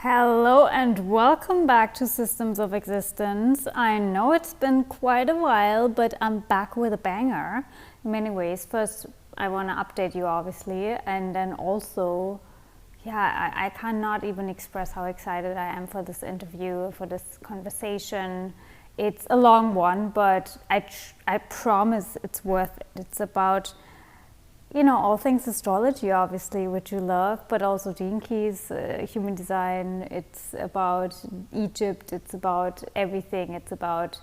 Hello and welcome back to Systems of Existence. I know it's been quite a while, but I'm back with a banger in many ways. First, I want to update you obviously, and then also, I cannot even express how excited I am for this interview, for this conversation. It's a long one, but I promise it's worth it. It's about all things astrology, obviously, which you love, but also Gene Keys, human design. It's about Egypt. It's about everything. It's about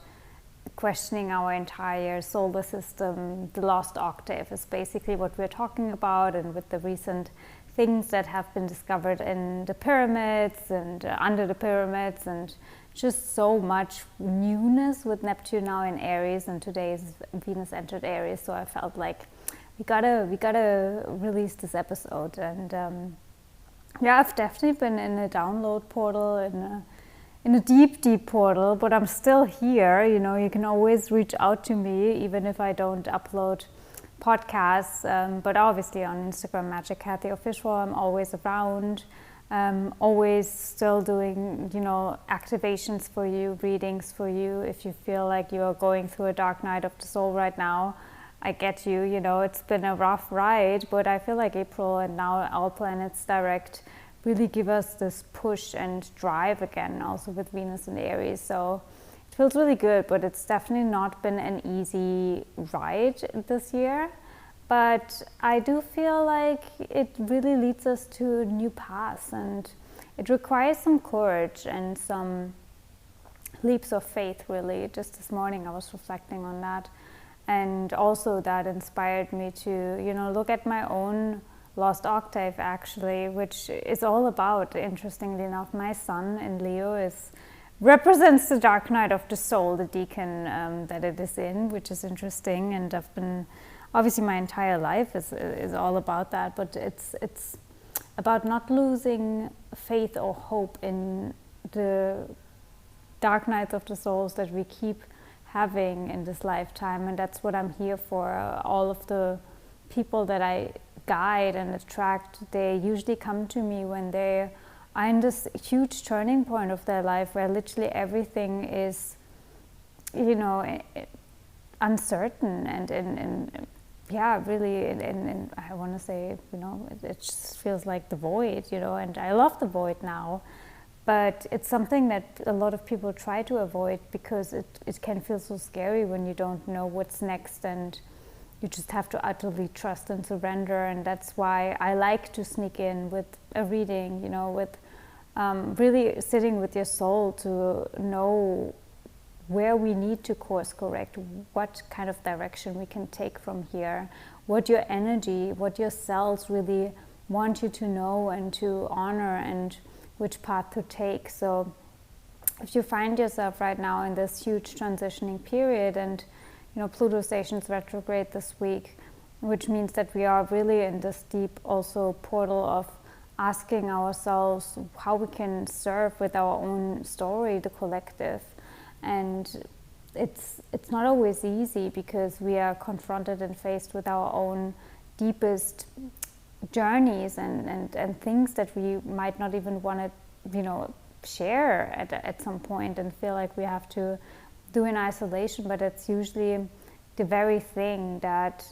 questioning our entire solar system. The Lost Octave is basically what we're talking about, and with the recent things that have been discovered in the pyramids and under the pyramids, and just so much newness with Neptune now in Aries, and today is Venus entered Aries, so I felt like we gotta release this episode. And I've definitely been in a download portal, in a deep portal, but I'm still here. You can always reach out to me even if I don't upload podcasts, but obviously on Instagram, Magic Kathy Official, I'm always around, always still doing activations for you, readings for you. If you feel like you are going through a dark night of the soul right now, I get you. It's been a rough ride, but I feel like April and now all planets direct really give us this push and drive again, also with Venus in Aries. So it feels really good, but it's definitely not been an easy ride this year. But I do feel like it really leads us to new paths, and it requires some courage and some leaps of faith, really. Just this morning I was reflecting on that. And also that inspired me to, look at my own Lost Octave, actually, which is all about, interestingly enough, my sun in Leo represents the dark night of the soul, the decan that it is in, which is interesting. And I've been, obviously my entire life is all about that, but it's about not losing faith or hope in the dark nights of the souls that we keep having in this lifetime. And that's what I'm here for. All of the people that I guide and attract, they usually come to me when they are in this huge turning point of their life where literally everything is uncertain and really, and I want to say it just feels like the void, and I love the void now. But it's something that a lot of people try to avoid because it can feel so scary when you don't know what's next, and you just have to utterly trust and surrender. And that's why I like to sneak in with a reading, with really sitting with your soul to know where we need to course correct, what kind of direction we can take from here, what your energy, what your cells really want you to know and to honor, and which path to take. So if you find yourself right now in this huge transitioning period, and Pluto stations retrograde this week, which means that we are really in this deep also portal of asking ourselves how we can serve with our own story, the collective. And it's not always easy because we are confronted and faced with our own deepest journeys and things that we might not even want to share at some point and feel like we have to do in isolation, but it's usually the very thing that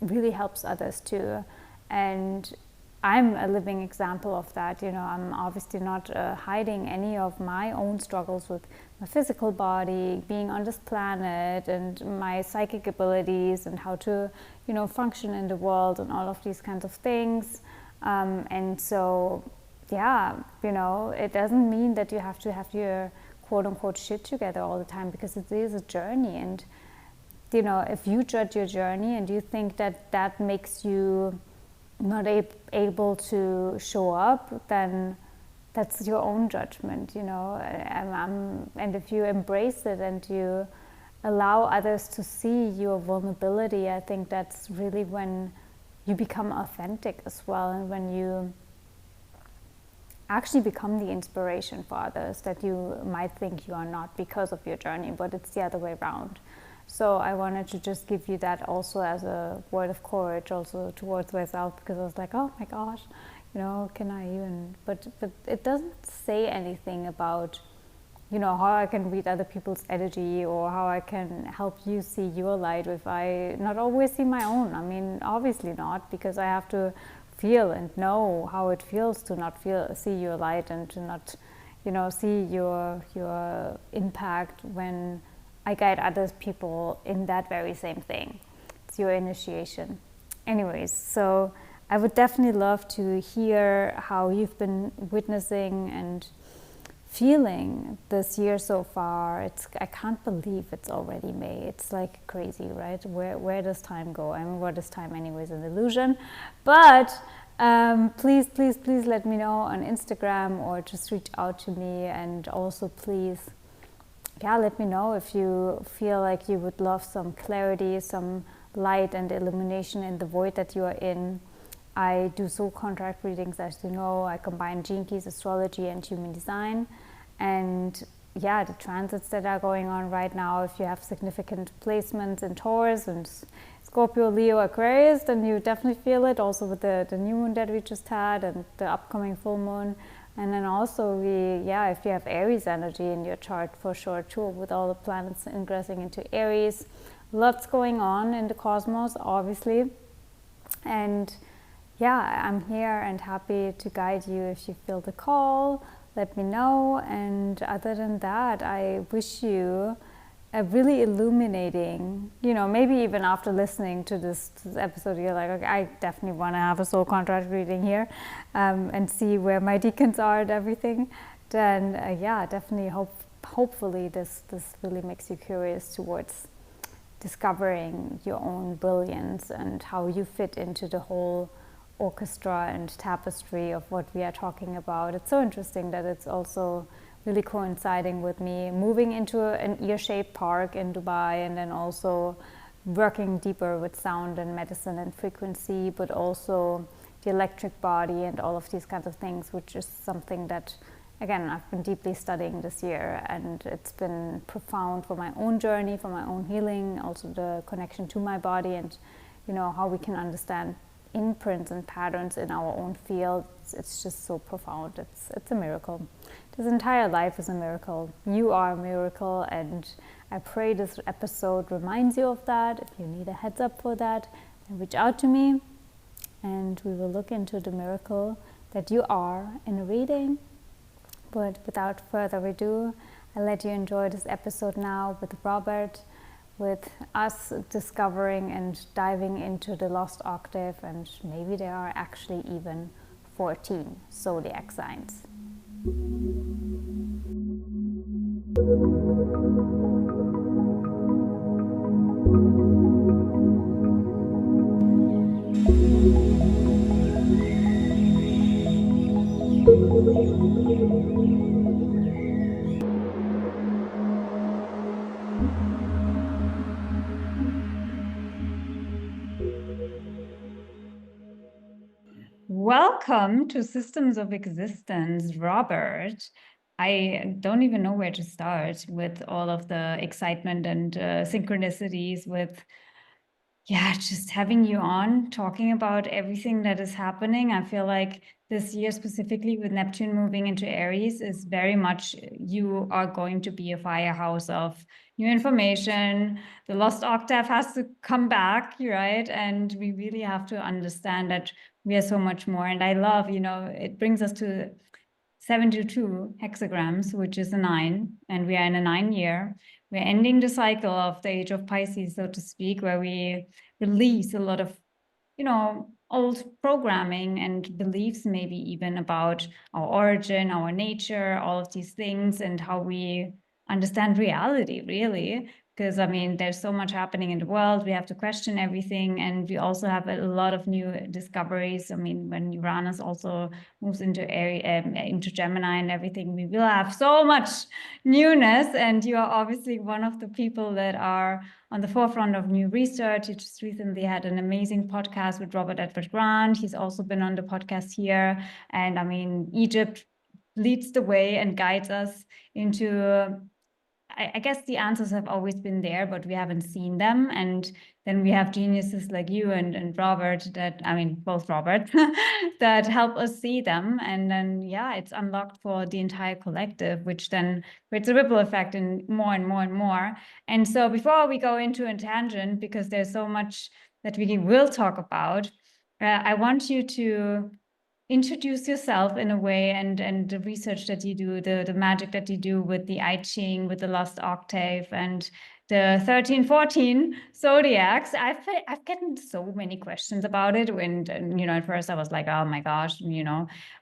really helps others too. And I'm a living example of that. I'm obviously not hiding any of my own struggles with my physical body, being on this planet, and my psychic abilities, and how to function in the world, and all of these kinds of things. And so it doesn't mean that you have to have your quote-unquote shit together all the time, because it is a journey. And if you judge your journey and you think that makes you not able to show up, then that's your own judgment, and if you embrace it and you allow others to see your vulnerability, I think that's really when you become authentic as well, and when you actually become the inspiration for others that you might think you are not because of your journey, but it's the other way around. So I wanted to just give you that also as a word of courage also towards myself, because I was like, oh my gosh, can I even, but it doesn't say anything about, how I can read other people's energy or how I can help you see your light if I not always see my own. I mean, obviously not, because I have to feel and know how it feels to not see your light and to not, see your impact when I guide other people in that very same thing. It's your initiation. Anyways, so I would definitely love to hear how you've been witnessing and feeling this year so far. I can't believe it's already May. It's like crazy, right? Where does time go? I mean, what is time anyways? An illusion. But please let me know on Instagram or just reach out to me, and also please, let me know if you feel like you would love some clarity, some light and illumination in the void that you are in. I do soul contract readings, as you know. I combine gene keys, astrology, and human design. And the transits that are going on right now, if you have significant placements in Taurus and Scorpio, Leo, Aquarius, then you definitely feel it. Also with the new moon that we just had and the upcoming full moon. And then also if you have Aries energy in your chart, for sure too, with all the planets ingressing into Aries. Lots going on in the cosmos, obviously. And I'm here and happy to guide you if you feel the call. Let me know. And other than that, I wish you a really illuminating, maybe even after listening to this episode, you're like, okay, I definitely want to have a soul contract reading here and see where my deacons are and everything. Then, definitely hopefully this really makes you curious towards discovering your own brilliance and how you fit into the whole orchestra and tapestry of what we are talking about. It's so interesting that it's also really coinciding with me moving into an ear-shaped park in Dubai, and then also working deeper with sound and medicine and frequency, but also the electric body and all of these kinds of things, which is something that, again, I've been deeply studying this year, and it's been profound for my own journey, for my own healing, also the connection to my body, and how we can understand imprints and patterns in our own field. It's just so profound. It's a miracle. This entire life is a miracle. You are a miracle, and I pray this episode reminds you of that. If you need a heads up for that, then reach out to me, and we will look into the miracle that you are in a reading. But without further ado, I'll let you enjoy this episode now with Robert, with us discovering and diving into the Lost Octave, and maybe there are actually even 14 zodiac signs. Welcome to Systems of Existence, Robert. I don't even know where to start with all of the excitement and synchronicities with, just having you on, talking about everything that is happening. I feel like this year, specifically with Neptune moving into Aries, is very much, you are going to be a firehouse of new information. The Lost Octave has to come back, right? And we really have to understand that we are so much more. And I love, it brings us to 72 hexagrams, which is a 9, and we are in a 9 year. We're ending the cycle of the age of Pisces, so to speak, where we release a lot of, old programming and beliefs, maybe even about our origin, our nature, all of these things, and how we understand reality, really. Because, there's so much happening in the world. We have to question everything. And we also have a lot of new discoveries. When Uranus also moves into Gemini and everything, we will have so much newness. And you are obviously one of the people that are on the forefront of new research. You just recently had an amazing podcast with Robert Edward Grant. He's also been on the podcast here. And Egypt leads the way and guides us into I guess the answers have always been there, but we haven't seen them. And then we have geniuses like you and Robert that, I mean, both Robert, that help us see them. And then, yeah, it's unlocked for the entire collective, which then creates a ripple effect in more and more and more. And so before we go into a tangent, because there's so much that we will talk about, I want you to introduce yourself in a way, and the research that you do, the magic that you do with the I Ching, with the Lost Octave and the 1314 zodiacs. I've gotten so many questions about it, and at first I was like, oh my gosh,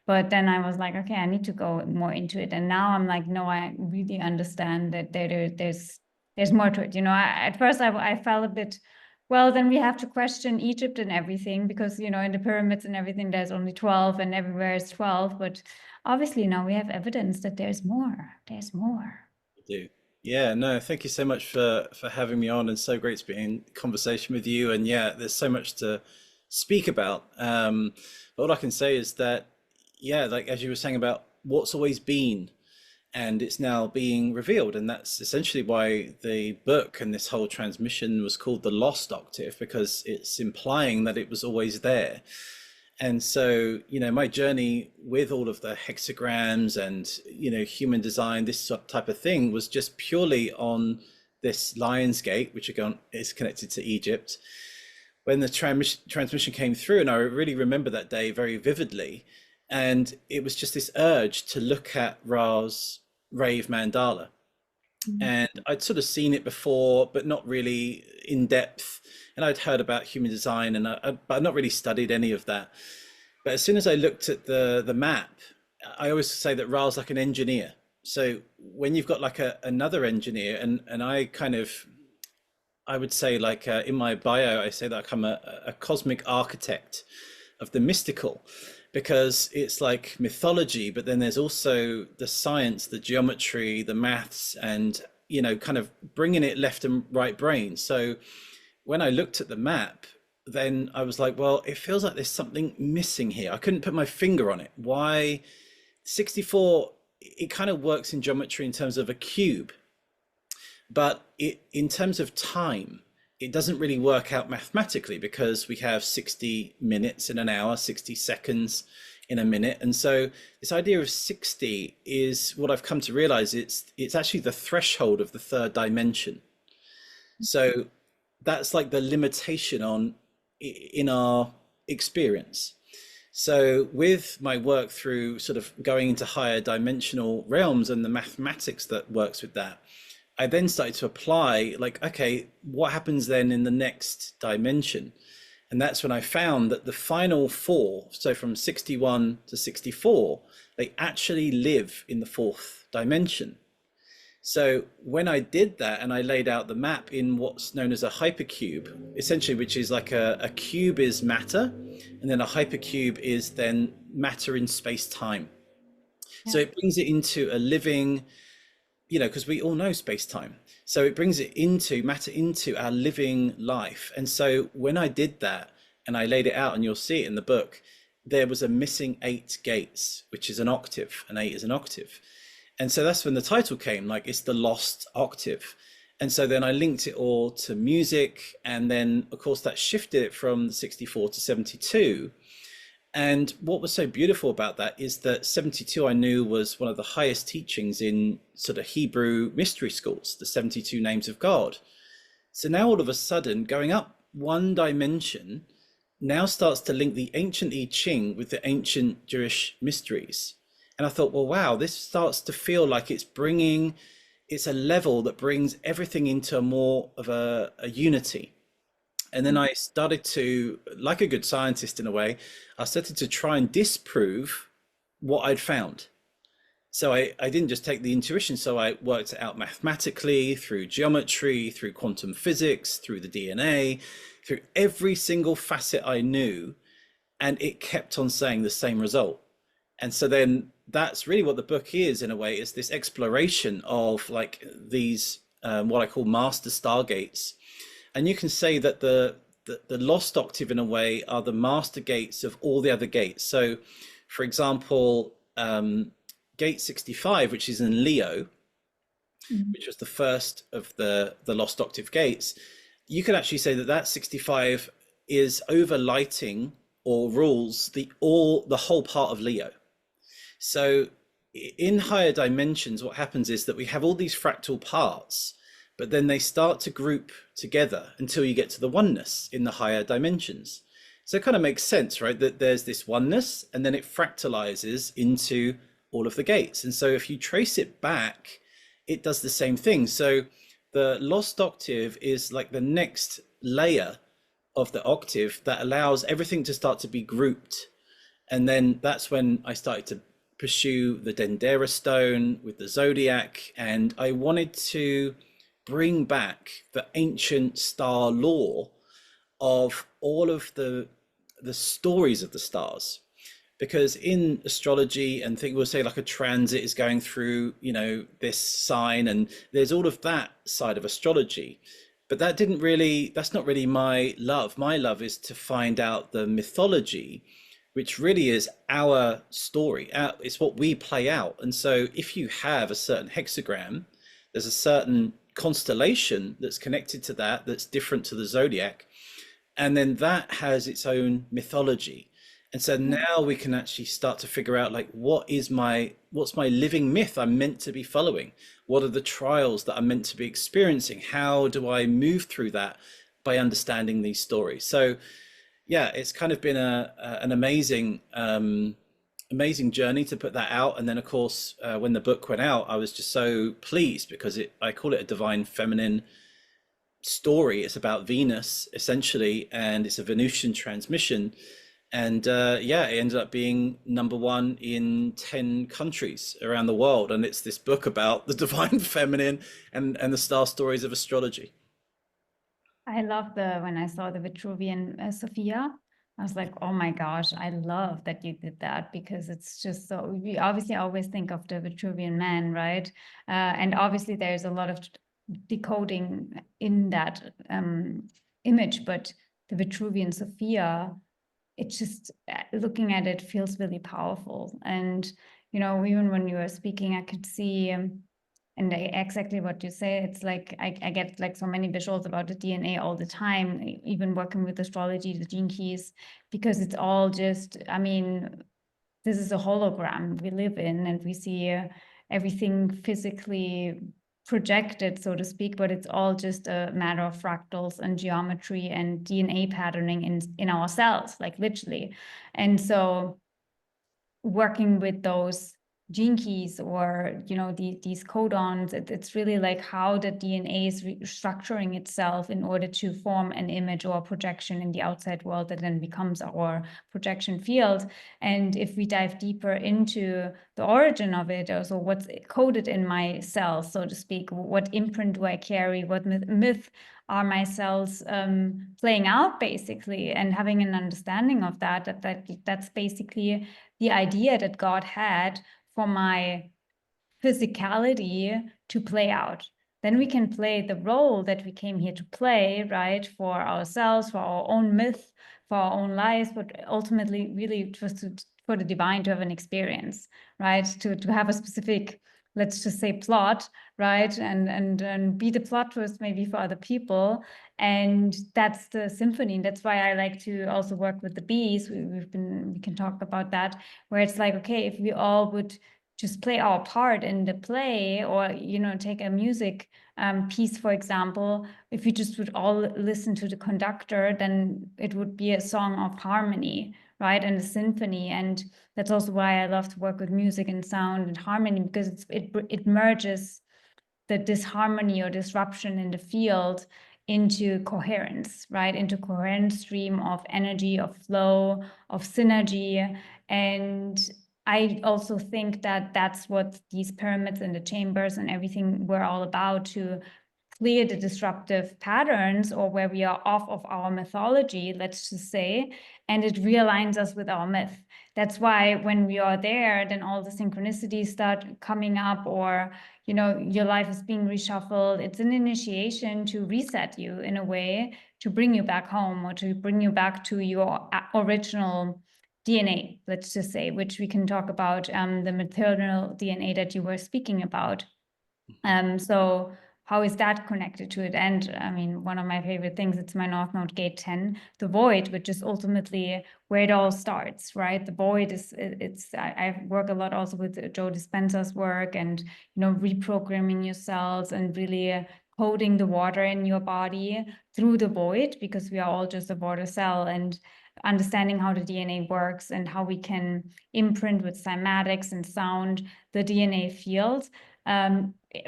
but then I was like, okay, I need to go more into it, and now I'm like, no, I really understand that there's more to it. At first I felt a bit, well, then we have to question Egypt and everything, because, in the pyramids and everything, there's only 12 and everywhere is 12. But obviously now we have evidence that there's more. There's more. Do. Yeah, no, thank you so much for having me on, and so great to be in conversation with you. And yeah, there's so much to speak about. But all I can say is that, yeah, like as you were saying about what's always been, and it's now being revealed, and that's essentially why the book and this whole transmission was called the Lost Octave, because it's implying that it was always there. And so, my journey with all of the hexagrams and, human design, this type of thing, was just purely on this Lion's Gate, which again is connected to Egypt. When the transmission came through, and I really remember that day very vividly, and it was just this urge to look at Ra's rave mandala. And I'd sort of seen it before, but not really in depth. And I'd heard about human design, but I'd not really studied any of that. But as soon as I looked at the map, I always say that Ra's like an engineer. So when you've got like another engineer, and I would say, like, in my bio, I say that I'm a cosmic architect of the mystical, because it's like mythology, but then there's also the science, the geometry, the maths, and kind of bringing it left and right brain. So when I looked at the map, then I was like, well, it feels like there's something missing here. I couldn't put my finger on it. Why 64? It kind of works in geometry in terms of a cube, but in terms of time, it doesn't really work out mathematically, because we have 60 minutes in an hour, 60 seconds in a minute. And so this idea of 60 is what I've come to realize. It's actually the threshold of the third dimension. So that's like the limitation in our experience. So with my work through sort of going into higher dimensional realms and the mathematics that works with that, I then started to apply, like, okay, what happens then in the next dimension? And that's when I found that the final four, so from 61 to 64, they actually live in the fourth dimension. So when I did that, and I laid out the map in what's known as a hypercube, essentially, which is like a cube is matter, and then a hypercube is then matter in space-time. Yeah. So it brings it into a living, because we all know space-time. So it brings it into matter, into our living life. And so when I did that and I laid it out, and you'll see it in the book, there was a missing 8 gates, which is an octave. An 8 is an octave. And so that's when the title came, like, it's the Lost Octave. And so then I linked it all to music. And then, of course, that shifted it from 64 to 72. And what was so beautiful about that is that 72, I knew, was one of the highest teachings in sort of Hebrew mystery schools, the 72 names of God. So now all of a sudden, going up one dimension now starts to link the ancient I Ching with the ancient Jewish mysteries. And I thought, well, wow, this starts to feel like it's a level that brings everything into more of a unity. And then I started to, like a good scientist in a way, I started to try and disprove what I'd found. So I didn't just take the intuition. So I worked it out mathematically, through geometry, through quantum physics, through the DNA, through every single facet I knew. And it kept on saying the same result. And so then that's really what the book is, in a way, is this exploration of, like, these, what I call master stargates. And you can say that the Lost Octave, in a way, are the master gates of all the other gates. So, for example, gate 65, which is in Leo, Mm. which was the first of the Lost Octave gates, you can actually say that that 65 is overlighting or rules the whole part of Leo. So in higher dimensions, what happens is that we have all these fractal parts, but then they start to group together until you get to the oneness in the higher dimensions. So it kind of makes sense, right? That there's this oneness and then it fractalizes into all of the gates. And so if you trace it back, it does the same thing. So the lost octave is like the next layer of the octave that allows everything to start to be grouped. And then that's when I started to pursue the Dendera stone with the Zodiac. And I wanted to bring back the ancient star lore of all of the stories of the stars, because in astrology, and think we'll say like a transit is going through, this sign, and there's all of that side of astrology, but that's not really my love. My love is to find out the mythology, which really is our story. It's what we play out. And so if you have a certain hexagram, there's a certain constellation that's connected to that, that's different to the zodiac, and then that has its own mythology. And so now we can actually start to figure out, like, what's my living myth I'm meant to be following? What are the trials that I'm meant to be experiencing? How do I move through that by understanding these stories? So yeah, it's kind of been an amazing journey to put that out. And then of course, when the book went out, I was just so pleased because I call it a divine feminine story. It's about Venus essentially, and it's a Venusian transmission. And yeah, it ended up being #1 in 10 countries around the world. And it's this book about the divine feminine and the star stories of astrology. I love when I saw the Vitruvian Sophia, I was like, oh my gosh, I love that you did that, because it's just so, we obviously always think of the Vitruvian man, right? And obviously there's a lot of decoding in that image, but the Vitruvian Sophia, it's just looking at it feels really powerful. And, even when you were speaking, I could see, and exactly what you say, it's like I get like so many visuals about the DNA all the time, even working with astrology, the gene keys, because it's all just, I mean, this is a hologram we live in, and we see everything physically projected, so to speak, but it's all just a matter of fractals and geometry and DNA patterning in our cells, like literally. And so working with those gene keys, or these codons, it's really like how the DNA is structuring itself in order to form an image or a projection in the outside world that then becomes our projection field. And if we dive deeper into the origin of it, also what's coded in my cells, so to speak, what imprint do I carry, what myth are my cells playing out, basically, and having an understanding of that's basically the idea that God had for my physicality to play out. Then we can play the role that we came here to play, right? For ourselves, for our own myth, for our own lives, but ultimately really just for the divine to have an experience, right? To have a specific, let's just say, plot, right? And be the plot twist maybe for other people. And that's the symphony. That's why I like to also work with the bees. We can talk about that, where it's like, okay, if we all would just play our part in the play, or take a music piece, for example, if we just would all listen to the conductor, then it would be a song of harmony, right? And a symphony. And that's also why I love to work with music and sound and harmony, because it merges the disharmony or disruption in the field into coherence, right? Into coherent stream of energy, of flow, of synergy. And I also think that that's what these pyramids and the chambers and everything were all about, to clear the disruptive patterns, or where we are off of our mythology, let's just say, and it realigns us with our myth. That's why when we are there, then all the synchronicities start coming up, or your life is being reshuffled. It's an initiation to reset you in a way, to bring you back home, or to bring you back to your original DNA, let's just say, which we can talk about, the maternal DNA that you were speaking about. So how is that connected to it? And I mean, one of my favorite things, it's my North Node gate 10, the void, which is ultimately where it all starts, right? The void is, I work a lot also with Joe Dispenza's work and, reprogramming your cells and really coding the water in your body through the void, because we are all just a water cell, and understanding how the DNA works and how we can imprint with cymatics and sound the DNA field.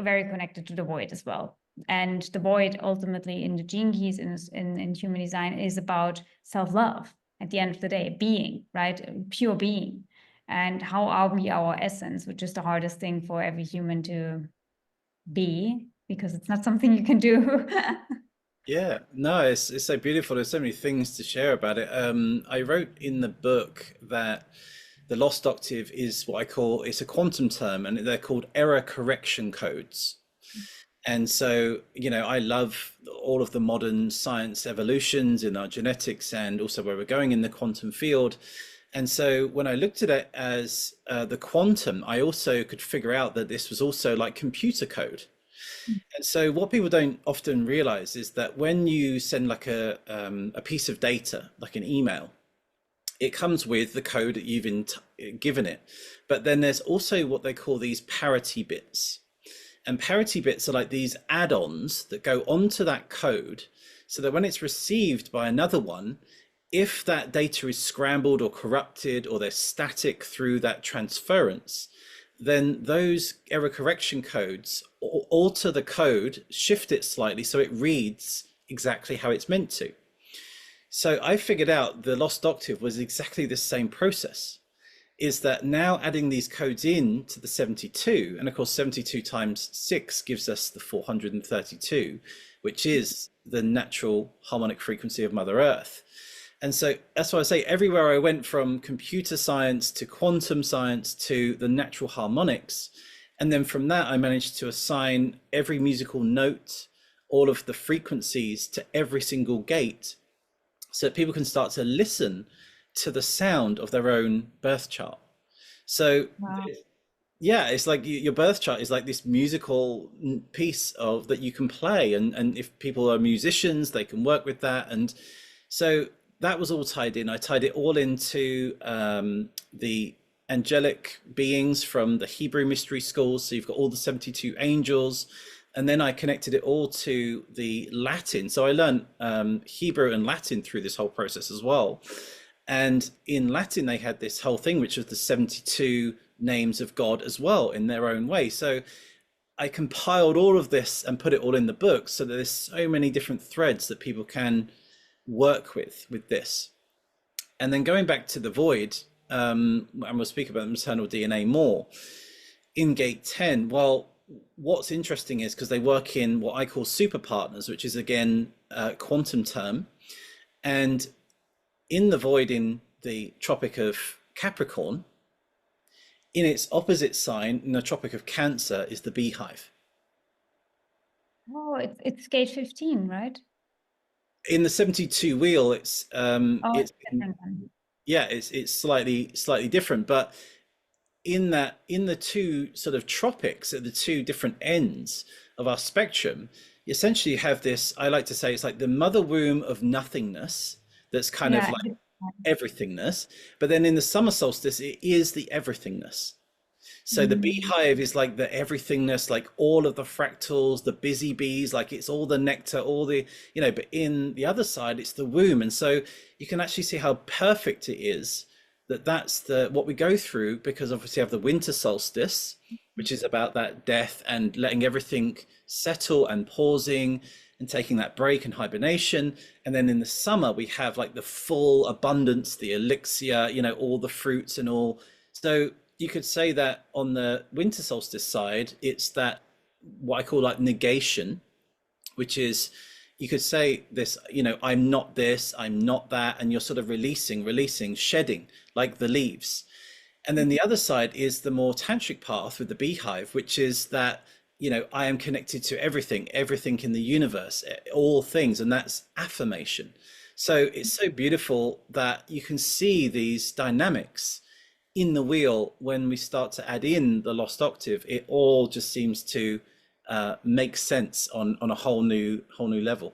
Very connected to the void as well. And the void ultimately in the gene keys in human design is about self-love at the end of the day, being, right? Pure being. And how are we our essence, which is the hardest thing for every human to be, because it's not something you can do. Yeah, no, it's so beautiful. There's so many things to share about it. I wrote in the book that the lost octave is what I call, it's a quantum term, and they're called error correction codes. And so, I love all of the modern science evolutions in our genetics and also where we're going in the quantum field. And so when I looked at it as the quantum, I also could figure out that this was also like computer code. And so what people don't often realize is that when you send like a piece of data, like an email, it comes with the code that you've given it. But then there's also what they call these parity bits. And parity bits are like these add-ons that go onto that code so that when it's received by another one, if that data is scrambled or corrupted or they're static through that transference, then those error correction codes alter the code, shift it slightly so it reads exactly how it's meant to. So I figured out the lost octave was exactly the same process, is that now adding these codes in to the 72, and of course 72 times 6 gives us the 432, which is the natural harmonic frequency of Mother Earth. And so that's why I say everywhere I went, from computer science to quantum science to the natural harmonics, and then from that I managed to assign every musical note, all of the frequencies to every single gate, so that people can start to listen to the sound of their own birth chart. So Wow. yeah, it's like your birth chart is like this musical piece of that you can play, and if people are musicians, they can work with that. And so that was all tied in. I tied it all into the angelic beings from the Hebrew mystery schools. So you've got all the 72 angels, and then I connected it all to the Latin. So I learned Hebrew and Latin through this whole process as well. And in Latin, they had this whole thing, which was the 72 names of God as well in their own way. So I compiled all of this and put it all in the book so that there's so many different threads that people can work with this. And then going back to the void, and we'll speak about maternal DNA more in gate 10. Well, what's interesting is because they work in what I call super partners, which is again a quantum term. And in the void in the Tropic of Capricorn, in its opposite sign in the Tropic of Cancer is the beehive. Oh, it's gate 15, right? In the 72 wheel, Oh, it's it's a different one. yeah, it's slightly different, but in the two sort of tropics at the two different ends of our spectrum, you essentially have this, I like to say it's like the mother womb of nothingness that's kind of Yeah. like everythingness, but then in the summer solstice it is the everythingness. So the Mm. beehive is like the everythingness, like all of the fractals, the busy bees, like it's all the nectar, all the, but in the other side, it's the womb. And so you can actually see how perfect it is that that's the what we go through, because obviously you have the winter solstice, which is about that death and letting everything settle and pausing and taking that break and hibernation. And then in the summer, we have like the full abundance, the elixir, all the fruits and all. So you could say that on the winter solstice side, it's that what I call like negation, which is you could say this, I'm not this, I'm not that, and you're sort of releasing, shedding like the leaves. And then the other side is the more tantric path with the beehive, which is that, I am connected to everything, everything in the universe, all things, and that's affirmation. So it's so beautiful that you can see these dynamics in the wheel when we start to add in the lost octave. It all just seems to makes sense on a whole new level.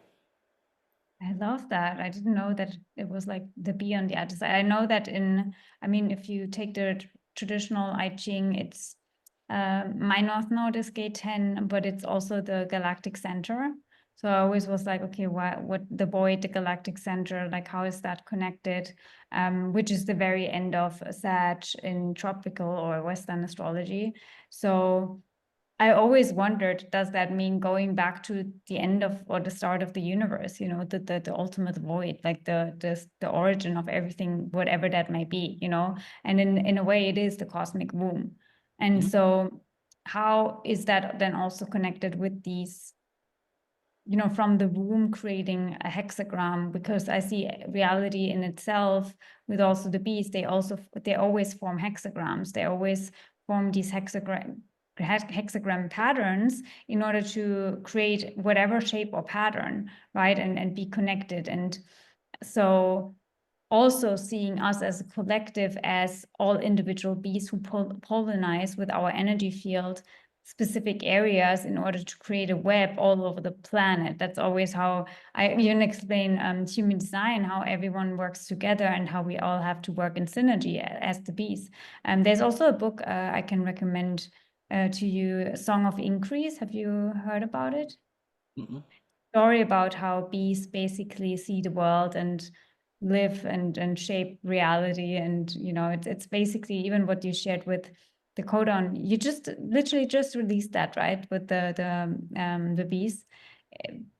I love that. I didn't know that it was like the bee on the other side. I know that I mean, if you take the traditional I Ching, it's my north node is gate 10, but it's also the galactic center. So I always was like, okay, what the void, the galactic center, like how is that connected? Which is the very end of Sag in tropical or Western astrology. So I always wondered, does that mean going back to the end of or the start of the universe, you know, the ultimate void, like the origin of everything, whatever that may be, you know? And in a way it is the cosmic womb. And Mhm. so how is that then also connected with these, you know, from the womb creating a hexagram? Because I see reality in itself with also the bees, they always form hexagrams. They always form these hexagram patterns in order to create whatever shape or pattern, right? And be connected. And so also seeing us as a collective, as all individual bees who pollinize with our energy field specific areas in order to create a web all over the planet. That's always how I even explain human design, how everyone works together and how we all have to work in synergy as the bees. There's also a book I can recommend to you, Song of Increase. Have you heard about it? Mhm. Story about how bees basically see the world and live and shape reality. And you know, it's basically even what you shared with the codon. You just literally just released that, right, with the bees.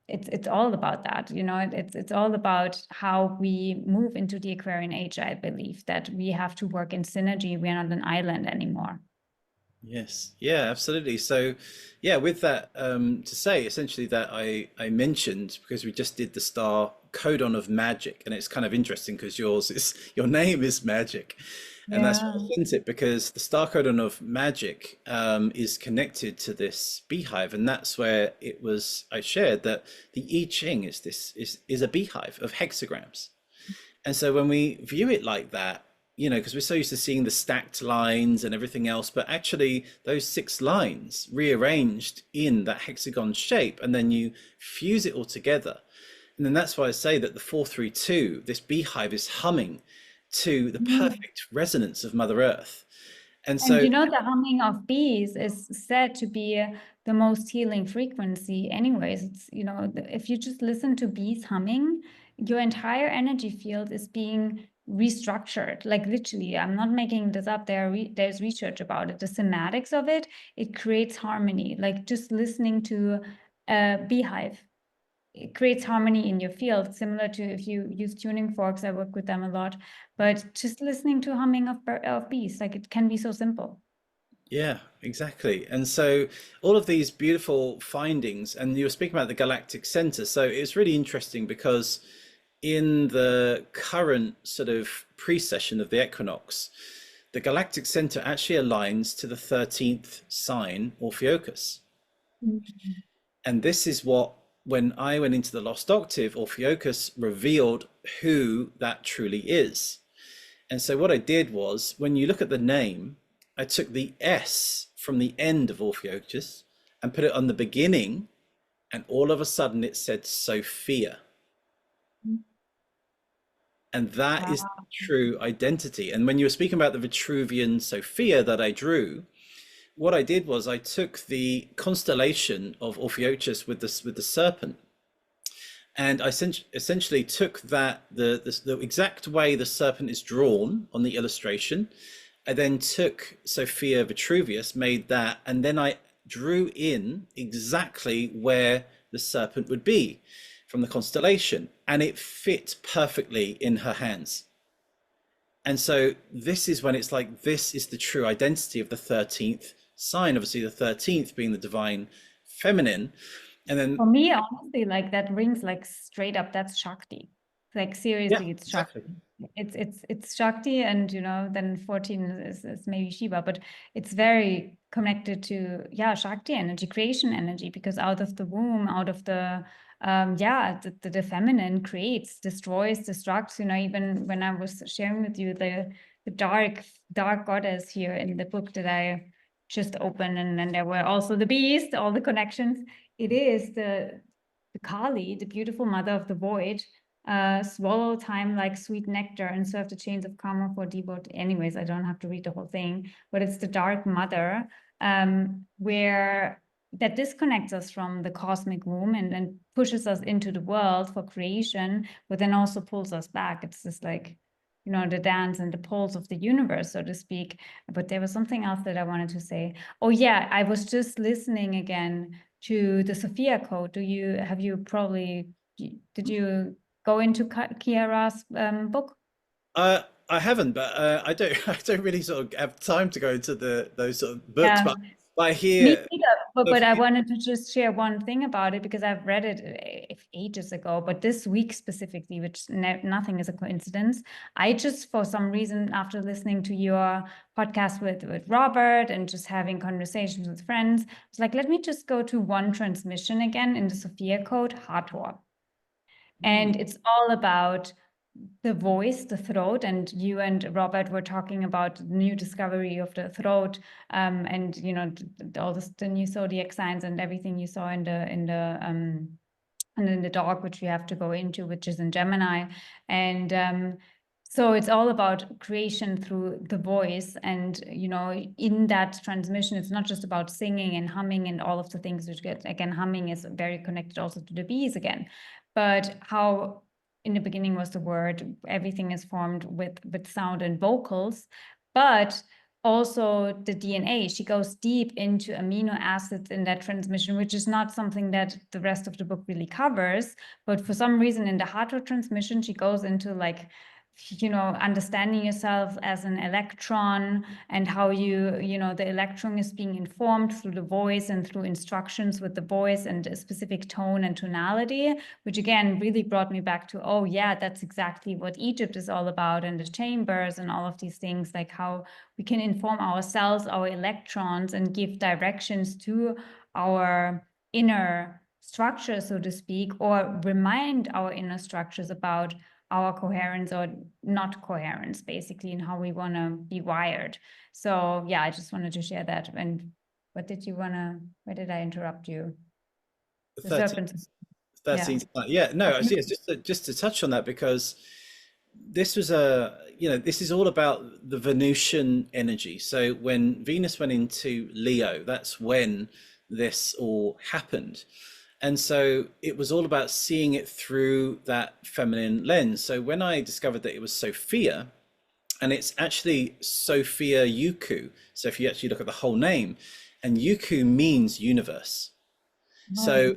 It's all about that, you know. It's all about how we move into the Aquarian age. I believe that we have to work in synergy. We're not an island anymore. Yes, yeah, absolutely. So, yeah, with that, to say essentially that I mentioned because we just did the star codon of magic, and it's kind of interesting because your name is magic, and that's Yeah. authentic because the star codon of magic is connected to this beehive, and that's where it was. I shared that the I Ching is a beehive of hexagrams. And so when we view it like that, because we're so used to seeing the stacked lines and everything else, but actually those 6 lines rearranged in that hexagon shape, and then you fuse it all together. And then that's why I say that the 432, this beehive is humming to the perfect resonance of Mother Earth. And And so, you know, the humming of bees is said to be the most healing frequency anyways. It's, you know, if you just listen to bees humming, your entire energy field is being restructured. Like literally, I'm not making this up. There's research about it. The semantics of it, it creates harmony. Like just listening to a beehive, it creates harmony in your field, similar to if you use tuning forks. I work with them a lot, but just listening to humming of bees, like it can be so simple. yeah, exactly. And so all of these beautiful findings, and you were speaking about the galactic center. So it's really interesting because in the current sort of precession of the equinox, the galactic center actually aligns to the 13th sign, Orpheocus. Mhm. And this is what, when I went into the Lost Octave, Orpheocus revealed who that truly is. And so what I did was, when you look at the name, I took the S from the end of Orpheocus and put it on the beginning, and all of a sudden it said Sophia. And that is the Wow. true identity. And when you were speaking about the Vitruvian Sophia that I drew, what I did was I took the constellation of Orpheocus with the serpent, and I essentially took that the exact way the serpent is drawn on the illustration. I then took Sophia Vitruvius, made that, and then I drew in exactly where the serpent would be from the constellation, and it fit perfectly in her hands. And so this is when it's like, this is the true identity of the 13th sign, obviously the 13th being the divine feminine. And For then, me, honestly, like that rings like straight up. That's Shakti. Like yeah, seriously, it's Shakti. exactly. It's Shakti, and you know, then 14 is maybe Shiva, but it's very connected to, yeah, Shakti energy, creation energy, because out of the womb, out of the yeah, the feminine creates, destroys, destructs. You know, even when I was sharing with you the dark goddess here in the book that I just opened, and then there were also the beast, all the connections. It is the Kali, the beautiful mother of the void, swallow time like sweet nectar and serve the chains of karma for devote. Anyways, I don't have to read the whole thing, but it's the dark mother, where that disconnects us from the cosmic womb and pushes us into the world for creation, but then also pulls us back. It's just like, you know, the dance and the pulse of the universe, so to speak. But there was something else that I wanted to say. Oh yeah, I was just listening again to the Sophia code. Did you go into Kiara's book? I haven't, but I don't I don't really sort of have time to go into those sort of books, Yeah. but I Me hear neither, but I wanted to just share one thing about it because I've read it ages ago, but this week specifically, which nothing is a coincidence. I just, for some reason, after listening to your podcast with Robert and just having conversations with friends, was like, let me just go to one transmission again in the Sophia code, Hathor. And it's all about the voice, the throat, and you and Robert were talking about the new discovery of the throat, and you know all the new zodiac signs and everything you saw in the dog, which we have to go into, which is in Gemini, and so it's all about creation through the voice, and you know, in that transmission, it's not just about singing and humming and all of the things which get, again, humming is very connected also to the bees again, but how in the beginning was the word, everything is formed with sound and vocals, but also the DNA. She goes deep into amino acids in that transmission, which is not something that the rest of the book really covers. But for some reason in the Hathor transmission, she goes into like, you know, understanding yourself as an electron and how you know, the electron is being informed through the voice and through instructions with the voice and a specific tone and tonality, which again really brought me back to, oh yeah, that's exactly what Egypt is all about, and the chambers and all of these things, like how we can inform ourselves, our electrons, and give directions to our inner structure, so to speak, or remind our inner structures about our coherence or not coherence, basically, and how we want to be wired. So yeah, I just wanted to share that. And what did you want to, where did I interrupt you? The 13th, serpent. 13th. Yeah, no, actually, it's just to touch on that, because this was this is all about the Venusian energy. So when Venus went into Leo, that's when this all happened. And so it was all about seeing it through that feminine lens. So when I discovered that it was Sophia, and it's actually Sophia Yuku. So if you actually look at the whole name, and Yuku means universe. So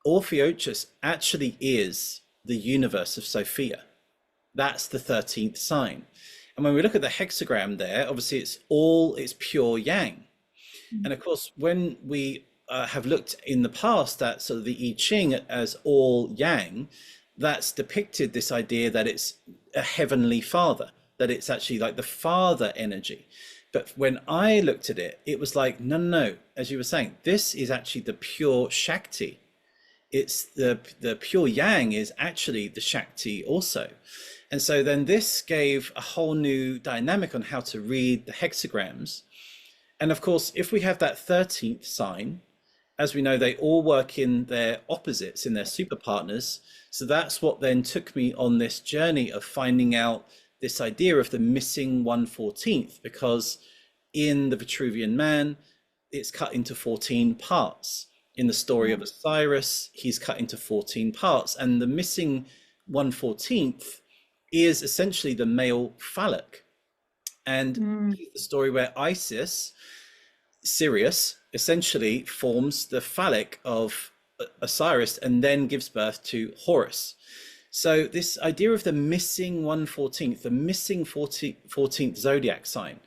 Orpheochus actually is the universe of Sophia. That's the 13th sign. And when we look at the hexagram there, obviously it's pure yang. And of course, when we have looked in the past at sort of the I Ching as all yang, that's depicted this idea that it's a heavenly father, that it's actually like the father energy. But when I looked at it, it was like, no, no, no, as you were saying, this is actually the pure Shakti. It's the pure yang is actually the Shakti also. And so then this gave a whole new dynamic on how to read the hexagrams. And of course, if we have that 13th sign, as we know, they all work in their opposites, in their super partners. So that's what then took me on this journey of finding out this idea of the missing 1/14th, because in the Vitruvian Man, it's cut into 14 parts. In the story of Osiris, he's cut into 14 parts. And the missing 1/14th is essentially the male phallic. And the story where Isis, Sirius, essentially forms the phallic of Osiris and then gives birth to Horus. So this idea of the missing 1/14th, the missing 14th zodiac sign.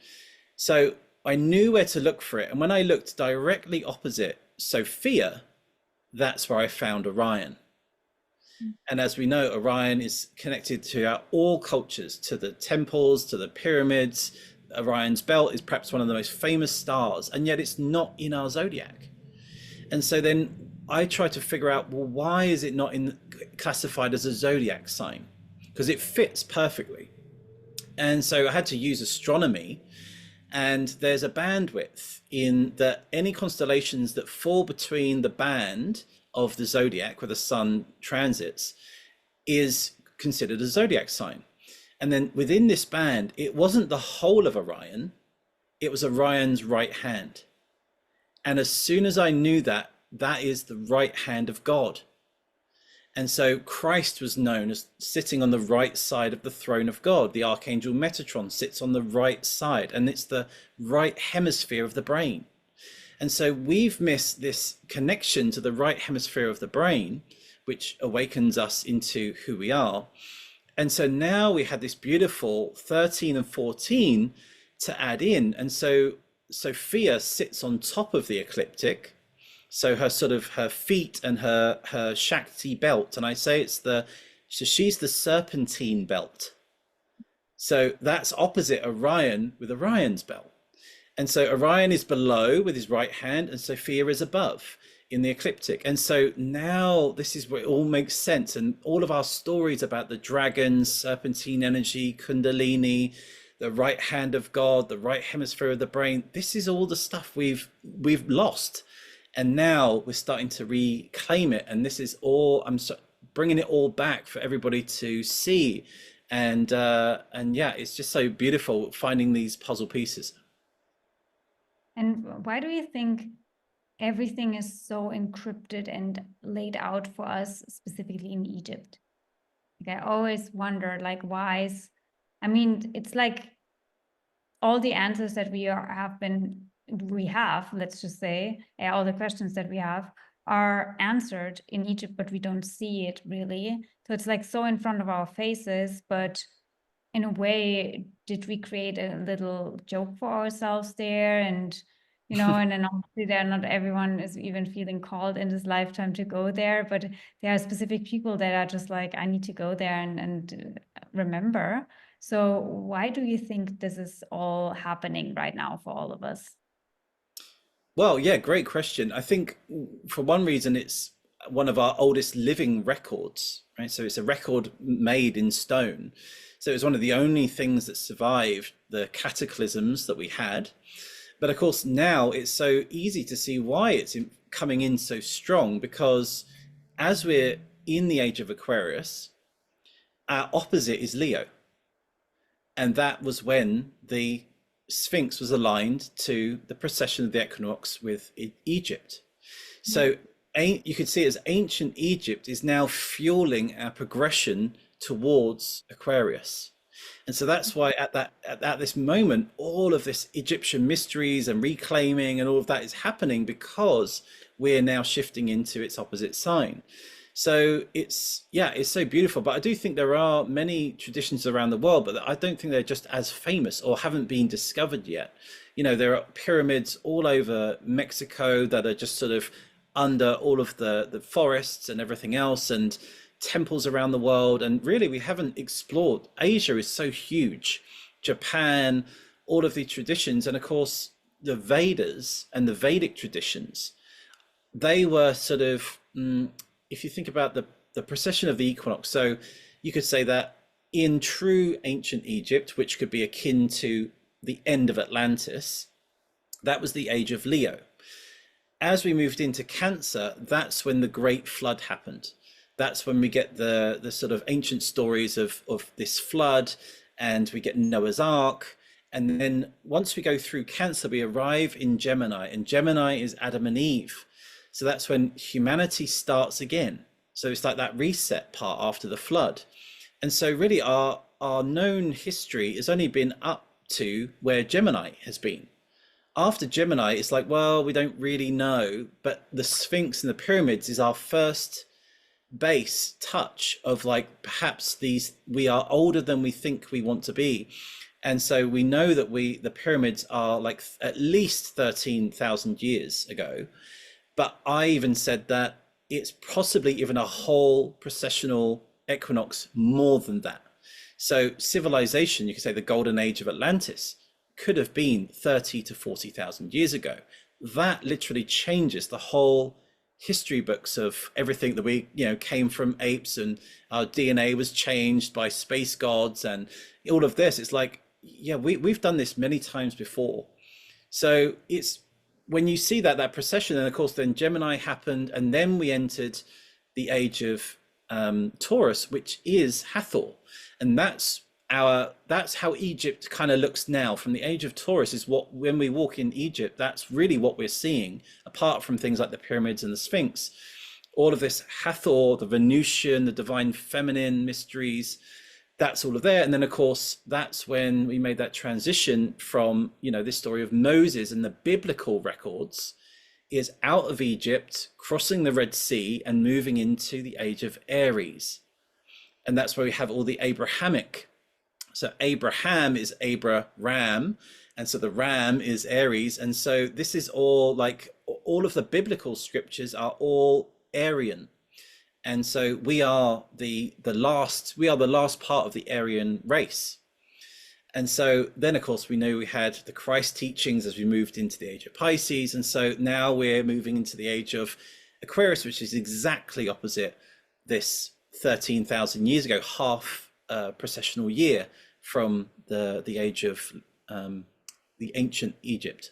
So I knew where to look for it. And when I looked directly opposite Sophia, that's where I found Orion. And as we know, Orion is connected to all cultures, to the temples, to the pyramids. Orion's belt is perhaps one of the most famous stars, and yet it's not in our zodiac. And so then I tried to figure out, well, why is it not classified as a zodiac sign? Because it fits perfectly. And so I had to use astronomy. And there's a bandwidth in that any constellations that fall between the band of the zodiac where the sun transits is considered a zodiac sign. And then within this band, it wasn't the whole of Orion, it was Orion's right hand. And as soon as I knew that, that is the right hand of God. And so Christ was known as sitting on the right side of the throne of God. The archangel Metatron sits on the right side, and it's the right hemisphere of the brain. And so we've missed this connection to the right hemisphere of the brain, which awakens us into who we are. And so now we had this beautiful 13 and 14 to add in. And so Sophia sits on top of the ecliptic. So her sort of her feet and her Shakti belt, and I say she's the serpentine belt. So that's opposite Orion with Orion's belt. And so Orion is below with his right hand, and Sophia is above in the ecliptic. And so now this is where it all makes sense. And all of our stories about the dragons, serpentine energy, Kundalini, the right hand of God, the right hemisphere of the brain, this is all the stuff we've lost. And now we're starting to reclaim it. And this is all, bringing it all back for everybody to see. And yeah, it's just so beautiful finding these puzzle pieces. And why do you think everything is so encrypted and laid out for us, specifically in Egypt? Like, I always wonder, like, it's like all the answers that we have, let's just say, all the questions that we have are answered in Egypt, but we don't see it really. So it's like so in front of our faces, but in a way, did we create a little joke for ourselves there? And, and then obviously not everyone is even feeling called in this lifetime to go there, but there are specific people that are just like, I need to go there and remember. So why do you think this is all happening right now for all of us? Well, yeah, great question. I think for one reason, it's one of our oldest living records, right? So it's a record made in stone. So it's one of the only things that survived the cataclysms that we had. But of course, now it's so easy to see why it's coming in so strong, because as we're in the age of Aquarius, our opposite is Leo. And that was when the Sphinx was aligned to the precession of the equinox with Egypt. So you could see it as ancient Egypt is now fueling our progression towards Aquarius. And so that's why at this moment, all of this Egyptian mysteries and reclaiming and all of that is happening, because we're now shifting into its opposite sign. So it's so beautiful. But I do think there are many traditions around the world, but I don't think they're just as famous or haven't been discovered yet. There are pyramids all over Mexico that are just sort of under all of the forests and everything else, and temples around the world. And really, we haven't explored. Asia is so huge. Japan, all of the traditions. And of course, the Vedas and the Vedic traditions, they were sort of, if you think about the precession of the equinox, so you could say that in true ancient Egypt, which could be akin to the end of Atlantis, that was the age of Leo. As we moved into Cancer, that's when the Great Flood happened. That's when we get the sort of ancient stories of this flood, and we get Noah's Ark. And then once we go through Cancer, we arrive in Gemini, and Gemini is Adam and Eve. So that's when humanity starts again. So it's like that reset part after the flood. And so really our known history has only been up to where Gemini has been. After Gemini, it's like, well, we don't really know, but the Sphinx and the pyramids is our first base touch of like, perhaps we are older than we think we want to be. And so we know that the pyramids are like at least 13,000 years ago. But I even said that it's possibly even a whole precessional equinox more than that. So civilization, you could say the golden age of Atlantis, could have been 30 to 40,000 years ago. That literally changes the whole history books of everything that we, came from apes, and our DNA was changed by space gods and all of this. It's like, yeah, we've done this many times before. So it's when you see that procession, and of course then Gemini happened, and then we entered the age of Taurus, which is Hathor, and that's how Egypt kind of looks now. From the age of Taurus is what when we walk in Egypt, that's really what we're seeing. Apart from things like the pyramids and the Sphinx, all of this Hathor, the Venusian, the divine feminine mysteries, that's all of there. And then of course that's when we made that transition from, you know, this story of Moses and the biblical records is out of Egypt, crossing the Red Sea and moving into the age of Aries. And that's where we have all the Abrahamic. So Abraham is Ram, and so the ram is Aries. And so this is all like all of the biblical scriptures are all Aryan. And so we are the last part of the Aryan race. And so then, of course, we know we had the Christ teachings as we moved into the age of Pisces. And so now we're moving into the age of Aquarius, which is exactly opposite this 13,000 years ago, half processional year from the age of the ancient Egypt.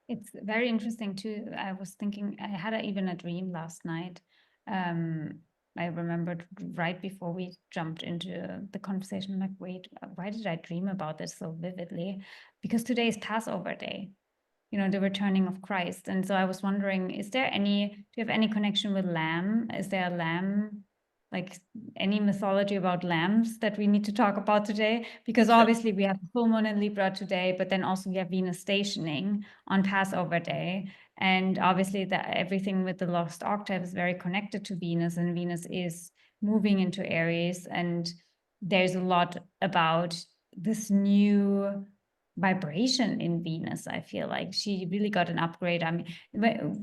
It's very interesting too. I was thinking, I had even a dream last night. I remembered right before we jumped into the conversation, I'm like, wait, why did I dream about this so vividly? Because today is Passover day, you know, the returning of Christ. And so I was wondering, do you have any connection with lamb? Is there a lamb, like any mythology about lambs that we need to talk about today? Because obviously we have the full moon in Libra today, but then also we have Venus stationing on Passover day. And obviously that everything with the Lost Octave is very connected to Venus, and Venus is moving into Aries. And there's a lot about this new vibration in Venus. I feel like she really got an upgrade. I mean,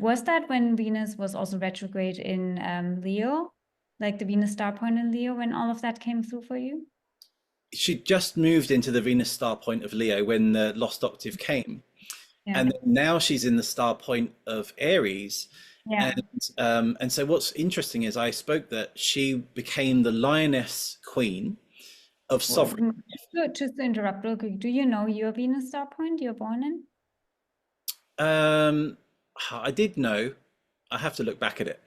was that when Venus was also retrograde in Leo, like the Venus star point in Leo, when all of that came through for you? She just moved into the Venus star point of Leo when the Lost Octave came. Yeah. And now she's in the star point of Aries. Yeah. And so what's interesting is I spoke that she became the lioness queen of sovereignty. Just to interrupt real quick, do you know your Venus star point you're born in? I did know. I have to look back at it.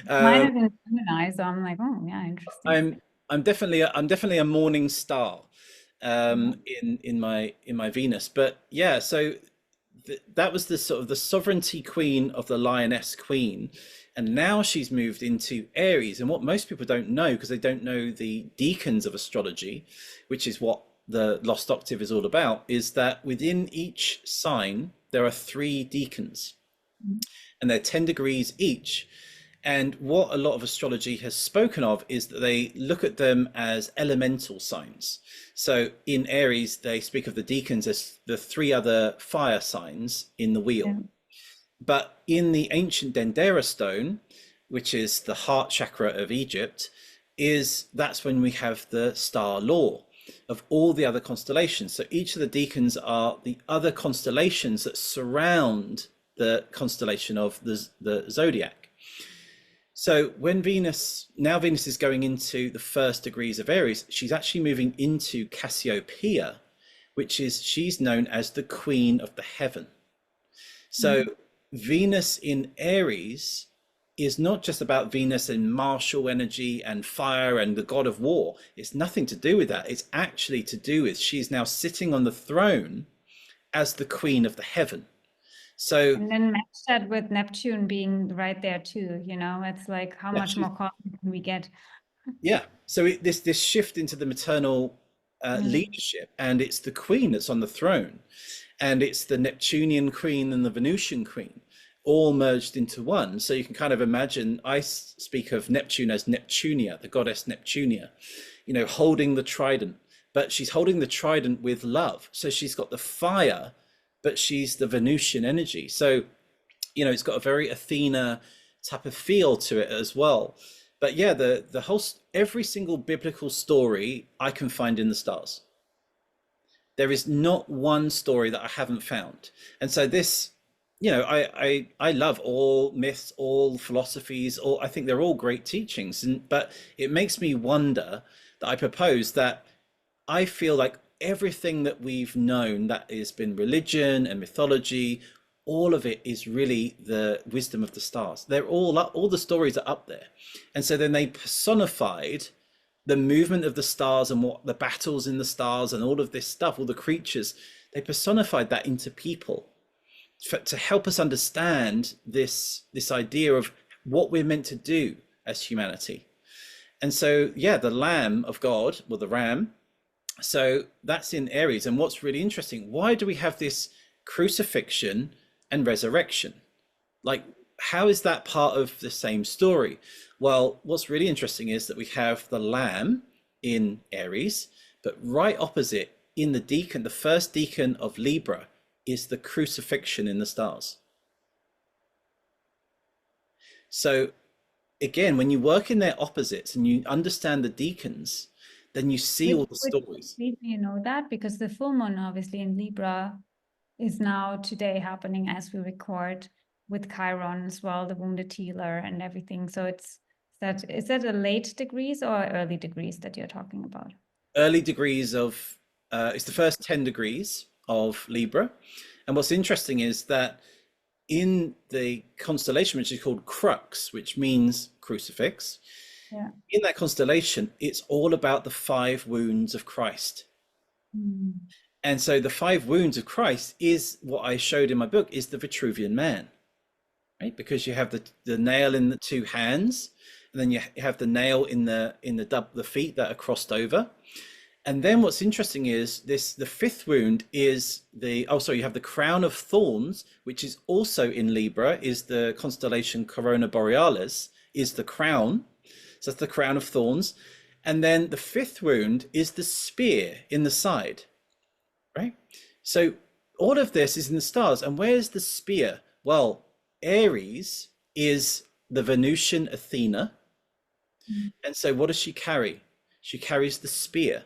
Mine is in Gemini, so I'm like, oh yeah, interesting. I'm definitely a morning star in my Venus. But yeah, so that was the sort of the sovereignty queen of the lioness queen, and now she's moved into Aries. And what most people don't know, because they don't know the decans of astrology, which is what the Lost Octave is all about, is that within each sign there are 3 decans, and they're 10 degrees each. And what a lot of astrology has spoken of is that they look at them as elemental signs. So in Aries, they speak of the decans as the 3 other fire signs in the wheel. Yeah. But in the ancient Dendera stone, which is the heart chakra of Egypt, that's when we have the star law of all the other constellations. So each of the decans are the other constellations that surround the constellation of the zodiac. So when Venus is going into the 1st degrees of Aries, she's actually moving into Cassiopeia, which is, she's known as the queen of the heaven. So Venus in Aries is not just about Venus and martial energy and fire and the god of war. It's nothing to do with that. It's actually to do with she's now sitting on the throne as the queen of the heaven. So and then match that with Neptune being right there too, you know, it's like how much more cosmic can we get? Yeah. So this shift into the maternal leadership, and it's the queen that's on the throne, and it's the Neptunian queen and the Venusian queen all merged into one. So you can kind of imagine, I speak of Neptune as Neptunia, the goddess Neptunia, you know, holding the trident, but she's holding the trident with love. So she's got the fire, but she's the Venusian energy. So, you know, it's got a very Athena type of feel to it as well. But yeah, the whole, every single biblical story I can find in the stars. There is not one story that I haven't found. And so this, you know, I love all myths, all philosophies, I think they're all great teachings. But it makes me wonder that I propose that I feel like everything that we've known that has been religion and mythology, all of it is really the wisdom of the stars. They're all up, all the stories are up there. And so then they personified the movement of the stars and what the battles in the stars and all of this stuff, all the creatures, they personified that into people to help us understand this idea of what we're meant to do as humanity. And so, yeah, the Lamb of God, or the Ram, so that's in Aries. And what's really interesting, why do we have this crucifixion and resurrection? Like, how is that part of the same story? Well, what's really interesting is that we have the Lamb in Aries, but right opposite in the deacon, the first deacon of Libra, is the crucifixion in the stars. So again, when you work in their opposites and you understand the deacons, then you see all the Which stories. leads me to know that, because the full moon obviously in Libra is now today happening as we record, with Chiron as well, the wounded healer and everything. So is that a late degrees or early degrees that you're talking about? Early degrees of, it's the first 10 degrees of Libra. And what's interesting is that in the constellation, which is called Crux, which means crucifix, Yeah. in that constellation, it's all about the 5 wounds of Christ. Mm. And so the 5 wounds of Christ is what I showed in my book, is the Vitruvian Man, right? Because you have the nail in the 2 hands, and then you have the nail in the feet that are crossed over. And then what's interesting is the 5th wound is you have the crown of thorns, which is also in Libra, is the constellation Corona Borealis, is the crown. So that's the crown of thorns. And then the 5th wound is the spear in the side, right? So all of this is in the stars. And where's the spear? Well, Aries is the Venusian Athena. And so what does she carry? She carries the spear.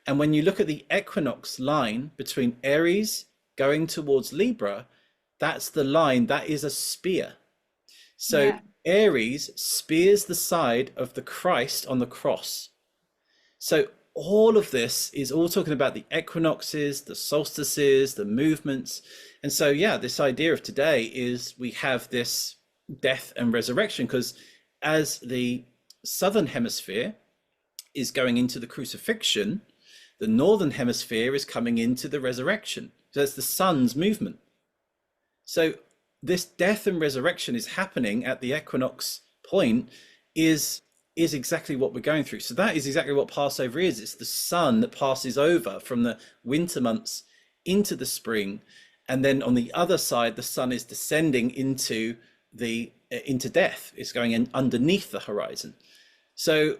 And when you look at the equinox line between Aries going towards Libra, that's the line, that is a spear. So Yeah. Aries spears the side of the Christ on the cross. So all of this is all talking about the equinoxes, the solstices, the movements. And so, yeah, this idea of today is we have this death and resurrection, because as the southern hemisphere is going into the crucifixion, the northern hemisphere is coming into the resurrection. So it's the sun's movement. So this death and resurrection is happening at the equinox point, is exactly what we're going through. So that is exactly what Passover is. It's the sun that passes over from the winter months into the spring, and then on the other side, the sun is descending into death. It's going in underneath the horizon. So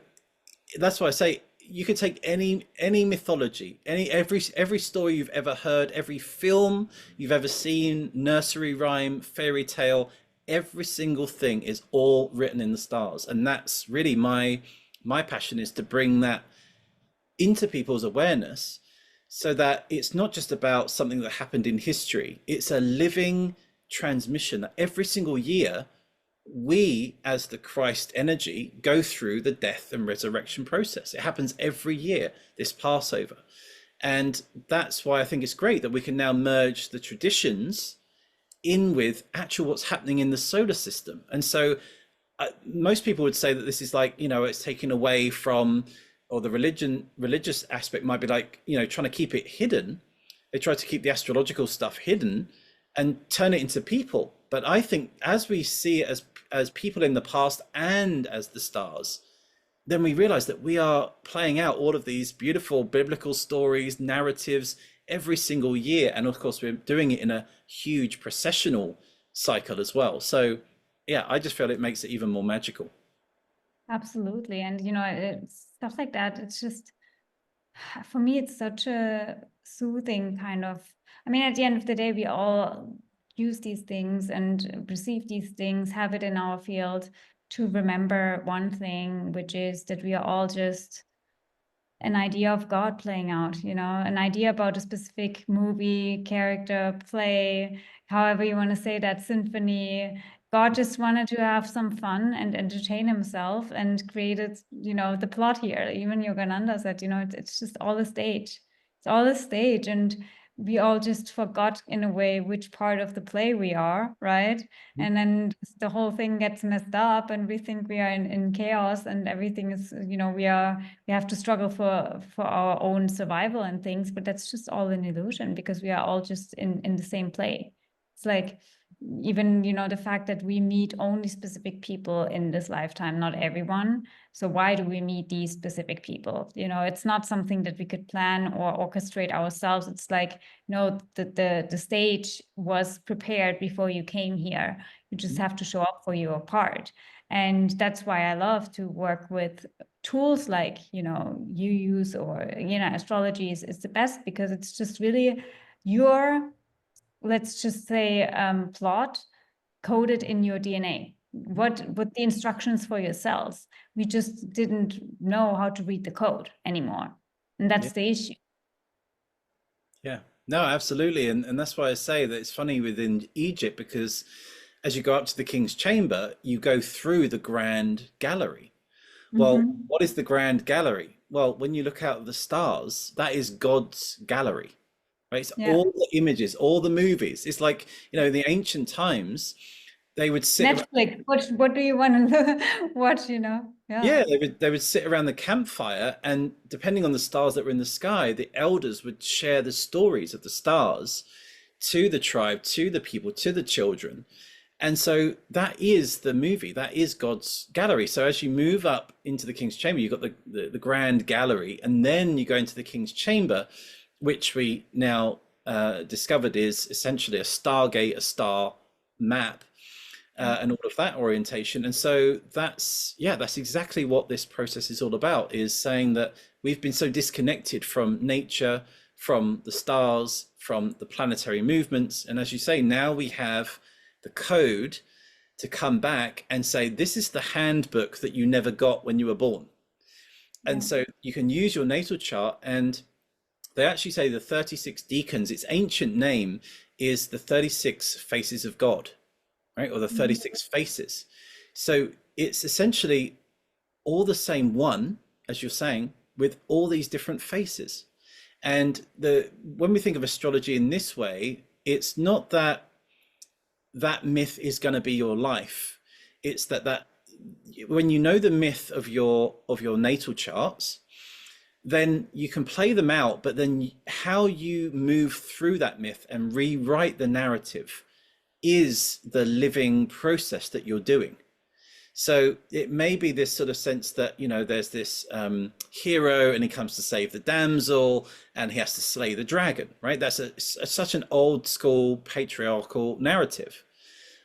that's why I say you could take any mythology, every story you've ever heard, every film you've ever seen, nursery rhyme, fairy tale, every single thing is all written in the stars. And that's really my passion, is to bring that into people's awareness, so that it's not just about something that happened in history. It's a living transmission that every single year we, as the Christ energy, go through the death and resurrection process. It happens every year, this Passover. And that's why I think it's great that we can now merge the traditions in with actual what's happening in the solar system. And so most people would say that this is like, it's taken away from, or the religious aspect might be like, trying to keep it hidden. They try to keep the astrological stuff hidden and turn it into people. But I think as we see it as people in the past and as the stars, then we realize that we are playing out all of these beautiful biblical stories, narratives every single year. And of course, we're doing it in a huge processional cycle as well. So yeah, I just feel it makes it even more magical. Absolutely. And, stuff like that, it's just, for me, it's such a soothing kind of, I mean, at the end of the day, we all use these things and receive these things, have it in our field to remember one thing, which is that we are all just an idea of God playing out, an idea about a specific movie, character, play, however you want to say that symphony, God just wanted to have some fun and entertain himself and created, the plot here. Even Yogananda said, it's just all a stage. It's all a stage. And we all just forgot in a way which part of the play we are, right? And then the whole thing gets messed up and we think we are in chaos and everything is, we have to struggle for our own survival and things, but that's just all an illusion because we are all just in the same play. It's like even, the fact that we meet only specific people in this lifetime, not everyone. So why do we meet these specific people? It's not something that we could plan or orchestrate ourselves. It's like, the stage was prepared before you came here. You just have to show up for your part. And that's why I love to work with tools like, you use, or, astrology is the best because it's just really your, let's just say, plot coded in your DNA. What the instructions for your cells. We just didn't know how to read the code anymore. And Yeah. that's the issue. Yeah. No, absolutely. And that's why I say that it's funny within Egypt because as you go up to the king's chamber, you go through the grand gallery. Well, Mm-hmm. what is the grand gallery? Well, when you look out at the stars, that is God's gallery, right? It's Yeah. all the images, all the movies. It's like, in the ancient times, they would sit around, Netflix, what do you want to watch, Yeah. yeah, they would sit around the campfire, and depending on the stars that were in the sky, the elders would share the stories of the stars to the tribe, to the people, to the children. And so that is the movie, that is God's gallery. So as you move up into the king's chamber, you've got the grand gallery, and then you go into the king's chamber, which we now discovered is essentially a stargate, a star map, and all of that orientation. And so that's exactly what this process is all about, is saying that we've been so disconnected from nature, from the stars, from the planetary movements. And as you say, now we have the code to come back and say, this is the handbook that you never got when you were born. And so you can use your natal chart, and they actually say the 36 deacons, its ancient name is the 36 faces of God, right? Or the 36 faces. So it's essentially all the same one, as you're saying, with all these different faces. And when we think of astrology in this way, it's not that myth is going to be your life. It's that when you know the myth of your natal charts, then you can play them out, but then how you move through that myth and rewrite the narrative is the living process that you're doing. So it may be this sort of sense that, there's this hero and he comes to save the damsel and he has to slay the dragon, right? That's such an old school patriarchal narrative.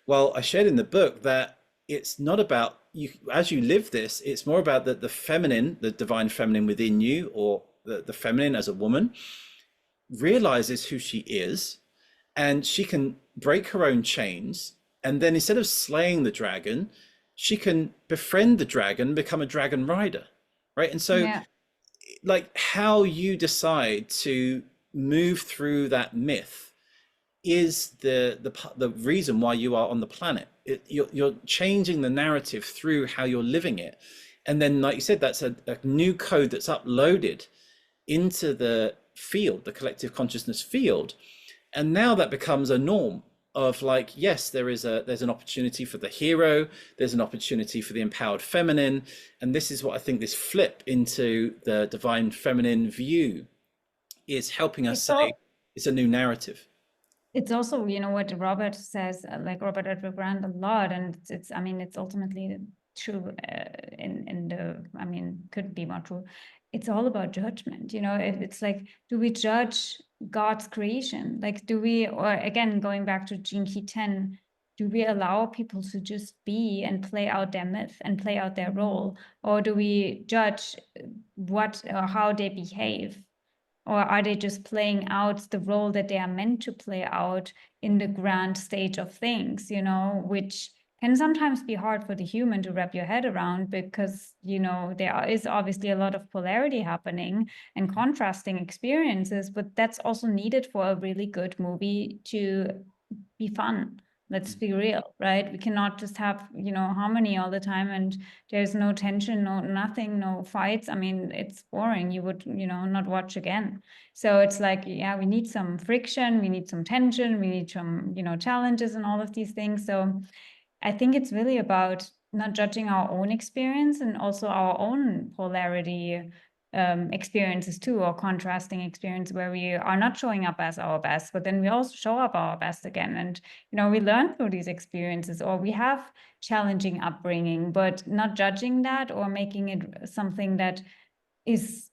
Well, I shared in the book that it's not about you as you live this, it's more about the feminine, the divine feminine within you, or the feminine as a woman realizes who she is, and she can break her own chains, and then instead of slaying the dragon, she can befriend the dragon, become a dragon rider, right? And so like how you decide to move through that myth is the reason why you are on the planet. You're changing the narrative through how you're living it, and then, like you said, that's a new code that's uploaded into the field, the collective consciousness field, and now that becomes a norm of like, yes, there's an opportunity for the hero, there's an opportunity for the empowered feminine, and this is what I think this flip into the divine feminine view is helping us say it's a new narrative. It's also, what Robert says, like Robert Edward Grant a lot, and it's ultimately true could be more true. It's all about judgment. It's like, do we judge God's creation? Like, do we, or again, going back to Gene Key 10, do we allow people to just be and play out their myth and play out their role? Or do we judge what or how they behave? Or are they just playing out the role that they are meant to play out in the grand stage of things, which can sometimes be hard for the human to wrap your head around because, there is obviously a lot of polarity happening and contrasting experiences, but that's also needed for a really good movie to be fun. Let's be real, right? We cannot just have, harmony all the time and there's no tension, no nothing, no fights. I mean, it's boring. You would, not watch again. So it's like, yeah, we need some friction, we need some tension, we need some, challenges and all of these things. So I think it's really about not judging our own experience and also our own polarity experiences too, or contrasting experience where we are not showing up as our best, but then we also show up our best again. And, we learn through these experiences, or we have challenging upbringing, but not judging that or making it something that is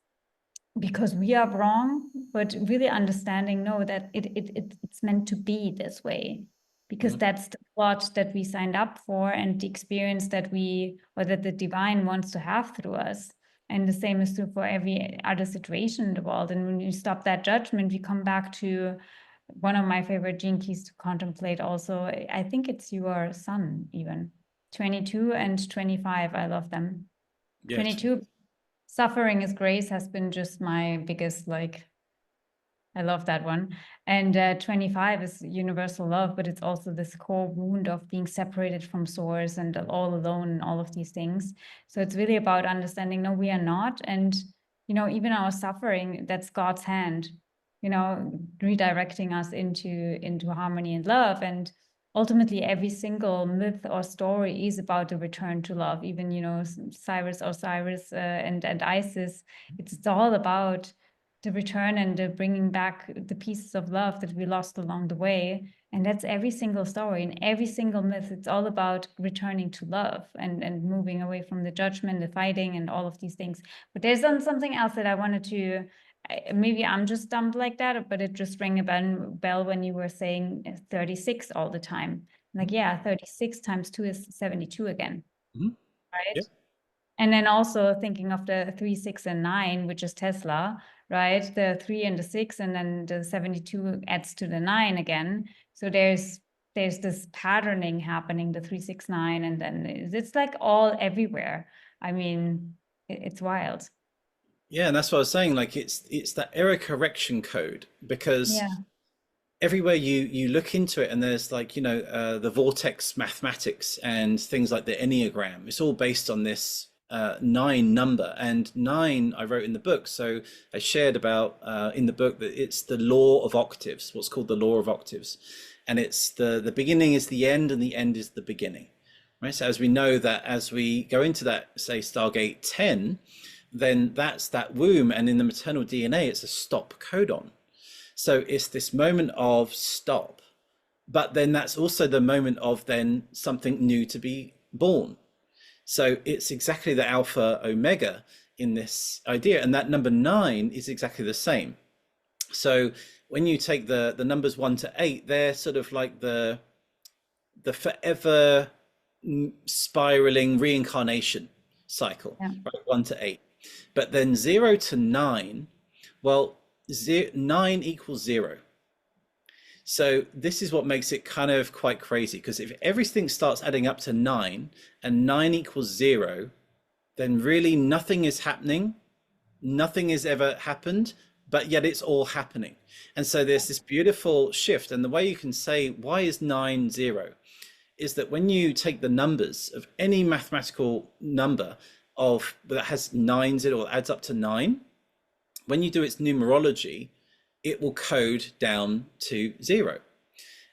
because we are wrong, but really understanding, no, that it's meant to be this way because Mhm. that's the plot that we signed up for and the experience that that the divine wants to have through us. And the same is true for every other situation in the world. And when you stop that judgment, we come back to one of my favorite gene keys to contemplate also. I think it's your sun, even 22 and 25. I love them. Yeah. 22, suffering is grace, has been just my biggest, I love that one. And 25 is universal love, but it's also this core wound of being separated from source and all alone and all of these things. So it's really about understanding, no, we are not. And, even our suffering, that's God's hand, redirecting us into harmony and love. And ultimately, every single myth or story is about the return to love. Even, Cyrus, Osiris, and Isis, it's all about the return and the bringing back the pieces of love that we lost along the way. And that's every single story and every single myth. It's all about returning to love and moving away from the judgment, the fighting, and all of these things. But there's something else that I wanted to, maybe I'm just dumb like that, but it just rang a bell when you were saying 36 all the time. Like, yeah, 36 times 2 is 72 again, Mhm. right? Yeah. And then also thinking of the 3, 6, and 9, which is Tesla, right? The 3 and the 6, and then the 72 adds to the 9 again. So there's this patterning happening, the 3, 6, 9, and then it's like all everywhere. I mean, it's wild. Yeah, and that's what I was saying. Like it's that error correction code because Yeah. everywhere you look into it, and there's like the vortex mathematics and things like the Enneagram. It's all based on this nine number, and nine I wrote in the book. So I shared about in the book that it's the law of octaves, what's called the law of octaves, and it's the beginning is the end, and the end is the beginning. Right. So as we know that as we go into that, say Stargate 10, then that's that womb, and in the maternal DNA, it's a stop codon. So it's this moment of stop, but then that's also the moment of then something new to be born. So it's exactly the alpha omega in this idea. And that number nine is exactly the same. So when you take the numbers 1 to 8, they're sort of like the forever spiraling reincarnation cycle, Yeah. right? 1 to 8. But then 0 to 9, well, 9 equals 0. So this is what makes it kind of quite crazy, because if everything starts adding up to 9 and 9 equals 0, then really nothing is happening. Nothing has ever happened, but yet it's all happening. And so there's this beautiful shift. And the way you can say, why is 9 0? Is that when you take the numbers of any mathematical number that has nines in it or adds up to 9, when you do its numerology, it will code down to 0.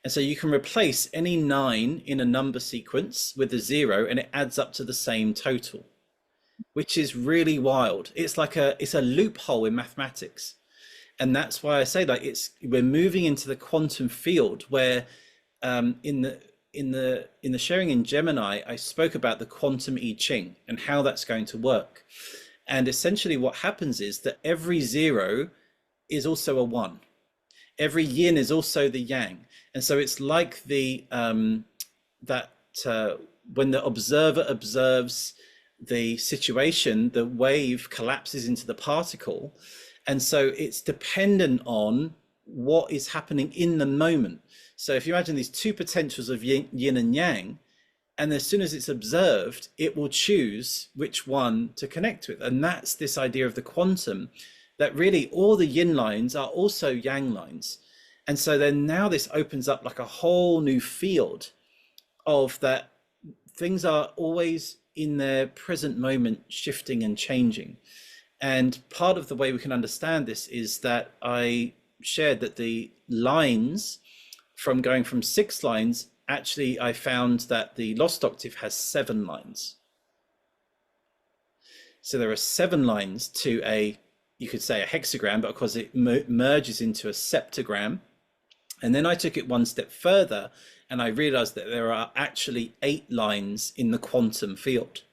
And so you can replace any 9 in a number sequence with a 0, and it adds up to the same total, which is really wild. It's a loophole in mathematics. And that's why I say that we're moving into the quantum field where in the sharing in Gemini, I spoke about the quantum I Ching and how that's going to work. And essentially what happens is that every 0 is also a 1. Every yin is also the yang. And so it's like when the observer observes the situation, the wave collapses into the particle. And so it's dependent on what is happening in the moment. So if you imagine these two potentials of yin and yang, and as soon as it's observed, it will choose which one to connect with. And that's this idea of the quantum, that really all the yin lines are also yang lines. And so then now this opens up like a whole new field of that things are always in their present moment shifting and changing. And part of the way we can understand this is that I shared that the lines from going from 6 lines, actually, I found that the Lost Octave has 7 lines. So there are 7 lines to a, you could say a hexagram, but of course it merges into a septagram. And then I took it one step further and I realized that there are actually 8 lines in the quantum field.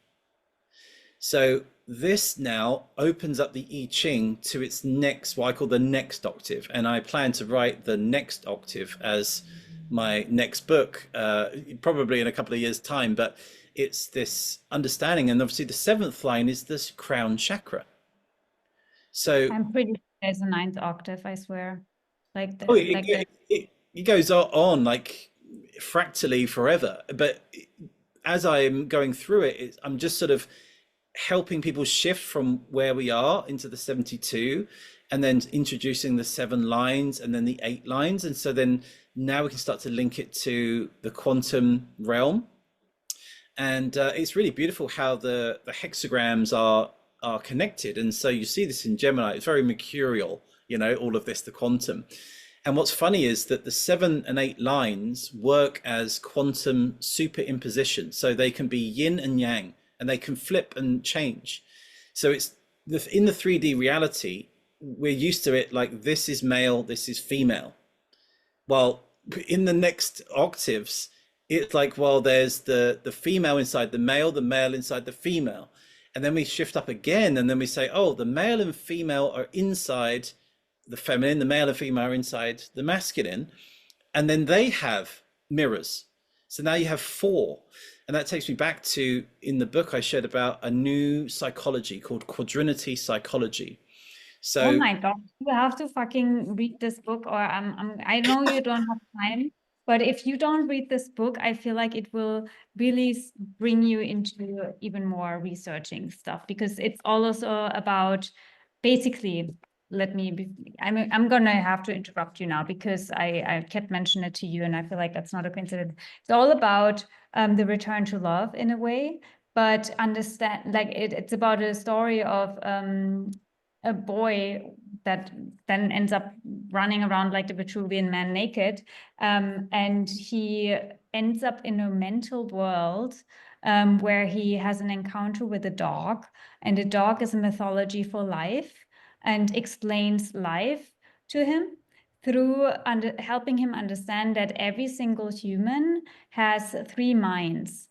So this now opens up the I Ching to its next, what I call the next octave. And I plan to write the next octave as my next book, probably in a couple of years' time. But it's this understanding. And obviously the 7th line is this crown chakra. So I'm pretty sure there's a 9th octave, I swear. oh, Like that. it goes on like fractally forever. But as I'm going through it, I'm just sort of helping people shift from where we are into the 72 and then introducing the 7 lines and then the 8 lines. And so then now we can start to link it to the quantum realm. And it's really beautiful how the hexagrams are connected. And so you see this in Gemini, it's very mercurial, you know, all of this, the quantum. And what's funny is that the 7 and 8 lines work as quantum superimposition. So they can be yin and yang, and they can flip and change. So it's in the 3D reality, we're used to it like this is male, this is female. Well, in the next octaves, it's like, well, there's the female inside the male inside the female. And then we shift up again, and then we say, oh, the male and female are inside the feminine, the male and female are inside the masculine, and then they have mirrors. So now you have 4. And that takes me back to, in the book I shared about a new psychology called quadrinity psychology. Oh So my God, you have to fucking read this book, or I know you don't have time, but if you don't read this book, I feel like it will really bring you into even more researching stuff, because it's also about basically, I'm gonna have to interrupt you now because I kept mentioning it to you and I feel like that's not a coincidence. It's all about the return to love in a way, but understand, like it's about a story of a boy that then ends up running around like the Vitruvian Man naked. And he ends up in a mental world where he has an encounter with a dog. And the dog is a mythology for life and explains life to him through helping him understand that every single human has 3 minds.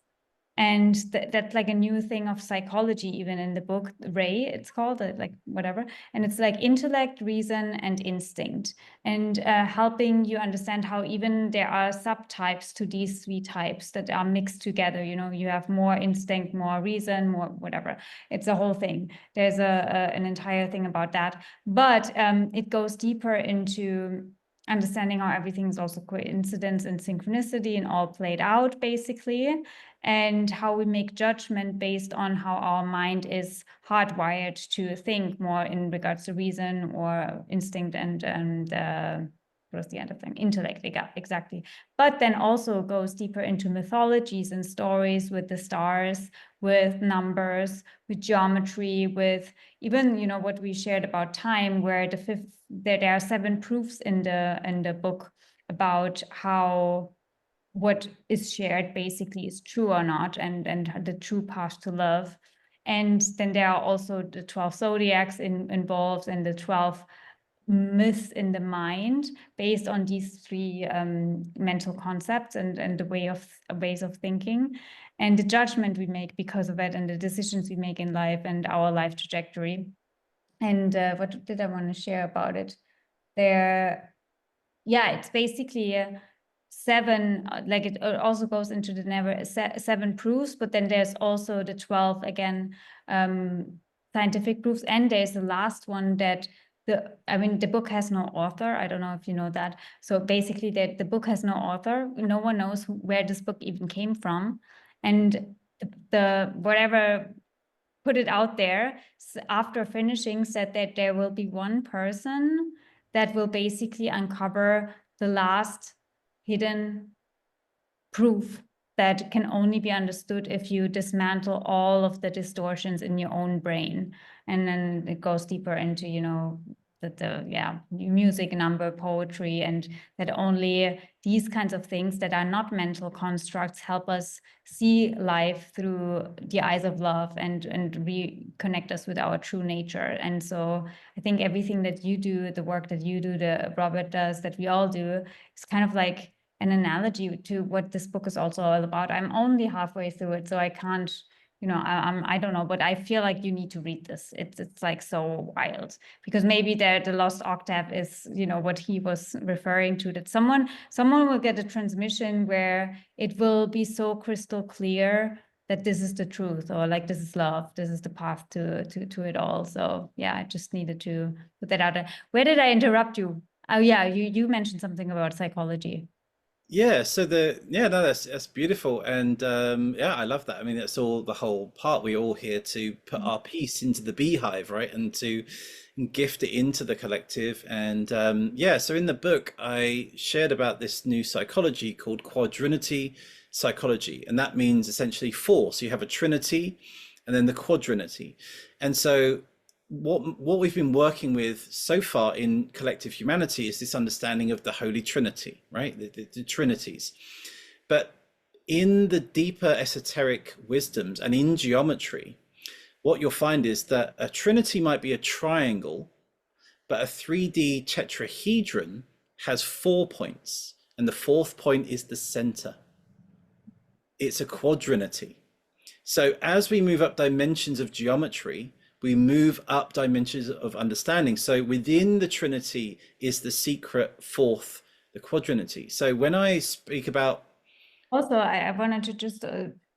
And that's like a new thing of psychology, even in the book Ray, it's called, like whatever. And it's like intellect, reason, and instinct, and helping you understand how even there are subtypes to these 3 types that are mixed together. You know, you have more instinct, more reason, more whatever. It's a whole thing. There's an entire thing about that, but it goes deeper into understanding how everything is also coincidence and synchronicity and all played out, basically, and how we make judgment based on how our mind is hardwired to think more in regards to reason or instinct and what was the end of thing? Intellect, exactly. But then also goes deeper into mythologies and stories with the stars, with numbers, with geometry, with even, you know, what we shared about time, where there are 7 proofs in the book about how what is shared basically is true or not, and the true path to love. And then there are also the 12 zodiacs involved, and the 12 myths in the mind based on these 3 mental concepts and the ways of thinking, and the judgment we make because of it, and the decisions we make in life and our life trajectory. And what did I want to share about it? Yeah, it's basically 7, like it also goes into the never 7 proofs, but then there's also the 12 again, scientific proofs, and there's the last one that the book has no author. I don't know if you know that. So basically, the book has no author. No one knows where this book even came from, and the whatever put it out there after finishing said that there will be one person that will basically uncover the last hidden proof that can only be understood if you dismantle all of the distortions in your own brain. And then it goes deeper into, the music, number, poetry, and that only these kinds of things that are not mental constructs help us see life through the eyes of love and reconnect us with our true nature. And so I think everything that you do, the work that you do, that Robert does, that we all do, is kind of like an analogy to what this book is also all about. I'm only halfway through it, so I can't, I don't know, but I feel like you need to read this. It's like so wild, because maybe the Lost Octave is, what he was referring to, that someone will get a transmission where it will be so crystal clear that this is the truth, or like, this is love, this is the path to it all. So yeah, I just needed to put that out there. Where did I interrupt you? Oh yeah, you mentioned something about psychology. Yeah, so no, that's beautiful, and yeah, I love that. I mean, that's all the whole part. We're all here to put our piece into the beehive, right, and to gift it into the collective. And yeah, so in the book, I shared about this new psychology called quadrinity psychology, and that means essentially four. So you have a trinity, and then the quadrinity, and so what we've been working with so far in collective humanity is this understanding of the Holy Trinity, right? The Trinities. But in the deeper esoteric wisdoms and in geometry, what you'll find is that a trinity might be a triangle, but a 3D tetrahedron has 4 points, and the fourth point is the center. It's a quadrinity. So as we move up dimensions of geometry, we move up dimensions of understanding. So within the Trinity is the secret fourth, the quadrinity. So when I speak about... Also, I wanted to just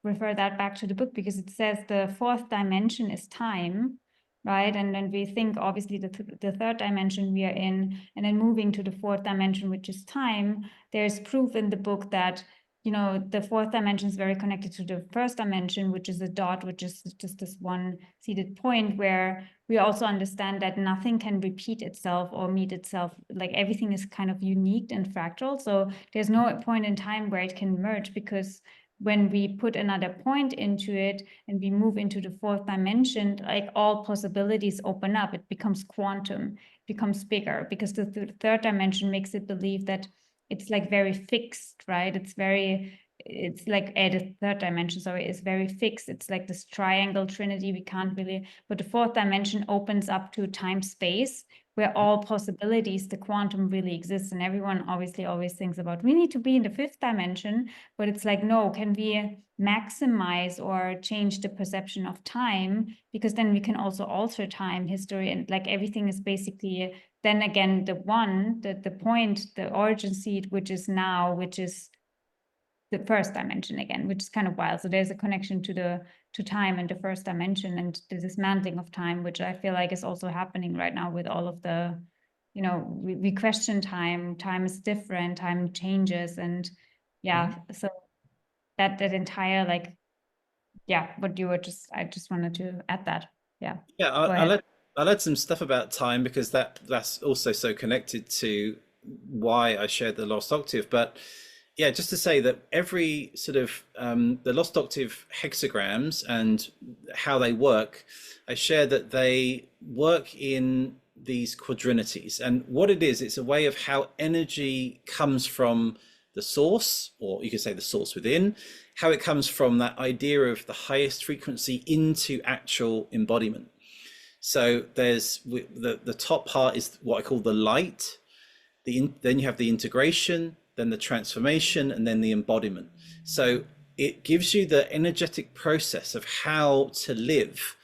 refer that back to the book, because it says the fourth dimension is time, right? And then we think, obviously, the third dimension we are in, and then moving to the fourth dimension, which is time. There's proof in the book that the fourth dimension is very connected to the first dimension, which is a dot, which is just this one seated point, where we also understand that nothing can repeat itself or meet itself. Like, everything is kind of unique and fractal. So there's no point in time where it can merge, because when we put another point into it and we move into the fourth dimension, like, all possibilities open up. It becomes quantum, it becomes bigger, because the third dimension makes it believe that it's like very fixed, right? It's like the third dimension, sorry, is very fixed. It's like this triangle trinity. We can't really, but the fourth dimension opens up to time space, where all possibilities, the quantum, really exists. And everyone obviously always thinks about, we need to be in the fifth dimension, but it's like, no, can we maximize or change the perception of time? Because then we can also alter time, history, and like, everything is basically, then again, the point, the origin seed, which is now, which is the first dimension again, which is kind of wild. So there's a connection to time and the first dimension, and the dismantling of time, which I feel like is also happening right now with all of the, we question time. Time is different. Time changes, and yeah. So that entire, like, yeah, what you were I just wanted to add that. Yeah. Yeah, Go ahead. I'll add some stuff about time, because that's also so connected to why I shared the Lost Octave. But yeah, just to say that every sort of the Lost Octave hexagrams and how they work, I share that they work in these quadrinities. And what it is, it's a way of how energy comes from the source, or you could say the source within, how it comes from that idea of the highest frequency into actual embodiment. So there's the top part is what I call the light. Then you have the integration, then the transformation, and then the embodiment. So it gives you the energetic process of how to live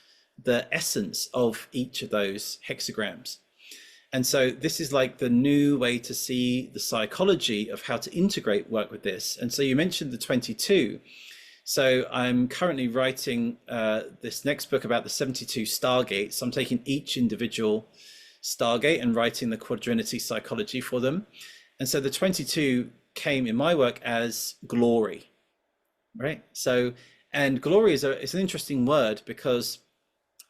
the essence of each of those hexagrams. And so this is like the new way to see the psychology of how to integrate work with this. And so you mentioned the 22. So I'm currently writing this next book about the 72 stargates. I'm taking each individual stargate and writing the quadrinity psychology for them. And so the 22 came in my work as glory, right? So, and glory is it's an interesting word, because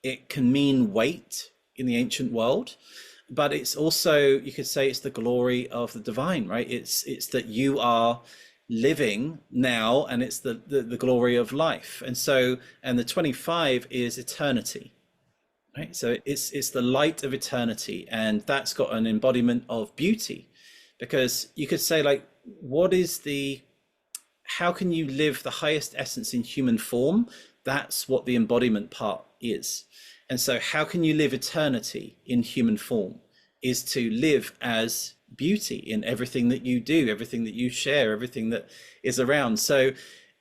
it can mean weight in the ancient world. but it's also, you could say it's the glory of the divine, right? It's that you are living now, and it's the glory of life. And so, and the 25 is eternity, right? So it's the light of eternity, and that's got an embodiment of beauty, because you could say, like, what is the, how can you live the highest essence in human form? That's what the embodiment part is. And so, how can you live eternity in human form? Is to live as beauty in everything that you do, everything that you share, everything that is around. So,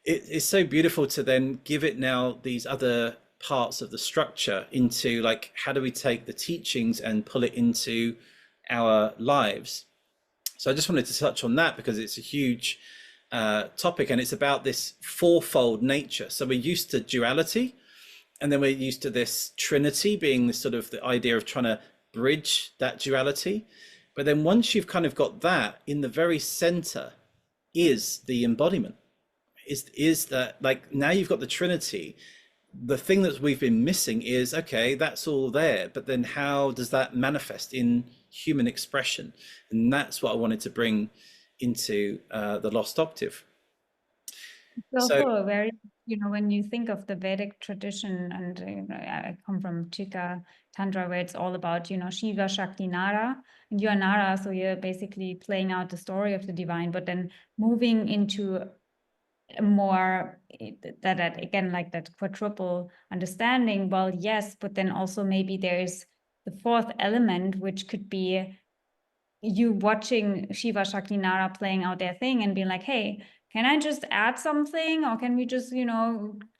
it's so beautiful to then give it now these other parts of the structure into, like, how do we take the teachings and pull it into our lives? So I just wanted to touch on that because it's a huge topic, and it's about this fourfold nature. So we're used to duality, and then we're used to this trinity being this sort of the idea of trying to bridge that duality. But then once you've kind of got that, in the very center is the embodiment. Is that, like, now you've got the trinity. The thing that we've been missing is, okay, that's all there, but then how does that manifest in human expression? And that's what I wanted to bring into the Lost Octave. It's So also a very, when you think of the Vedic tradition, and I come from Chika Tantra, where it's all about, Shiva, Shakti, Nara, and you're Nara, so you're basically playing out the story of the divine, but then moving into a more that again, like that quadruple understanding. Well, yes, but then also maybe there's the fourth element, which could be you watching Shiva, Shakti, Nara playing out their thing and being like, hey, can I just add something, or can we just,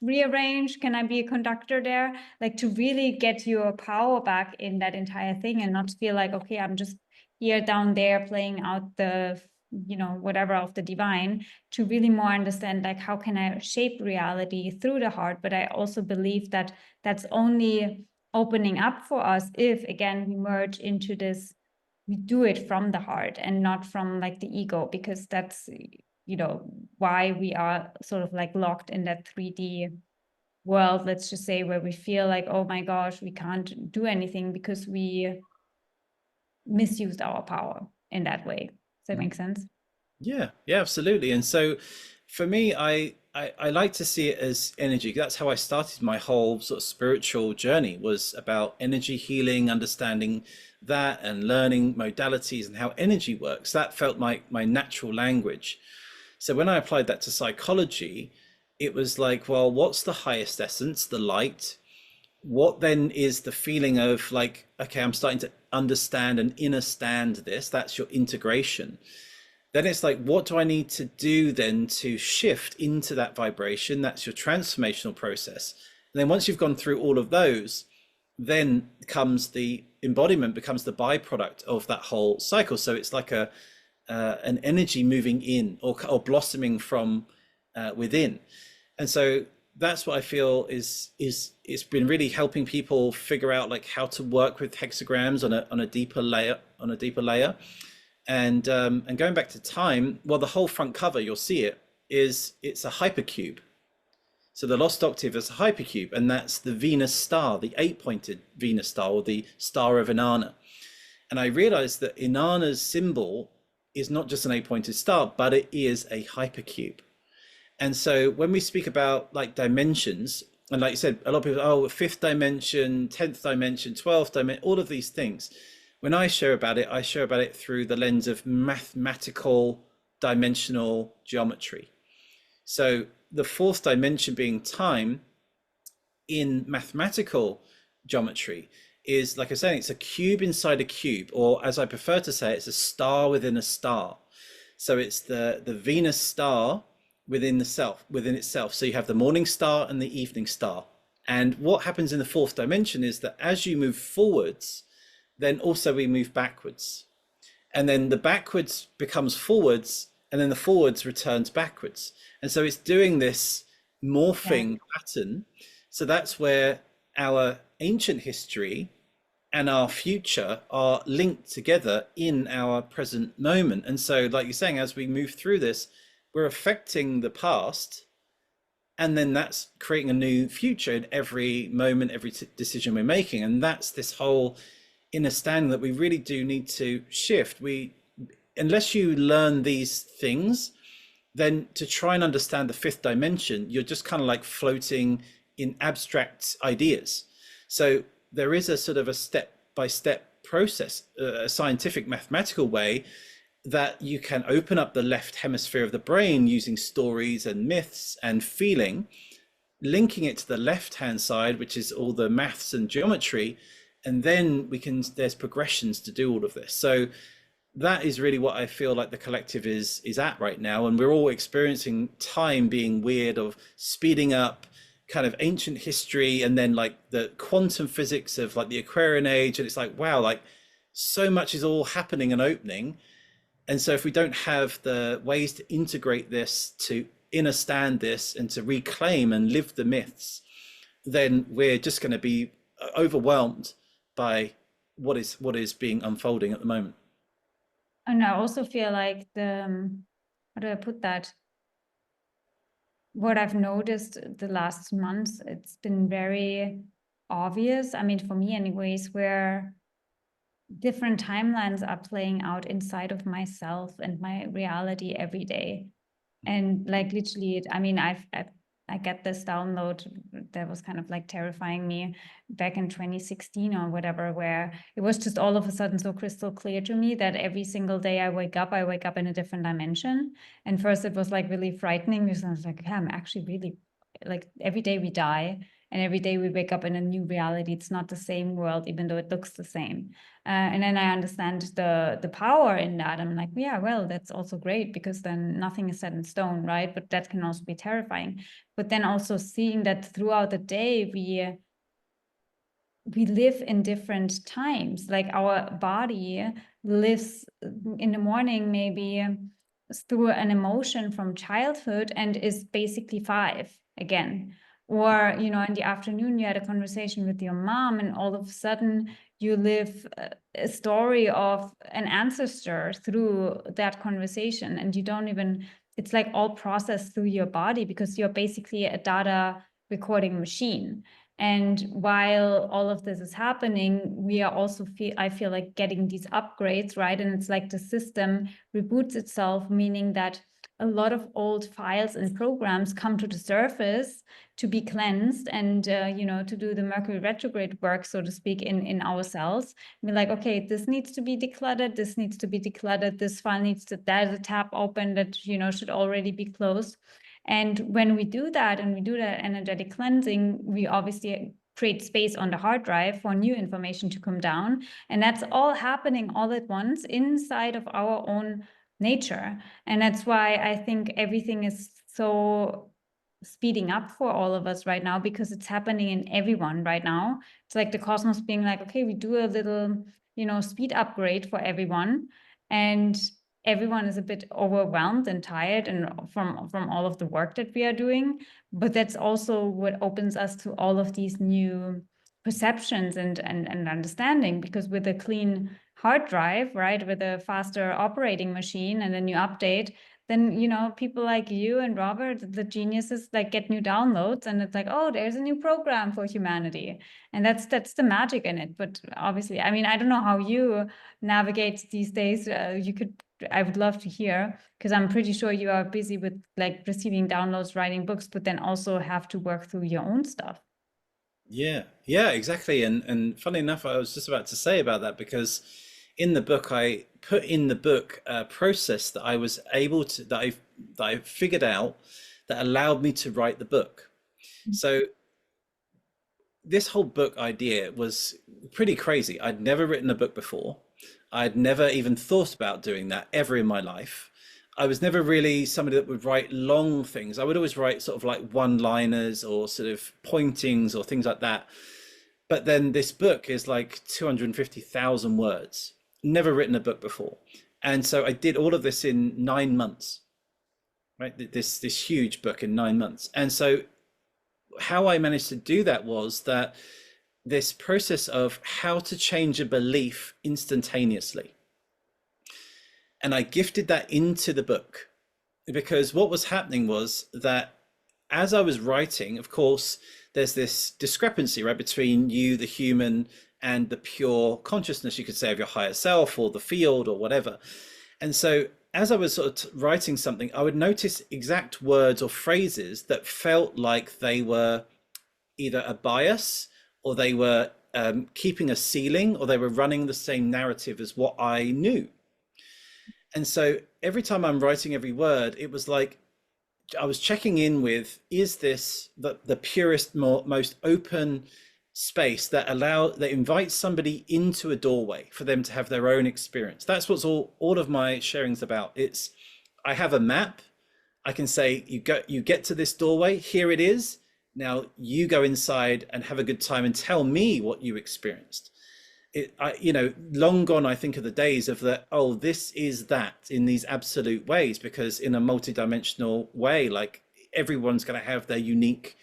rearrange? Can I be a conductor there? Like, to really get your power back in that entire thing, and not feel like, okay, I'm just here down there playing out the, whatever of the divine, to really more understand, like, how can I shape reality through the heart? But I also believe that that's only opening up for us if, again, we merge into this, we do it from the heart and not from, like, the ego, because that's, why we are sort of like locked in that 3D world, let's just say, where we feel like, oh my gosh, we can't do anything because we misused our power in that way. Does that make sense? yeah, yeah, absolutely. And so for me, I like to see it as energy. That's how I started my whole sort of spiritual journey, was about energy healing, understanding that, and learning modalities and how energy works. That felt like my natural language. So when I applied that to psychology, it was like, well, what's the highest essence, the light? What then is the feeling of, like, okay, I'm starting to understand and understand this. That's your integration. Then it's like, what do I need to do then to shift into that vibration? That's your transformational process. And then once you've gone through all of those, then comes the embodiment, becomes the byproduct of that whole cycle. So it's like a an energy moving in, or blossoming from within. And so that's what I feel is it's been really helping people figure out, like, how to work with hexagrams on a deeper layer, and going back to time, well, the whole front cover, you'll see it's a hypercube. So the Lost Octave is a hypercube, and that's the Venus star, the 8-pointed Venus star, or the Star of Inanna. And I realized that Inanna's symbol is not just an 8-pointed star, but it is a hypercube. And so when we speak about, like, dimensions, and like you said, a lot of people, oh, fifth dimension, 10th dimension, 12th dimension, all of these things. When I share about it, I share about it through the lens of mathematical dimensional geometry. So the fourth dimension being time, in mathematical geometry, is, like I said, it's a cube inside a cube, or as I prefer to say, it's a star within a star. So it's the Venus star within itself. So you have the morning star and the evening star. And what happens in the fourth dimension is that as you move forwards, then also we move backwards. And then the backwards becomes forwards, and then the forwards returns backwards. And so it's doing this morphing pattern. So that's where our ancient history and our future are linked together in our present moment. And so, like you're saying, as we move through this, we're affecting the past, and then that's creating a new future in every moment, every decision we're making. And that's this whole understanding that we really do need to shift. We, unless you learn these things, then to try and understand the fifth dimension, you're just kind of like floating in abstract ideas. So there is a sort of a step by step process, a scientific mathematical way that you can open up the left hemisphere of the brain using stories and myths and feeling, linking it to the left hand side, which is all the maths and geometry. And then we can, there's progressions to do all of this. So that is really what I feel like the collective is at right now. And we're all experiencing time being weird, of speeding up, kind of ancient history, and then like the quantum physics of like the Aquarian age. And it's like, wow, like so much is all happening and opening. And so if we don't have the ways to integrate this, to understand this, and to reclaim and live the myths, then we're just going to be overwhelmed by what is being unfolding at the moment. And I also feel like how do I put that? What I've noticed the last months, it's been very obvious. I mean, for me anyways, where different timelines are playing out inside of myself and my reality every day. And like literally, I mean, I get this download that was kind of like terrifying me back in 2016 or whatever, where it was just all of a sudden so crystal clear to me that every single day I wake up in a different dimension. And first it was like really frightening because I was like, yeah, I'm actually really, like, every day we die and every day we wake up in a new reality. It's not the same world, even though it looks the same. And then I understand the power in that. I'm like, yeah, well, that's also great, because then nothing is set in stone, right? But that can also be terrifying. But then also seeing that throughout the day, we live in different times. Like our body lives in the morning, maybe through an emotion from childhood, and is basically 5 again. Or, you know, in the afternoon, you had a conversation with your mom, and all of a sudden you live a story of an ancestor through that conversation. And you don't even, it's like all processed through your body, because you're basically a data recording machine. And while all of this is happening, we are also I feel like getting these upgrades, right? And it's like the system reboots itself, meaning that a lot of old files and programs come to the surface to be cleansed, and you know, to do the Mercury retrograde work, so to speak, in our cells. We're like, okay, this needs to be decluttered, this needs to be decluttered, this file needs to, there's a tab open that, you know, should already be closed. And when we do that, and we do that energetic cleansing, we obviously create space on the hard drive for new information to come down. And that's all happening all at once inside of our own nature. And that's why I think everything is so speeding up for all of us right now, because it's happening in everyone right now. It's like the cosmos being like, okay, we do a little, you know, speed upgrade for everyone. And everyone is a bit overwhelmed and tired, and from all of the work that we are doing. But that's also what opens us to all of these new perceptions and understanding, because with a clean hard drive, right, with a faster operating machine and a new update, then, you know, people like you and Robert, the geniuses, like get new downloads, and it's like, oh, there's a new program for humanity. And that's the magic in it. But obviously, I mean, I don't know how you navigate these days. I would love to hear, because I'm pretty sure you are busy with like receiving downloads, writing books, but then also have to work through your own stuff. Yeah, yeah, exactly. And funny enough, I was just about to say about that, because in the book I put in the book a process that I was able to that I figured out that allowed me to write the book. So this whole book idea was pretty crazy. I'd never written a book before. I'd never even thought about doing that ever in my life. I was never really somebody that would write long things. I would always write sort of like one-liners or sort of pointings or things like that. But then this book is like 250,000 words. Never written a book before. And so I did all of this in 9 months, right? This huge book in 9 months. And so how I managed to do that was that this process of how to change a belief instantaneously. And I gifted that into the book, because what was happening was that as I was writing, of course, there's this discrepancy, right, between you, the human, and the pure consciousness, you could say, of your higher self or the field or whatever. And so as I was sort of writing something, I would notice exact words or phrases that felt like they were either a bias, or they were keeping a ceiling, or they were running the same narrative as what I knew. And so every time I'm writing every word, it was like I was checking in with, is this the purest, most open space that invites somebody into a doorway for them to have their own experience. That's what's all of my sharing's about. It's, I have a map. I can say, you get to this doorway, here it is. Now you go inside and have a good time and tell me what you experienced. Long gone, I think, of the days of that, oh, this is that in these absolute ways, because in a multidimensional way, like everyone's going to have their unique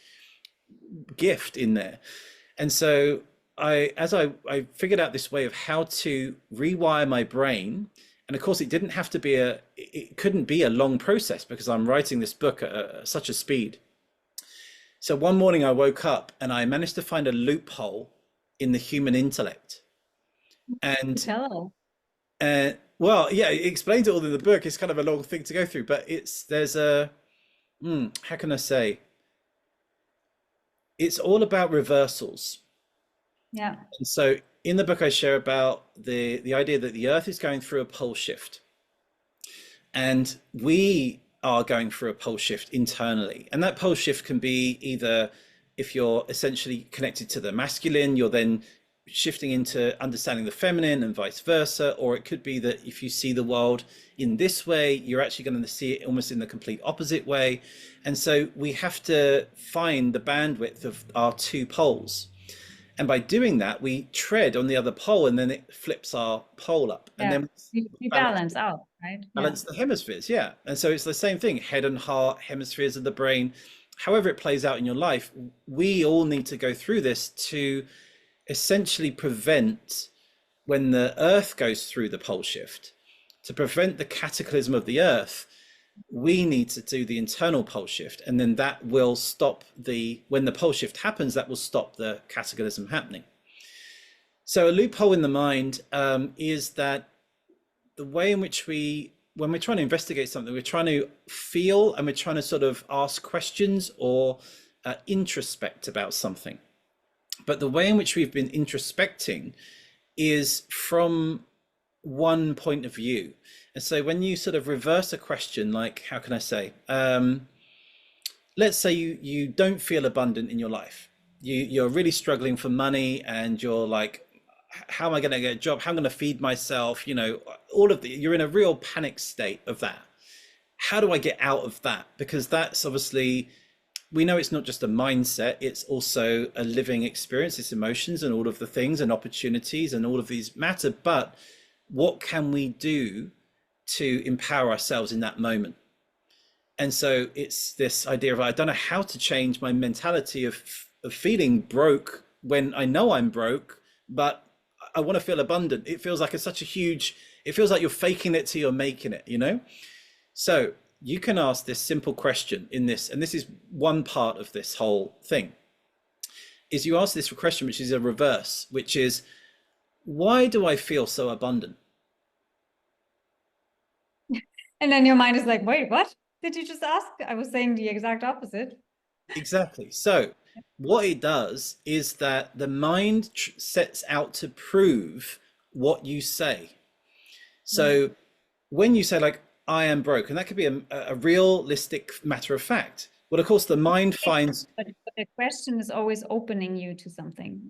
gift in there. And so as I figured out this way of how to rewire my brain, and of course it couldn't be a long process because I'm writing this book at such a speed. So one morning I woke up and I managed to find a loophole in the human intellect. And Tell. well, yeah, it explains it all in the book. It's kind of a long thing to go through, but how can I say? It's all about reversals. Yeah. And so in the book, I share about the idea that the Earth is going through a pole shift, and we are going through a pole shift internally. And that pole shift can be either, if you're essentially connected to the masculine, you're then shifting into understanding the feminine and vice versa, or it could be that if you see the world in this way, you're actually going to see it almost in the complete opposite way. And so we have to find the bandwidth of our two poles. And by doing that, we tread on the other pole, and then it flips our pole up. Yeah. And then we balance out, right? balance the hemispheres. Yeah. And so it's the same thing, head and heart, hemispheres of the brain. However it plays out in your life, we all need to go through this to essentially prevent, when the Earth goes through the pole shift, to prevent the cataclysm of the Earth, we need to do the internal pole shift, and then that will stop when the pole shift happens, that will stop the cataclysm happening. So a loophole in the mind is that the way in which when we're trying to investigate something, we're trying to feel, and we're trying to sort of ask questions or introspect about something. But the way in which we've been introspecting is from one point of view. And so when you sort of reverse a question, like, how can I say, let's say you don't feel abundant in your life. You're really struggling for money, and you're like, how am I going to get a job? How am I going to feed myself? You're in a real panic state of that. How do I get out of that? Because that's obviously, we know it's not just a mindset, it's also a living experience, it's emotions and all of the things and opportunities and all of these matter. But what can we do to empower ourselves in that moment? And so it's this idea of, I don't know how to change my mentality of feeling broke when I know I'm broke, but I want to feel abundant. It feels like it feels like you're faking it till you're making it, So you can ask this simple question in this, and this is one part of this whole thing, is you ask this question, which is a reverse, which is, why do I feel so abundant? And then your mind is like, wait, what did you just ask? I was saying the exact opposite. Exactly. So what it does is that the mind sets out to prove what you say. So when you say, like, I am broke, and that could be a realistic matter of fact. Well, of course, the mind finds. But the question is always opening you to something.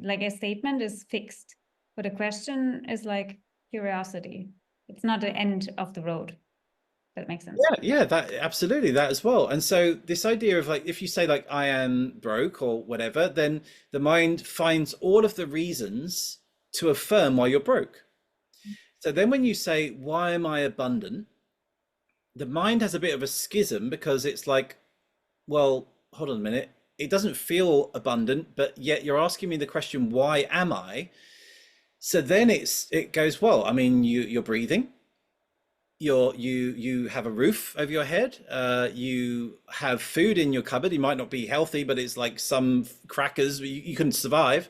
Like a statement is fixed, but a question is like curiosity. It's not the end of the road. That makes sense. Yeah, that absolutely, that as well. And so this idea of, like, if you say, like, I am broke or whatever, then the mind finds all of the reasons to affirm why you're broke. So then when you say, why am I abundant? The mind has a bit of a schism, because it's like, well, hold on a minute. It doesn't feel abundant, but yet you're asking me the question, why am I? So then it goes, well, I mean, you're breathing. You have a roof over your head. You have food in your cupboard. You might not be healthy, but it's like some crackers. You can survive.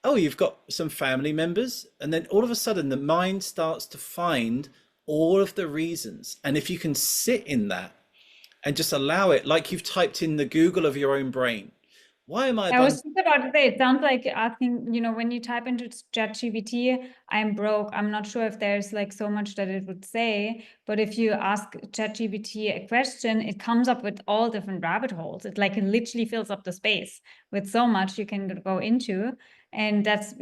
oh, you've got some family members, and then all of a sudden the mind starts to find all of the reasons. And if you can sit in that and just allow it, like you've typed in the Google of your own brain, why am I I was abundant? just about to say, it sounds like asking, when you type into ChatGPT, I'm broke. I'm not sure if there's like so much that it would say, but if you ask ChatGPT a question, it comes up with all different rabbit holes. It like it literally fills up the space with so much you can go into. And that's,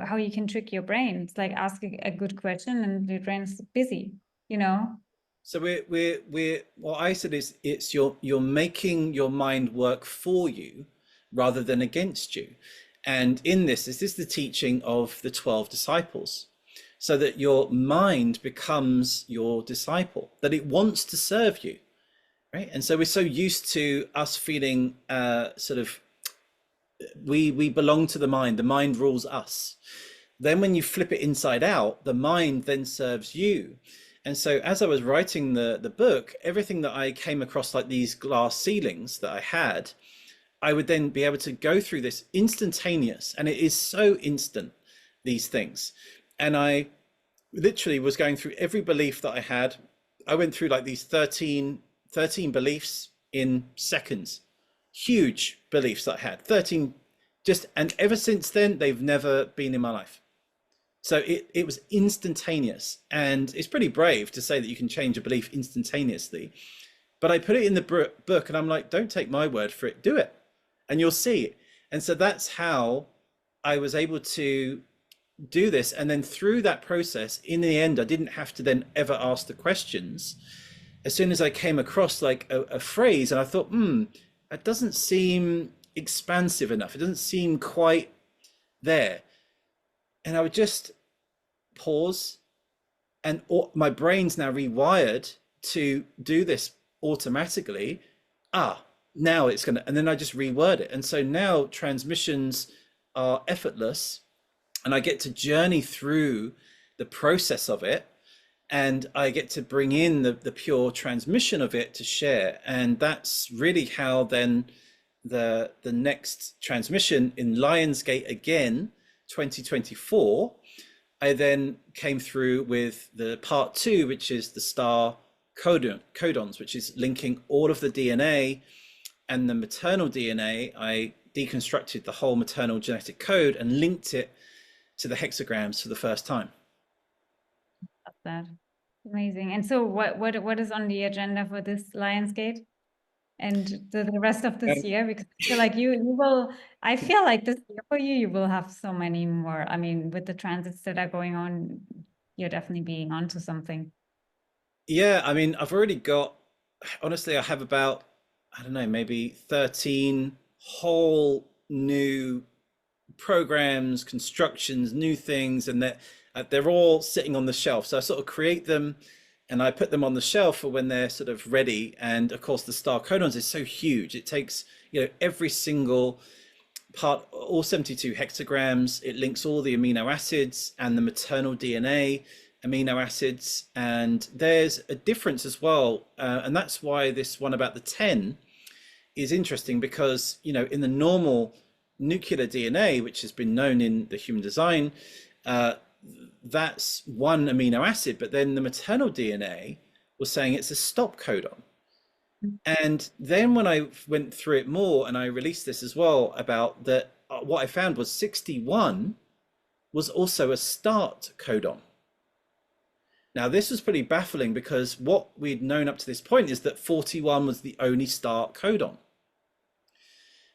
how you can trick your brain. It's like ask a good question and your brain's busy, you know? So we're what I said is it's you're making your mind work for you rather than against you. And in this is the teaching of the 12 disciples, so that your mind becomes your disciple, that it wants to serve you, right? And so we're so used to us feeling sort of we belong to the mind rules us. Then when you flip it inside out, the mind then serves you. And so as I was writing the book, everything that I came across, like these glass ceilings that I had, I would then be able to go through this instantaneous, and it is so instant, these things. And I literally was going through every belief that I had. I went through like these 13 beliefs in seconds, huge beliefs that I had, 13 just, and ever since then, they've never been in my life. So it was instantaneous, and it's pretty brave to say that you can change a belief instantaneously. But I put it in the book, and I'm like, don't take my word for it, do it, and you'll see it. And so that's how I was able to do this. And then through that process, in the end, I didn't have to then ever ask the questions. As soon as I came across like a phrase, and I thought, that doesn't seem expansive enough. It doesn't seem quite there. And I would just pause, and my brain's now rewired to do this automatically. Now it's going to, and then I just reword it. And so now transmissions are effortless, and I get to journey through the process of it, and I get to bring in the pure transmission of it to share. And that's really how then the next transmission in Lionsgate again, 2024, I then came through with the part 2, which is the star codons, which is linking all of the DNA and the maternal DNA. I deconstructed the whole maternal genetic code and linked it to the hexagrams for the first time. Love that. Amazing. And so what is on the agenda for this Lionsgate and the rest of this year? Because I feel like you will, I feel like this year for you will have so many more. I mean, with the transits that are going on, you're definitely being onto something. Yeah, I mean, I've already got, honestly, I have about, I don't know, maybe 13 whole new programs, constructions, new things, and they're all sitting on the shelf. So I sort of create them and I put them on the shelf for when they're sort of ready. And of course, the star codons is so huge. It takes, every single part, all 72 hexagrams. It links all the amino acids and the maternal DNA amino acids. And there's a difference as well. And that's why this one about the 10 is interesting, because, in the normal nuclear DNA, which has been known in the human design, that's one amino acid, but then the maternal DNA was saying it's a stop codon. And then when I went through it more, and I released this as well about that, what I found was 61 was also a start codon. Now, this was pretty baffling, because what we'd known up to this point is that 41 was the only start codon.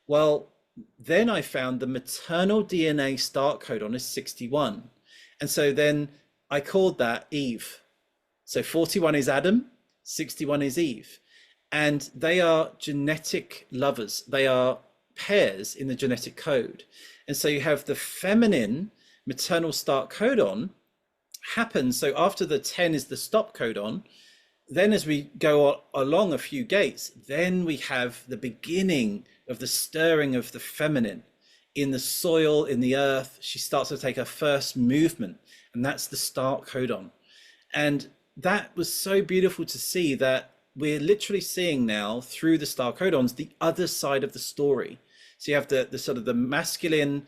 Well, then I found the maternal DNA start codon is 61. And so then I called that Eve. So 41 is Adam, 61 is Eve. And they are genetic lovers. They are pairs in the genetic code. And so you have the feminine maternal start codon happens. So after the 10 is the stop codon. Then as we go along a few gates, then we have the beginning of the stirring of the feminine in the soil, in the earth. She starts to take her first movement, and that's the start codon. And that was so beautiful to see, that we're literally seeing now through the star codons the other side of the story. So you have the sort of the masculine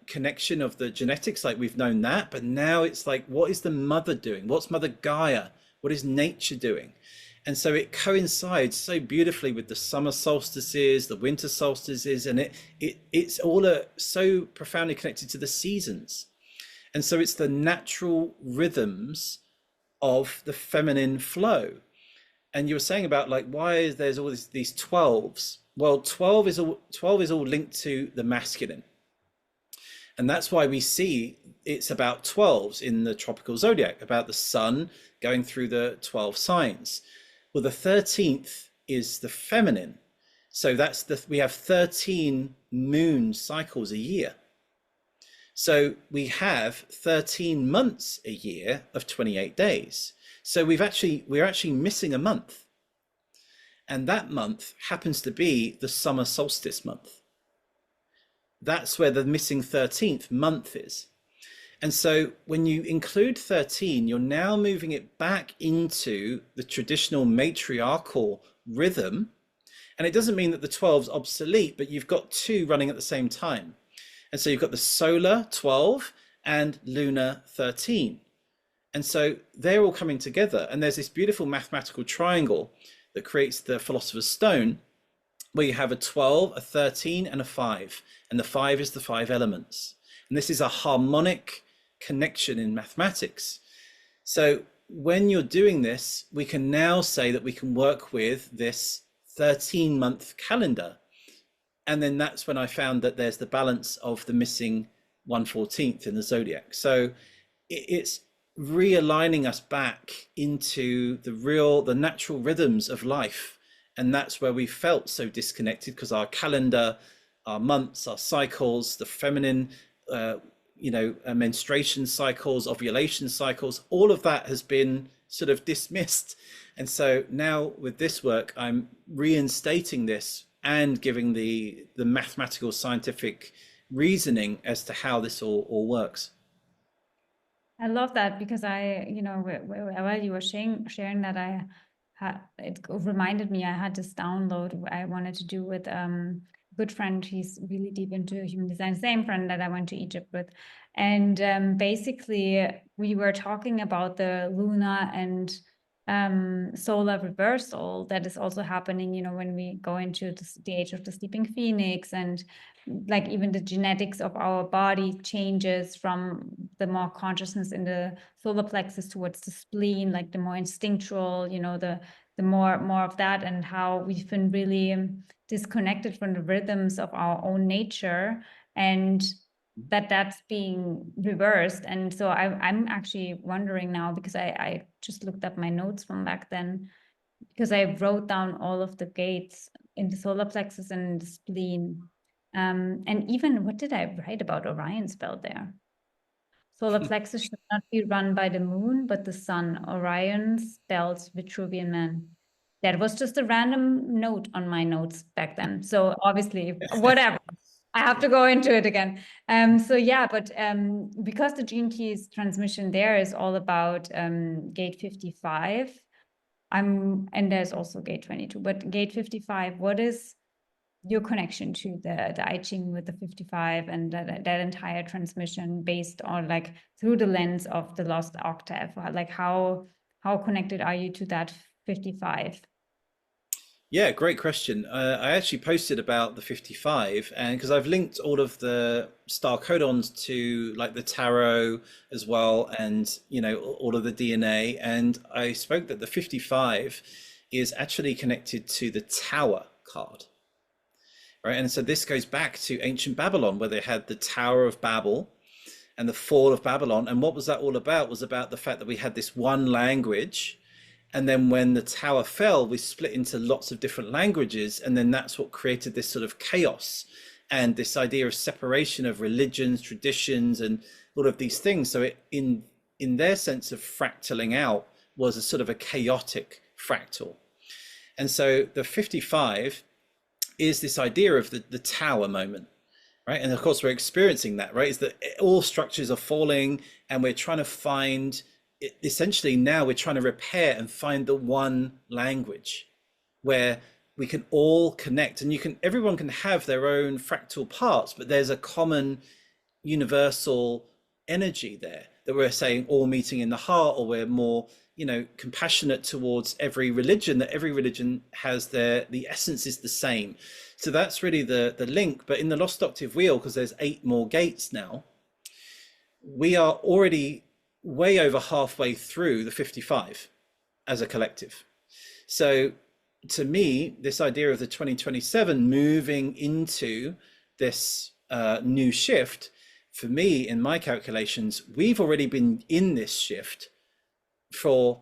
connection of the genetics, like we've known that, but now it's like, what is the mother doing? What's Mother Gaia? What is nature doing? And so it coincides so beautifully with the summer solstices, the winter solstices, and it's all so profoundly connected to the seasons. And so it's the natural rhythms of the feminine flow. And you were saying about like why is there's all these 12s? Well, 12 is all linked to the masculine. And that's why we see it's about 12s in the tropical zodiac, about the sun going through the 12 signs. Well, the 13th is the feminine. So we have 13 moon cycles a year. So we have 13 months a year of 28 days. So we're actually missing a month. And that month happens to be the summer solstice month. That's where the missing 13th month is. And so when you include 13, you're now moving it back into the traditional matriarchal rhythm. And it doesn't mean that the 12's obsolete, but you've got two running at the same time. And so you've got the solar 12 and lunar 13. And so they're all coming together. And there's this beautiful mathematical triangle that creates the Philosopher's Stone, where you have a 12, a 13, and a 5. And the 5 is the 5 elements. And this is a harmonic connection in mathematics. So when you're doing this, we can now say that we can work with this 13-month calendar. And then that's when I found that there's the balance of the missing 1/14th in the zodiac. So it's realigning us back into the natural rhythms of life. And that's where we felt so disconnected, because our calendar, our months, our cycles, the feminine, menstruation cycles, ovulation cycles, all of that has been sort of dismissed. And so now with this work, I'm reinstating this and giving the mathematical scientific reasoning as to how this all works. I love that, because while you were sharing that, it reminded me I had this download I wanted to do with a good friend. He's really deep into human design, same friend that I went to Egypt with. And basically we were talking about the lunar and solar reversal that is also happening, when we go into the age of the sleeping phoenix, and like even the genetics of our body changes from the more consciousness in the solar plexus towards the spleen, like the more instinctual, the more of that, and how we've been really disconnected from the rhythms of our own nature, and that's being reversed. And so I'm actually wondering now, because I just looked up my notes from back then, because I wrote down all of the gates in the solar plexus and the spleen. And even, what did I write about Orion's belt there? Solar plexus should not be run by the moon, but the sun. Orion's belt, Vitruvian man. That was just a random note on my notes back then. So obviously, whatever. I have to go into it again. Because the gene keys transmission there is all about gate 55, and there's also gate 22, but gate 55, what is your connection to the I Ching with the 55 and that entire transmission based on, like, through the lens of the Lost Octave? Like how connected are you to that 55? Yeah, great question. I actually posted about the 55, and because I've linked all of the star codons to like the tarot as well, and all of the DNA, and I spoke that the 55 is actually connected to the Tower card, right? And so this goes back to ancient Babylon, where they had the Tower of Babel and the fall of Babylon. And what was that all about? Was about the fact that we had this one language. And then when the tower fell, we split into lots of different languages. And then that's what created this sort of chaos and this idea of separation of religions, traditions, and all of these things. So in their sense of fractaling out was a sort of a chaotic fractal. And so the 55 is this idea of the tower moment, right? And of course, we're experiencing that, right? Is that all structures are falling, and we're trying to find, essentially now we're trying to repair and find the one language where we can all connect, and everyone can have their own fractal parts, but there's a common universal energy there, that we're saying all meeting in the heart, or we're more, compassionate towards every religion, that every religion has the essence is the same. So that's really the link. But in the Lost Octave wheel, because there's 8 more gates now, we are already way over halfway through the 55 as a collective. So to me, this idea of the 2027 moving into this new shift, for me, in my calculations, we've already been in this shift for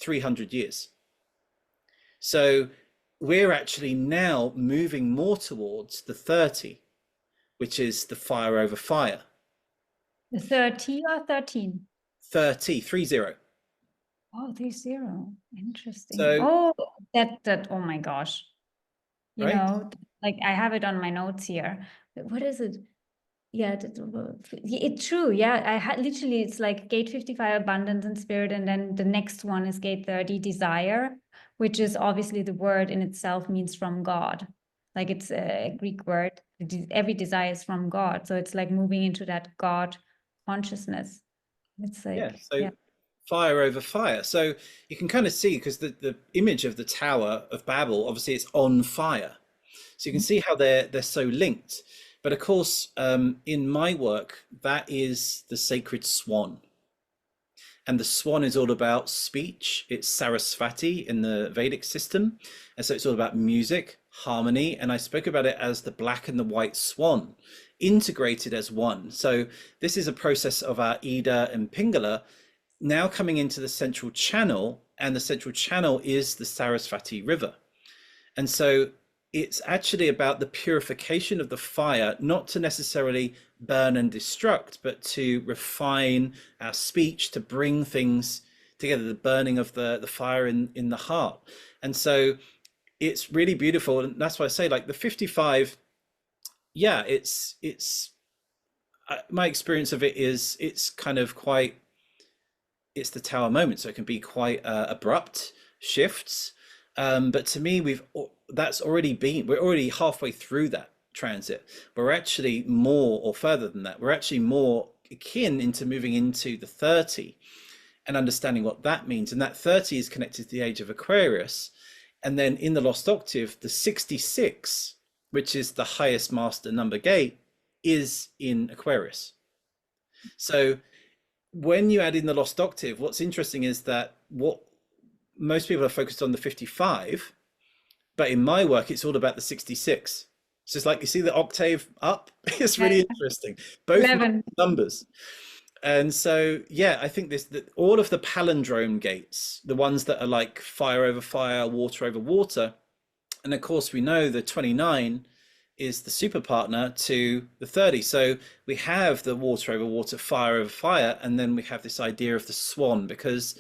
300 years. So we're actually now moving more towards the 30, which is the fire over fire. The 30 or 13? 30, 30. Oh, 30. Interesting. So, Oh, oh my gosh. right? Like I have it on my notes here. What is it? Yeah, it's true. Yeah, I had literally, it's like gate 55, abundance and spirit, and then the next one is gate 30, desire, which is obviously the word in itself means from God. Like it's a Greek word. Every desire is from God. So it's like moving into that God consciousness. It's Yeah. like, So yeah. fire over fire. So you can kind of see, because the image of the Tower of Babel, obviously it's on fire. So you can see how they're so linked. But of course, in my work, that is the sacred swan. And the swan is all about speech. It's Sarasvati in the Vedic system. And so it's all about music, harmony. And I spoke about it as the black and the white swan, integrated as one. So this is a process of our Ida and Pingala now coming into the central channel. And the central channel is the Sarasvati River. And so it's actually about the purification of the fire, not to necessarily burn and destruct, but to refine our speech, to bring things together, the burning of the fire in the heart. And so it's really beautiful. And that's why I say, like, the 55, yeah, it's my experience of it is it's kind of quite, it's the tower moment. So it can be quite abrupt shifts. But to me, that's already been, we're already halfway through that transit. We're actually more, or further than that, we're actually more akin into moving into the 30 and understanding what that means. And that 30 is connected to the age of Aquarius. And then in the Lost Octave, the 66, which is the highest master number gate, is in Aquarius. So when you add in the Lost Octave, what's interesting is that what most people are focused on the 55, but in my work, it's all about the 66. So it's like, you see the octave up? It's really interesting. Both 11. numbers. And so, yeah, I think all of the palindrome gates, the ones that are like fire over fire, water over water. And of course, we know the 29 is the super partner to the 30. So we have the water over water, fire over fire. And then we have this idea of the swan, because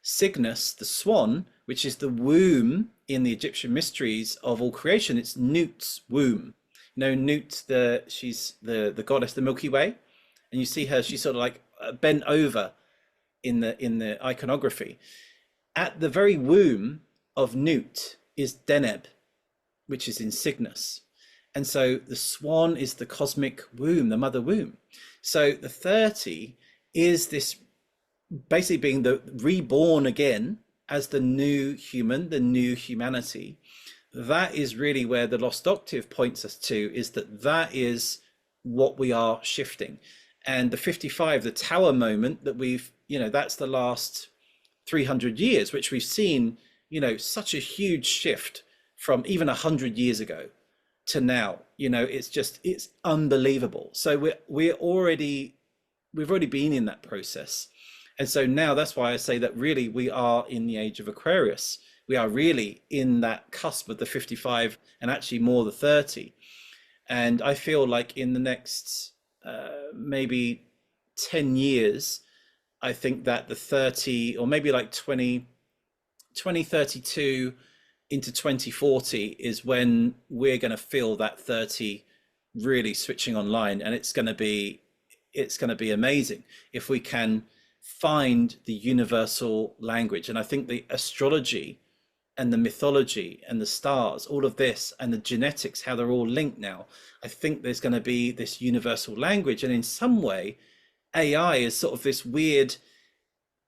Cygnus, the swan, which is the womb in the Egyptian mysteries of all creation, it's Nut's womb. Nut, she's the goddess, the Milky Way, and you see her, she's sort of like bent over in the iconography. At the very womb of Nut is Deneb, which is in Cygnus. And so the swan is the cosmic womb, the mother womb. So the 30 is this basically being the reborn again as the new human, the new humanity. That is really where the Lost Octave points us to, is that is what we are shifting. And the 55, the tower moment that we've, that's the last 300 years, which we've seen, such a huge shift from even 100 years ago to now. It's unbelievable. So we've already been in that process. And so now that's why I say that really we are in the age of Aquarius. We are really in that cusp of the 55 and actually more the 30. And I feel like in the next maybe 10 years, I think that the 30, or maybe like 2032 into 2040 is when we're going to feel that 30 really switching online. And it's going to be amazing if we can find the universal language. And I think the astrology and the mythology and the stars, all of this and the genetics, how they're all linked now, I think there's going to be this universal language. And in some way, AI is sort of this weird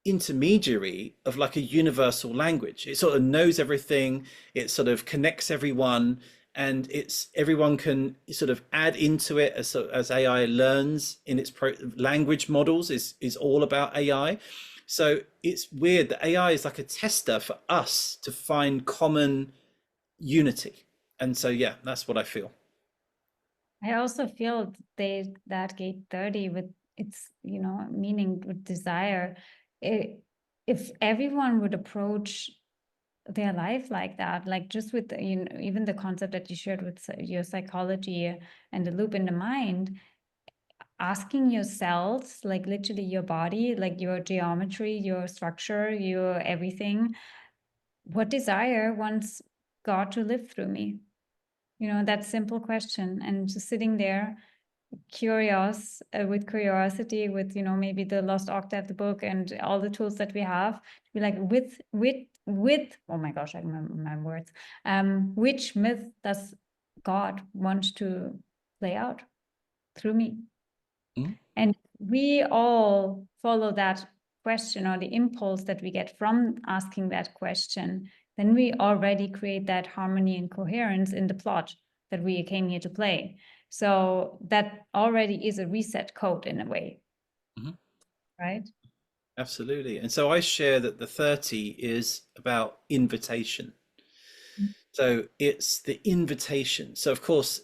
intermediary of like a universal language. It sort of knows everything, it sort of connects everyone, and it's everyone can sort of add into it as AI learns in its language models is all about AI. So it's weird that AI is like a tester for us to find common unity. And so yeah, that's what I feel. I also feel that gate 30 with its, meaning with desire, it, if everyone would approach their life like that, like just with even the concept that you shared with your psychology and the loop in the mind, asking yourselves, like literally your body, like your geometry, your structure, your everything, what desire wants God to live through me? That simple question, and just sitting there curious, with curiosity, with maybe the Lost Octave, the book, and all the tools that we have, to be like, with oh my gosh, I remember my words, which myth does God want to play out through me? Mm. And we all follow that question, or the impulse that we get from asking that question, then we already create that harmony and coherence in the plot that we came here to play. So that already is a reset code in a way, Mhm. right? Absolutely. And so I share that the 30 is about invitation. So it's the invitation. So of course,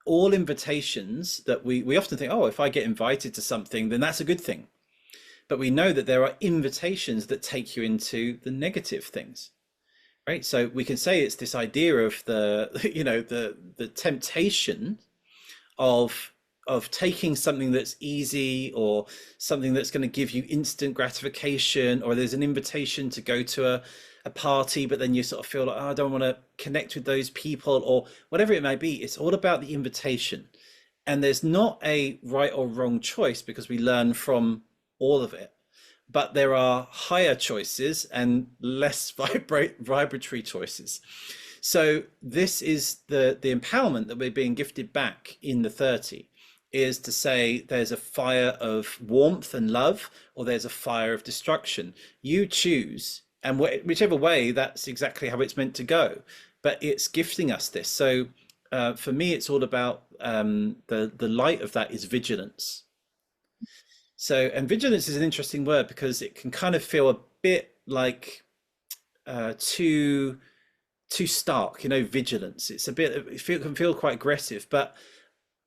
all invitations that we often think, oh, if I get invited to something, then that's a good thing. But we know that there are invitations that take you into the negative things, right? So we can say it's this idea of the, the temptation of taking something that's easy, or something that's going to give you instant gratification, or there's an invitation to go to a party, but then you sort of feel like, oh, I don't want to connect with those people, or whatever it may be. It's all about the invitation. And there's not a right or wrong choice, because we learn from all of it. But there are higher choices and less vibratory choices. So this is the empowerment that we're being gifted back in the 30, is to say there's a fire of warmth and love, or there's a fire of destruction. You choose, and whichever way, that's exactly how it's meant to go. But it's gifting us this. So for me, it's all about the light of that is vigilance. So, and vigilance is an interesting word, because it can kind of feel a bit like too stark, vigilance. It's a bit, can feel quite aggressive, but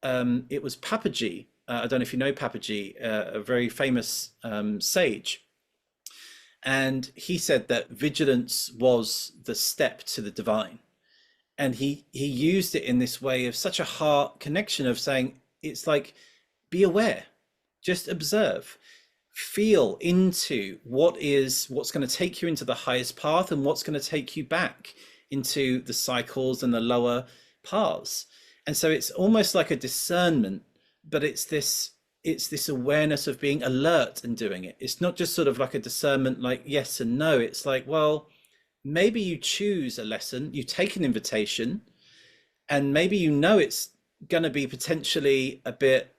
it was Papaji. I don't know if you know Papaji, a very famous sage, and he said that vigilance was the step to the divine. And he used it in this way of such a heart connection, of saying it's like, be aware, just observe, feel into what's going to take you into the highest path, and what's going to take you back into the cycles and the lower paths. And so it's almost like a discernment, but it's this awareness of being alert and doing it. It's not just sort of like a discernment like yes and no. It's like, well, maybe you choose a lesson, you take an invitation, and maybe it's going to be potentially a bit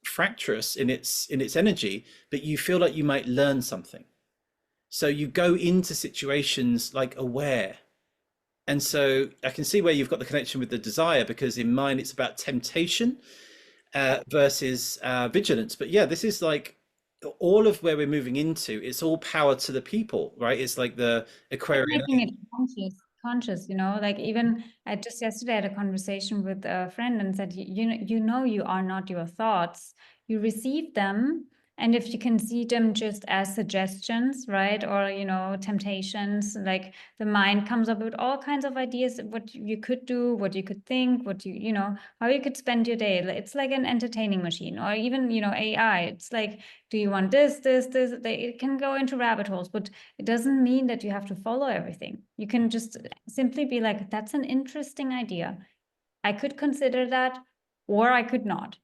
fractious in its energy, but you feel like you might learn something. So you go into situations like aware. And so I can see where you've got the connection with the desire, because in mine it's about temptation versus vigilance. But yeah, this is like all of where we're moving into. It's all power to the people, right? It's like the Aquarian. Making it conscious, like even I just yesterday had a conversation with a friend and said, you are not your thoughts. You receive them, and if you can see them just as suggestions, right? Or, temptations, like the mind comes up with all kinds of ideas, what you could do, what you could think, how you could spend your day. It's like an entertaining machine, or even, AI. It's like, do you want this, this, this? It can go into rabbit holes, but it doesn't mean that you have to follow everything. You can just simply be like, that's an interesting idea. I could consider that, or I could not,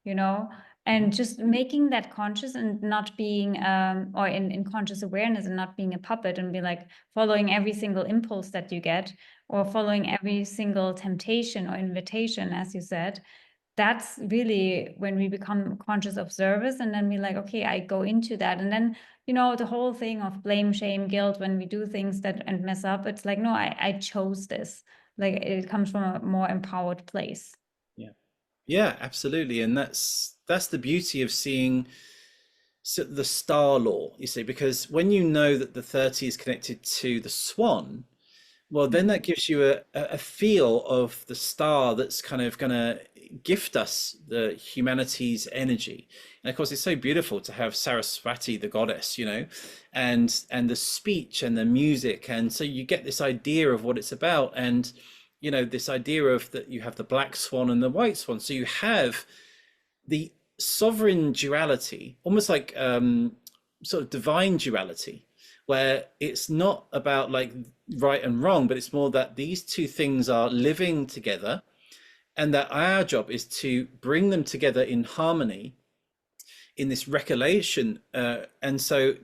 And just making that conscious and not being, or in conscious awareness and not being a puppet and be like following every single impulse that you get or following every single temptation or invitation, as you said. That's really when we become conscious observers, and then we're like, okay, I go into that. And then, the whole thing of blame, shame, guilt when we do things that and mess up, it's like, no, I chose this. Like it comes from a more empowered place. Yeah. Yeah, absolutely. And that's the beauty of seeing the star law, you see, because when you know that the 30 is connected to the swan, well, then that gives you a feel of the star that's kind of going to gift us the humanity's energy. And of course, it's so beautiful to have Saraswati, the goddess, and the speech and the music. And so you get this idea of what it's about. And, this idea of that you have the black swan and the white swan. So you have the sovereign duality, almost like sort of divine duality, where it's not about like right and wrong, but it's more that these two things are living together, and that our job is to bring them together in harmony in this recollection. And so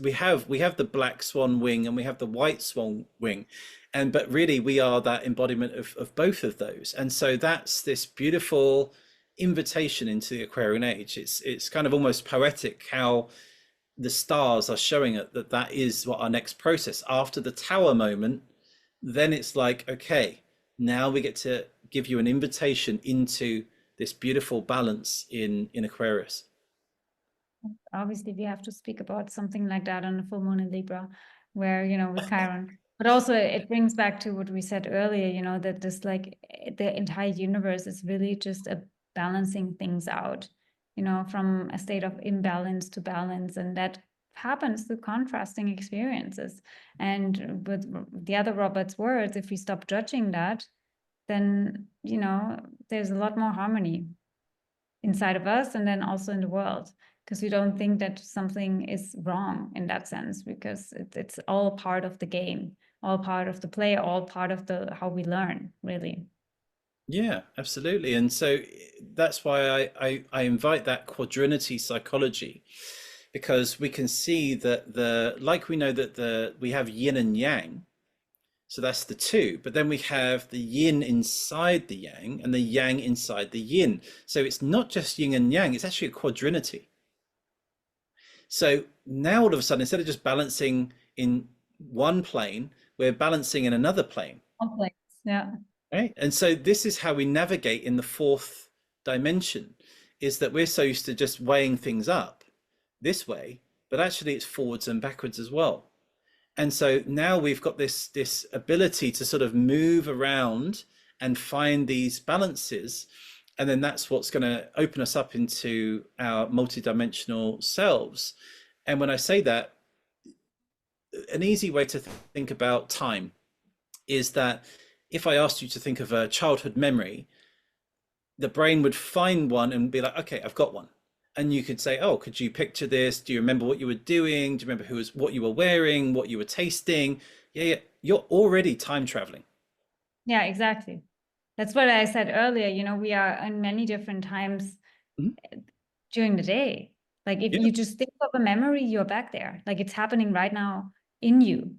we have the black swan wing and we have the white swan wing, but really we are that embodiment of both of those. And so that's this beautiful invitation into the Aquarian age. It's kind of almost poetic how the stars are showing it that is what our next process after the tower moment. Then it's like, okay, now we get to give you an invitation into this beautiful balance in Aquarius. Obviously, we have to speak about something like that on the full moon in Libra, where, with Chiron. But also it brings back to what we said earlier, that this like the entire universe is really just a balancing things out, from a state of imbalance to balance. And that happens through contrasting experiences. And with the other Robert's words, if we stop judging that, then, there's a lot more harmony inside of us and then also in the world, because we don't think that something is wrong in that sense, because it's all part of the game, all part of the play, all part of the how we learn, really. Yeah, absolutely. And so that's why I invite that quadrinity psychology, because we can see that like we know that we have yin and yang. So that's the two, but then we have the yin inside the yang and the yang inside the yin. So it's not just yin and yang, it's actually a quadrinity. So now all of a sudden, instead of just balancing in one plane, we're balancing in another plane. Complex, yeah. Right. And so this is how we navigate in the fourth dimension, is that we're so used to just weighing things up this way, but actually it's forwards and backwards as well. And so now we've got this ability to sort of move around and find these balances. And then that's what's going to open us up into our multidimensional selves. And when I say that, an easy way to think about time is that if I asked you to think of a childhood memory, the brain would find one and be like, okay, I've got one. And you could say, oh, could you picture this? Do you remember what you were doing? Do you remember what you were wearing, what you were tasting? Yeah. You're already time traveling. Yeah, exactly. That's what I said earlier. We are in many different times during the day. Like if you just think of a memory, you're back there. Like it's happening right now in you.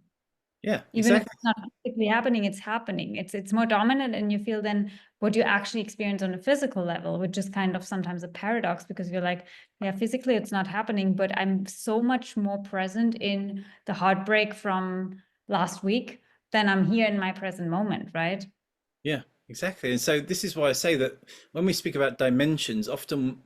Yeah, Even exactly. if it's not physically happening, it's happening. It's more dominant, and you feel then what you actually experience on a physical level, which is kind of sometimes a paradox, because you're like, yeah, physically it's not happening, but I'm so much more present in the heartbreak from last week than I'm here in my present moment, right? Yeah, exactly. And so this is why I say that when we speak about dimensions, often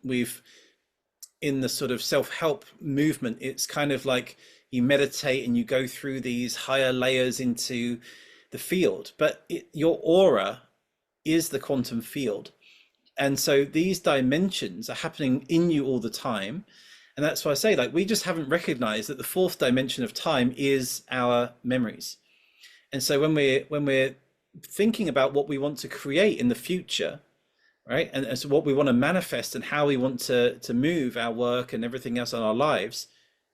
in the sort of self-help movement, it's kind of like you meditate and you go through these higher layers into the field, but your aura is the quantum field. And so these dimensions are happening in you all the time. And that's why I say, like, we just haven't recognized that the fourth dimension of time is our memories. And so when we're thinking about what we want to create in the future, right, and so what we want to manifest and how we want to move our work and everything else in our lives,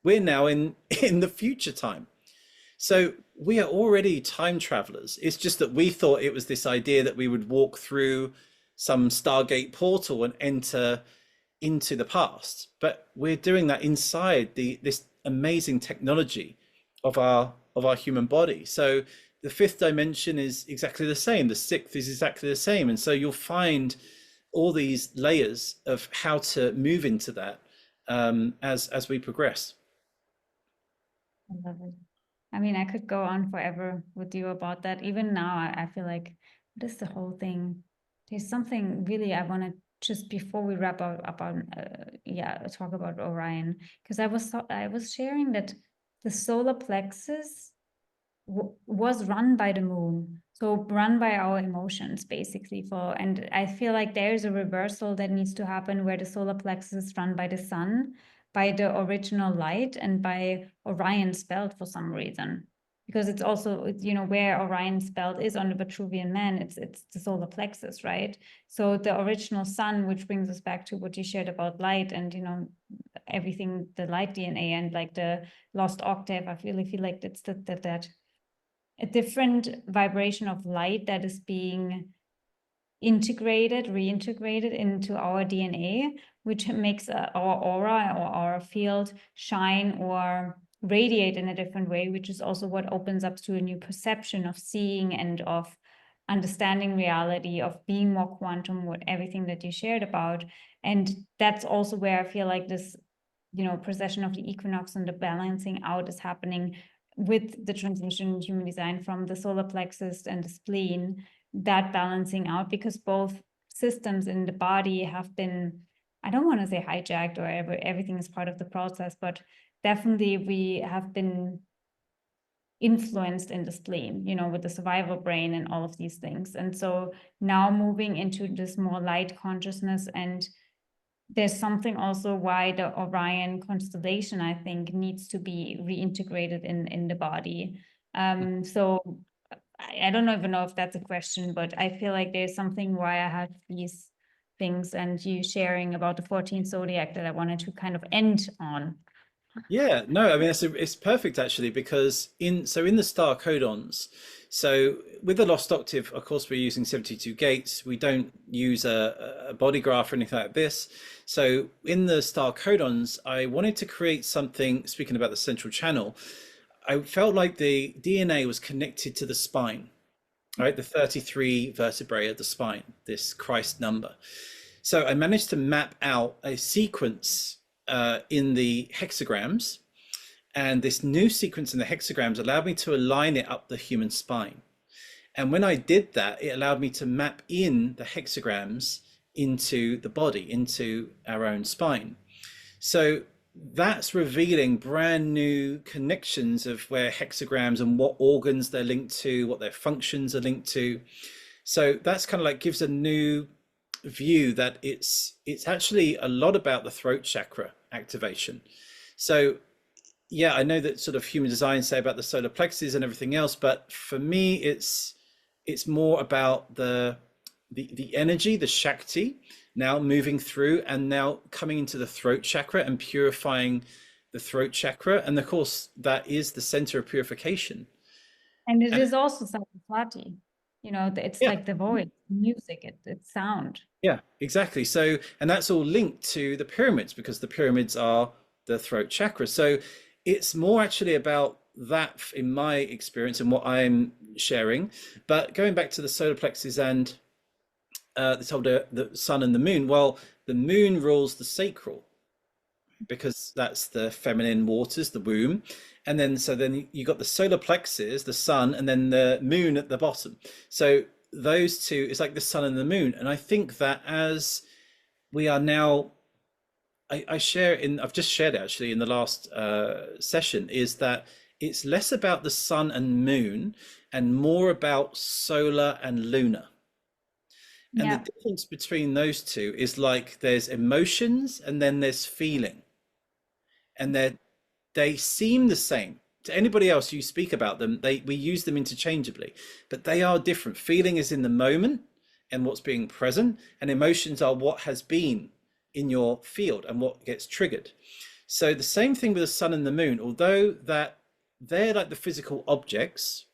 we're now in the future time. So we are already time travelers. It's just that we thought it was this idea that we would walk through some Stargate portal and enter into the past, but we're doing that inside this amazing technology of our human body. So the fifth dimension is exactly the same. The sixth is exactly the same. And so you'll find all these layers of how to move into that as we progress. I love it. I mean, I could go on forever with you about that. Even now, I feel like what is the whole thing? There's something really I want to just before we wrap up about yeah, talk about Orion, because I was sharing that the solar plexus was run by the moon, so run by our emotions basically. For and I feel like there's a reversal that needs to happen where the solar plexus is run by the sun, by the original light, and by Orion's belt for some reason, because it's also, you know, where Orion's belt is on the Vitruvian Man, it's the solar plexus, right? So the original sun, which brings us back to what you shared about light and, you know, everything, the light DNA and like the lost octave, I really feel like it's that a different vibration of light that is being integrated, reintegrated into our DNA, which makes our aura or our field shine or radiate in a different way, which is also what opens up to a new perception of seeing and of understanding reality, of being more quantum, with everything that you shared about. And that's also where I feel like this, you know, precession of the equinox and the balancing out is happening with the transition in human design from the solar plexus and the spleen, that balancing out, because both systems in the body have been, I don't want to say hijacked or everything is part of the process, but definitely we have been influenced in the spleen, you know, with the survival brain and all of these things. And so now moving into this more light consciousness, and there's something also why the Orion constellation, I think, needs to be reintegrated in the body. So I don't even know if that's a question, but I feel like there's something why I have these things and you sharing about the 14th zodiac that I wanted to kind of end on. Yeah, no, I mean it's perfect actually because in the star codons, so with the Lost Octave, of course we're using 72 gates. We don't use a body graph or anything like this. So in the star codons, I wanted to create something, speaking about the central channel, I felt like the DNA was connected to the spine, right? The 33 vertebrae of the spine, this Christ number. So I managed to map out a sequence in the hexagrams, and this new sequence in the hexagrams allowed me to align it up the human spine. And when I did that, it allowed me to map in the hexagrams into the body, into our own spine. So that's revealing brand new connections of where hexagrams and what organs they're linked to, what their functions are linked to. So that's kind of like gives a new view that it's actually a lot about the throat chakra activation. So yeah, I know that sort of human design say about the solar plexus and everything else, but for me it's more about the energy, the Shakti, now moving through and now coming into the throat chakra and purifying the throat chakra. And of course, that is the center of purification. And it And is also Saraswati, you know, it's yeah, like the voice, music, it's sound. yeah, exactly. So, and that's all linked to the pyramids because the pyramids are the throat chakra. So it's more actually about that in my experience and what I'm sharing. But going back to the solar plexus and the sun and the moon, well, the moon rules the sacral because that's the feminine waters, the womb. And then so then you got the solar plexus, the sun, and then the moon at the bottom. So those two, it's like the sun and the moon. And I think that as we are now, I share in, I've just shared it actually in the last session, is that it's less about the sun and moon and more about solar and lunar. And the Yeah. difference between those two is like there's emotions and then there's feeling. And they seem the same. To anybody else you speak about them, we use them interchangeably, but they are different. Feeling is in the moment and what's being present, and emotions are what has been in your field and what gets triggered. So the same thing with the sun and the moon, although that they're like the physical objects,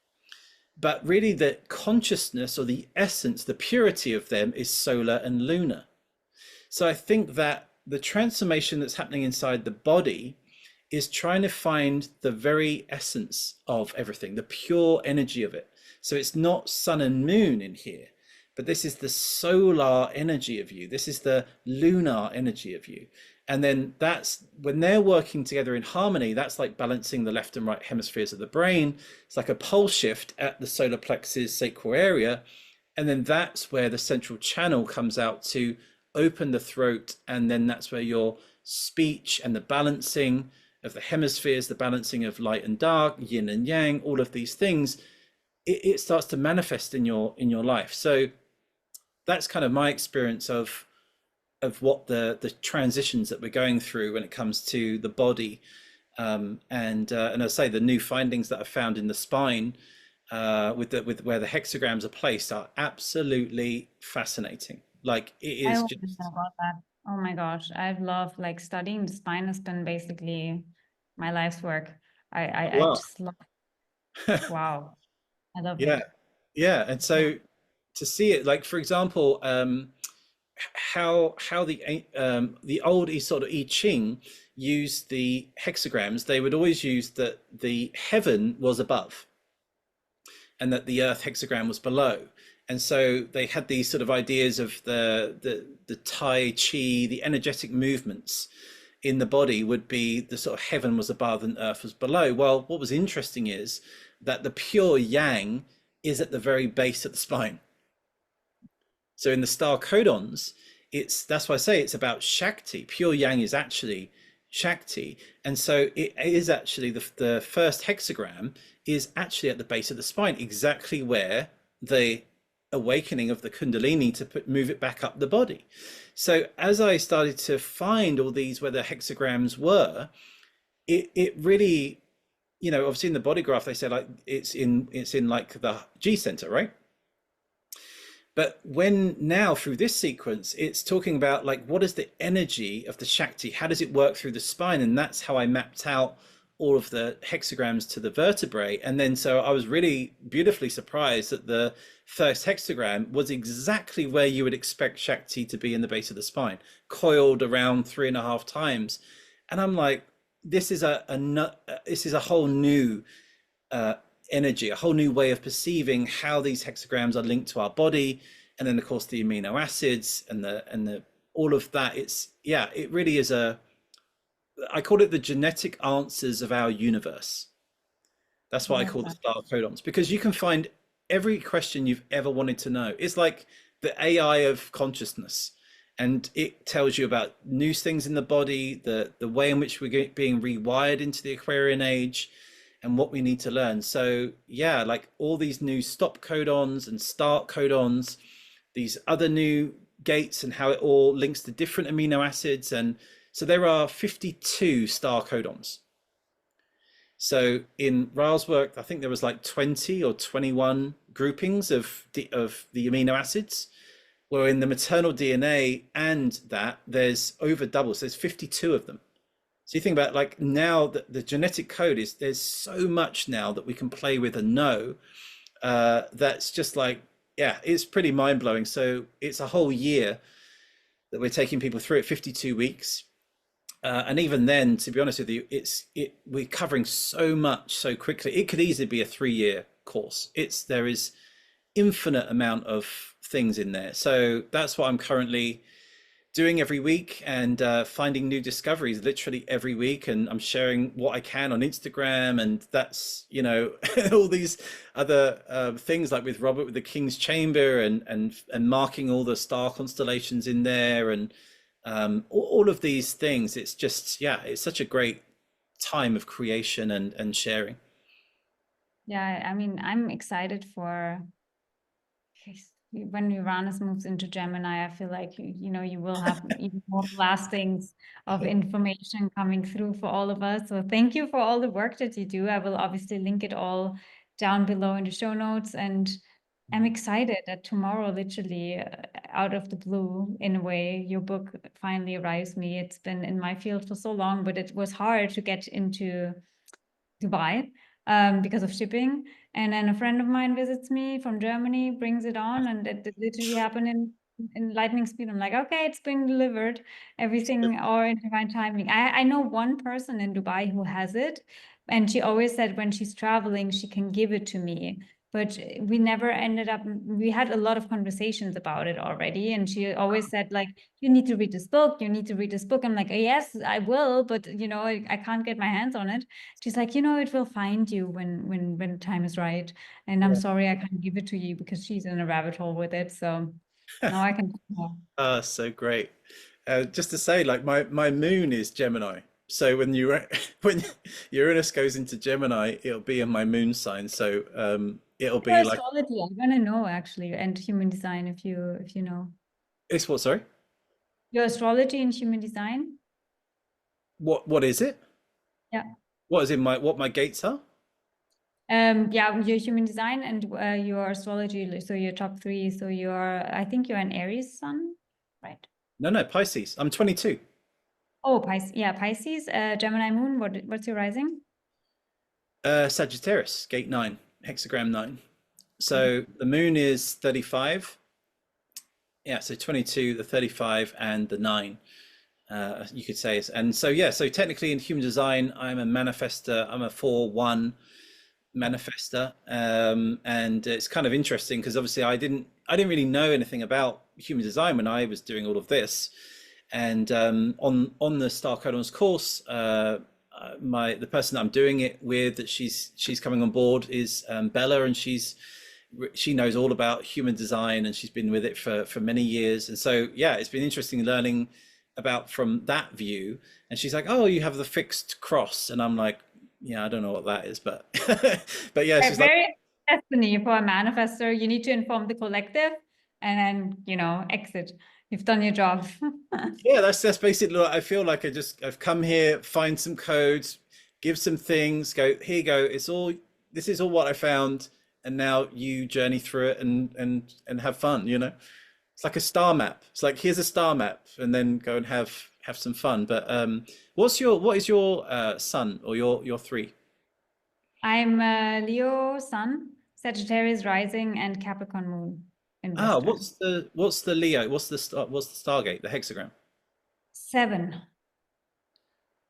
but really the consciousness or the essence, the purity of them is solar and lunar. So I think that the transformation that's happening inside the body is trying to find the very essence of everything, the pure energy of it. So it's not sun and moon in here, but this is the solar energy of you. This is the lunar energy of you. And then that's when they're working together in harmony, that's like balancing the left and right hemispheres of the brain. It's like a pole shift at the solar plexus sacral area. And then that's where the central channel comes out to open the throat. And then that's where your speech and the balancing of the hemispheres, the balancing of light and dark, yin and yang, all of these things, it starts to manifest in your life. So that's kind of my experience of what the transitions that we're going through when it comes to the body, and I say the new findings that I found in the spine, with where the hexagrams are placed are absolutely fascinating. Like it I is want to know just about that. Oh my gosh, I've loved like studying the spine has been basically my life's work. I wow. just love, wow, I love Yeah, it. yeah. And Yeah. so to see it, like for example, how the old sort of I Ching used the hexagrams. They would always use that the heaven was above and that the earth hexagram was below. And so they had these sort of ideas of the Tai Chi, the energetic movements in the body would be the sort of heaven was above and earth was below. Well, what was interesting is that the pure yang is at the very base of the spine. So in the star codons, it's that's why I say it's about Shakti. Pure yang is actually Shakti. And so it is actually the first hexagram is actually at the base of the spine, exactly where the awakening of the Kundalini to move it back up the body. So as I started to find all these where the hexagrams were, it really, obviously in the body graph they say like it's in like the G center, right? But when now through this sequence, it's talking about like what is the energy of the Shakti? How does it work through the spine? And that's how I mapped out all of the hexagrams to the vertebrae. And then so I was really beautifully surprised that the first hexagram was exactly where you would expect Shakti to be in the base of the spine, coiled around 3.5 times. And I'm like, this is a whole new uh, energy, a whole new way of perceiving how these hexagrams are linked to our body, and then of course the amino acids and the all of that. It's yeah, it really is I call it the genetic answers of our universe. That's I what I love call the that. star codons because you can find every question you've ever wanted to know. It's like the AI of consciousness, and it tells you about new things in the body, the way in which we're being rewired into the Aquarian age, and what we need to learn. So yeah, like all these new stop codons and start codons, these other new gates, and how it all links to different amino acids. And so there are 52 star codons. So in Ra's work, I think there was like 20 or 21 groupings of the amino acids. Where in the maternal DNA and that there's over double, so there's 52 of them. So you think about like now that the genetic code is there's so much now that we can play with and know, that's just like yeah, it's pretty mind blowing. So it's a whole year that we're taking people through it, 52 weeks. And even then, to be honest with you, we're covering so much so quickly. It could easily be a 3-year course. There is infinite amount of things in there. So that's what I'm currently doing every week, and finding new discoveries literally every week. And I'm sharing what I can on Instagram, and that's all these other things like with Robert with the King's Chamber, and marking all the star constellations in there, and all of these things. It's just yeah, it's such a great time of creation and sharing. Yeah, I mean, I'm excited for when Uranus moves into Gemini. I feel like you will have even more blastings of information coming through for all of us. So thank you for all the work that you do. I will obviously link it all down below in the show notes, and I'm excited that tomorrow, literally out of the blue, in a way, your book finally arrives me. It's been in my field for so long, but it was hard to get into Dubai because of shipping. And then a friend of mine visits me from Germany, brings it on, and it literally happened in in lightning speed. I'm like, okay, it's been delivered, everything or in divine timing. I know one person in Dubai who has it, and she always said when she's traveling, she can give it to me. But we never ended up, we had a lot of conversations about it already. And she always said, like, you need to read this book, you need to read this book. I'm like, yes, I will, but I can't get my hands on it. She's like, it will find you when time is right. And I'm Yeah. sorry I can't give it to you because she's in a rabbit hole with it. So now I can. Ah, so great. Just to say, like my moon is Gemini. So when you when Uranus goes into Gemini, it'll be in my moon sign. So it'll Your be like astrology, I'm gonna know actually, and human design if you know. it's what, sorry? Your astrology and human design? What is it? Yeah. What is in my what my gates are? Yeah, your human design and your astrology, so your top three. So I think you're an Aries sun, right? No, no, Pisces. I'm 22. Oh, Pisces. Yeah, Pisces, Gemini moon. What's your rising? Sagittarius, gate 9, hexagram 9. So the moon is 35. Yeah, so 22, the 35, and the 9, you could say. And so, yeah, so technically in human design, I'm a manifester. I'm a 4-1 manifester. And it's kind of interesting because obviously I didn't really know anything about human design when I was doing all of this. And on the Star Codons course, the person that I'm doing it with, that she's coming on board is Bella, and she knows all about human design, and she's been with it for many years. And so yeah, it's been interesting learning about from that view. And she's like, oh, you have the fixed cross, and I'm like, yeah, I don't know what that is, but but yeah, she's like, Very destiny for a manifestor. You need to inform the collective and then, exit. You've done your job. yeah, that's basically what I feel like. I've come here, find some codes, give some things, go, here you go. This is all what I found, and now you journey through it and have fun, you know? It's like a star map. It's like here's a star map, and then go and have some fun. But what is your sun or your three? I'm Leo sun, Sagittarius rising, and Capricorn moon in Ah, Western. what's the Leo? What's the Stargate, the hexagram? 7.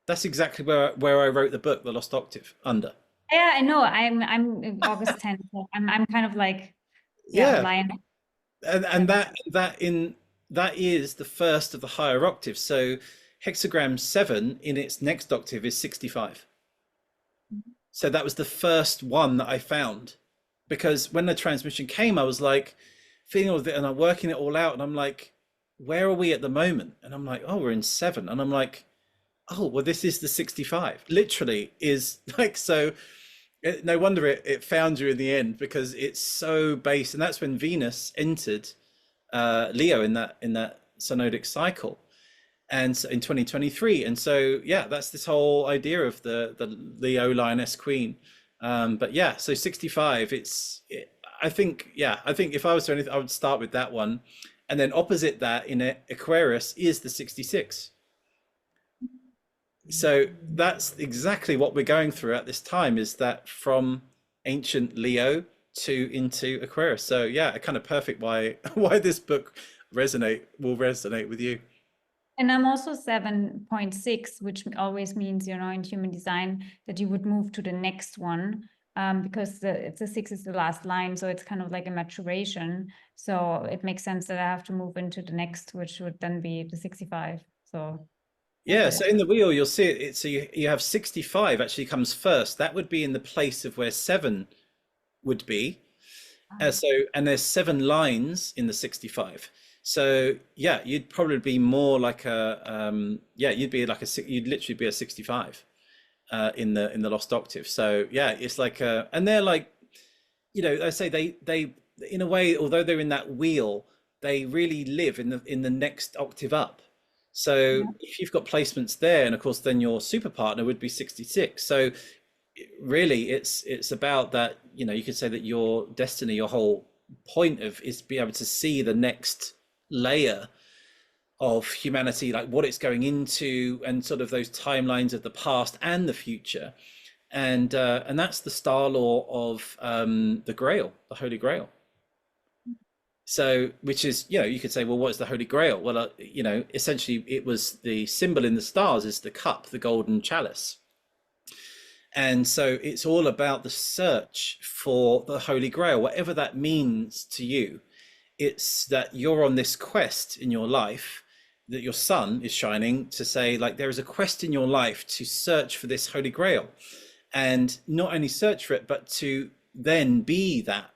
That's exactly where I wrote the book, The Lost Octave, under. Yeah, I know. I'm August 10th. So I'm kind of like, yeah, Yeah, lion. and Seven. that is the first of the higher octaves. So hexagram 7 in its next octave is 65. So that was the first one that I found, because when the transmission came, I was like feeling all of it, and I'm working it all out, and I'm like, where are we at the moment? And I'm like, oh, we're in 7, and I'm like, oh, well, this is the 65. Literally is like so. No wonder it found you in the end, because it's so base, and that's when Venus entered Leo in that synodic cycle, and so in 2023. And so yeah, that's this whole idea of the Leo lioness queen. But yeah, so 65. I think if I was to anything, I would start with that one, and then opposite that in Aquarius is the 66. So that's exactly what we're going through at this time, is that from ancient Leo to into Aquarius. So yeah, kind of perfect why why this book will resonate with you. And I'm also 7.6, which always means, in human design that you would move to the next one, because the 6 is the last line. So it's kind of like a maturation. So it makes sense that I have to move into the next, which would then be the 65. So I Yeah, get so it. in the wheel you'll see it. So you have 65 actually comes first. That would be in the place of where 7 would be. So and there's 7 lines in the 65. So yeah, you'd probably be more like you'd literally be a 65 in the Lost Octave. So yeah, it's like and they're like, I say they in a way, although they're in that wheel, they really live in the next octave up. So Yeah. if you've got placements there, and of course then your super partner would be 66. So really it's about that, you could say that your destiny, your whole point of is be able to see the next layer of humanity, like what it's going into, and sort of those timelines of the past and the future. And that's the star law of the Grail, the Holy Grail. So, which is, you could say, well, what is the Holy Grail? Well, essentially, it was the symbol in the stars is the cup, the golden chalice. And so it's all about the search for the Holy Grail, whatever that means to you. It's that you're on this quest in your life, that your sun is shining to say, like, there is a quest in your life to search for this Holy Grail. And not only search for it, but to then be that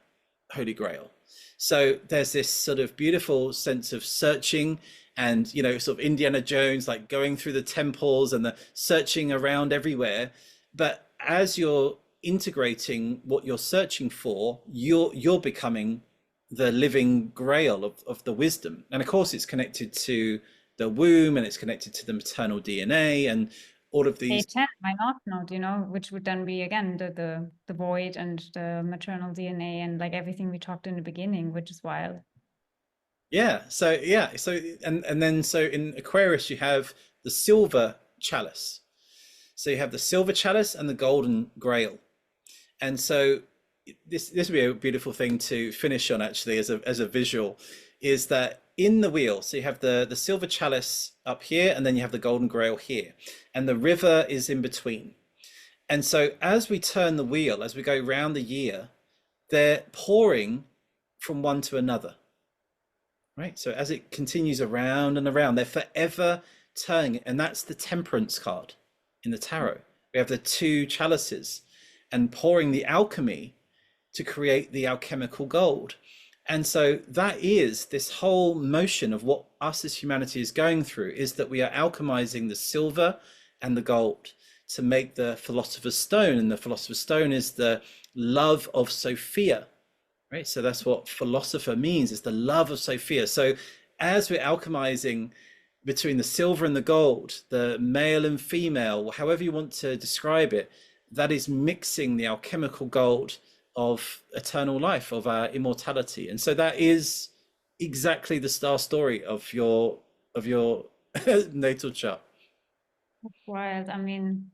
Holy Grail. So there's this sort of beautiful sense of searching and, sort of Indiana Jones, like going through the temples and the searching around everywhere. But as you're integrating what you're searching for, you're becoming the living grail of the wisdom. And of course, it's connected to the womb and it's connected to the maternal DNA and all of these. A10, my north node, which would then be again the void and the maternal DNA and like everything we talked in the beginning, which is wild. And then so in Aquarius you have the silver chalice. So you have the silver chalice and the golden grail. And so this would be a beautiful thing to finish on actually as a visual, is that in the wheel, so you have the silver chalice up here and then you have the golden grail here, and the river is in between. And so as we turn the wheel, as we go round the year, they're pouring from one to another, right? So as it continues around and around, they're forever turning, and that's the temperance card in the tarot. We have the two chalices and pouring the alchemy to create the alchemical gold. And so that is this whole motion of what us as humanity is going through, is that we are alchemizing the silver and the gold to make the philosopher's stone. And the philosopher's stone is the love of Sophia, right? So that's what philosopher means, is the love of Sophia. So as we're alchemizing between the silver and the gold, the male and female, however you want to describe it, that is mixing the alchemical gold of eternal life, of our immortality. And so that is exactly the star story of your natal chart. Wild. I mean,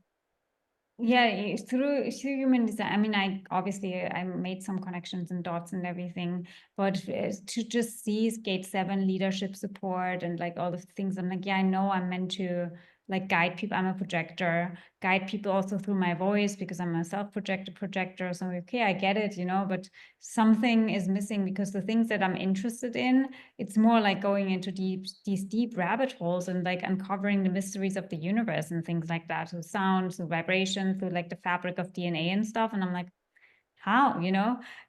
yeah, through human design. I mean, I made some connections and dots and everything, but to just see gate 7 leadership support and like all the things, I'm like, yeah, I know I'm meant to like guide people. I'm a projector, guide people also through my voice because I'm a projector. So okay, I get it, but something is missing because the things that I'm interested in, it's more like going into these deep rabbit holes and like uncovering the mysteries of the universe and things like that, through sound, through vibration, through like the fabric of DNA and stuff. And I'm like, how,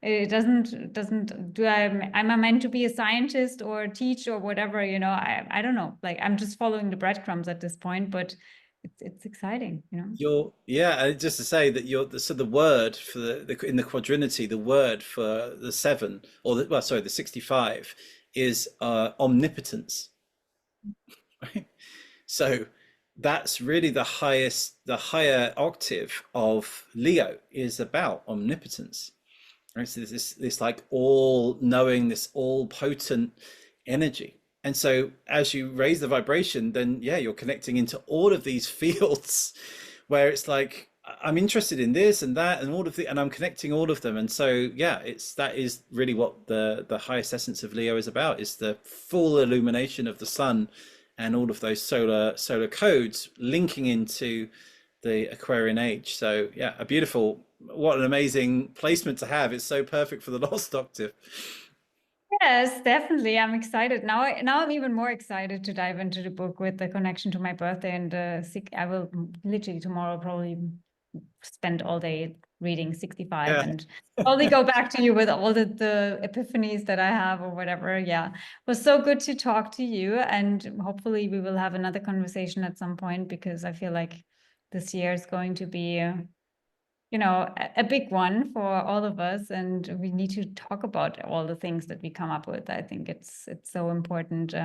it doesn't do am I meant to be a scientist or teach or whatever, I don't know, like I'm just following the breadcrumbs at this point, but it's exciting. Just to say that the word for in the quadrinity, the word for the 7 or the 65 is omnipotence, right? So that's really the higher octave of Leo is about omnipotence, right? So there's this like all knowing, this all potent energy. And so as you raise the vibration, then you're connecting into all of these fields where it's like, I'm interested in this and that and all of and I'm connecting all of them. And so that is really what the highest essence of Leo is about, is the full illumination of the sun and all of those solar codes linking into the Aquarian age. So what an amazing placement to have. It's so perfect for the Lost Octave. Yes, definitely. I'm excited now. I'm even more excited to dive into the book with the connection to my birthday. And I will literally tomorrow probably spend all day reading 65 and only go back to you with all the epiphanies that I have or whatever. Yeah, it was so good to talk to you, and hopefully we will have another conversation at some point, because I feel like this year is going to be a big one for all of us, and we need to talk about all the things that we come up with. I think it's so important.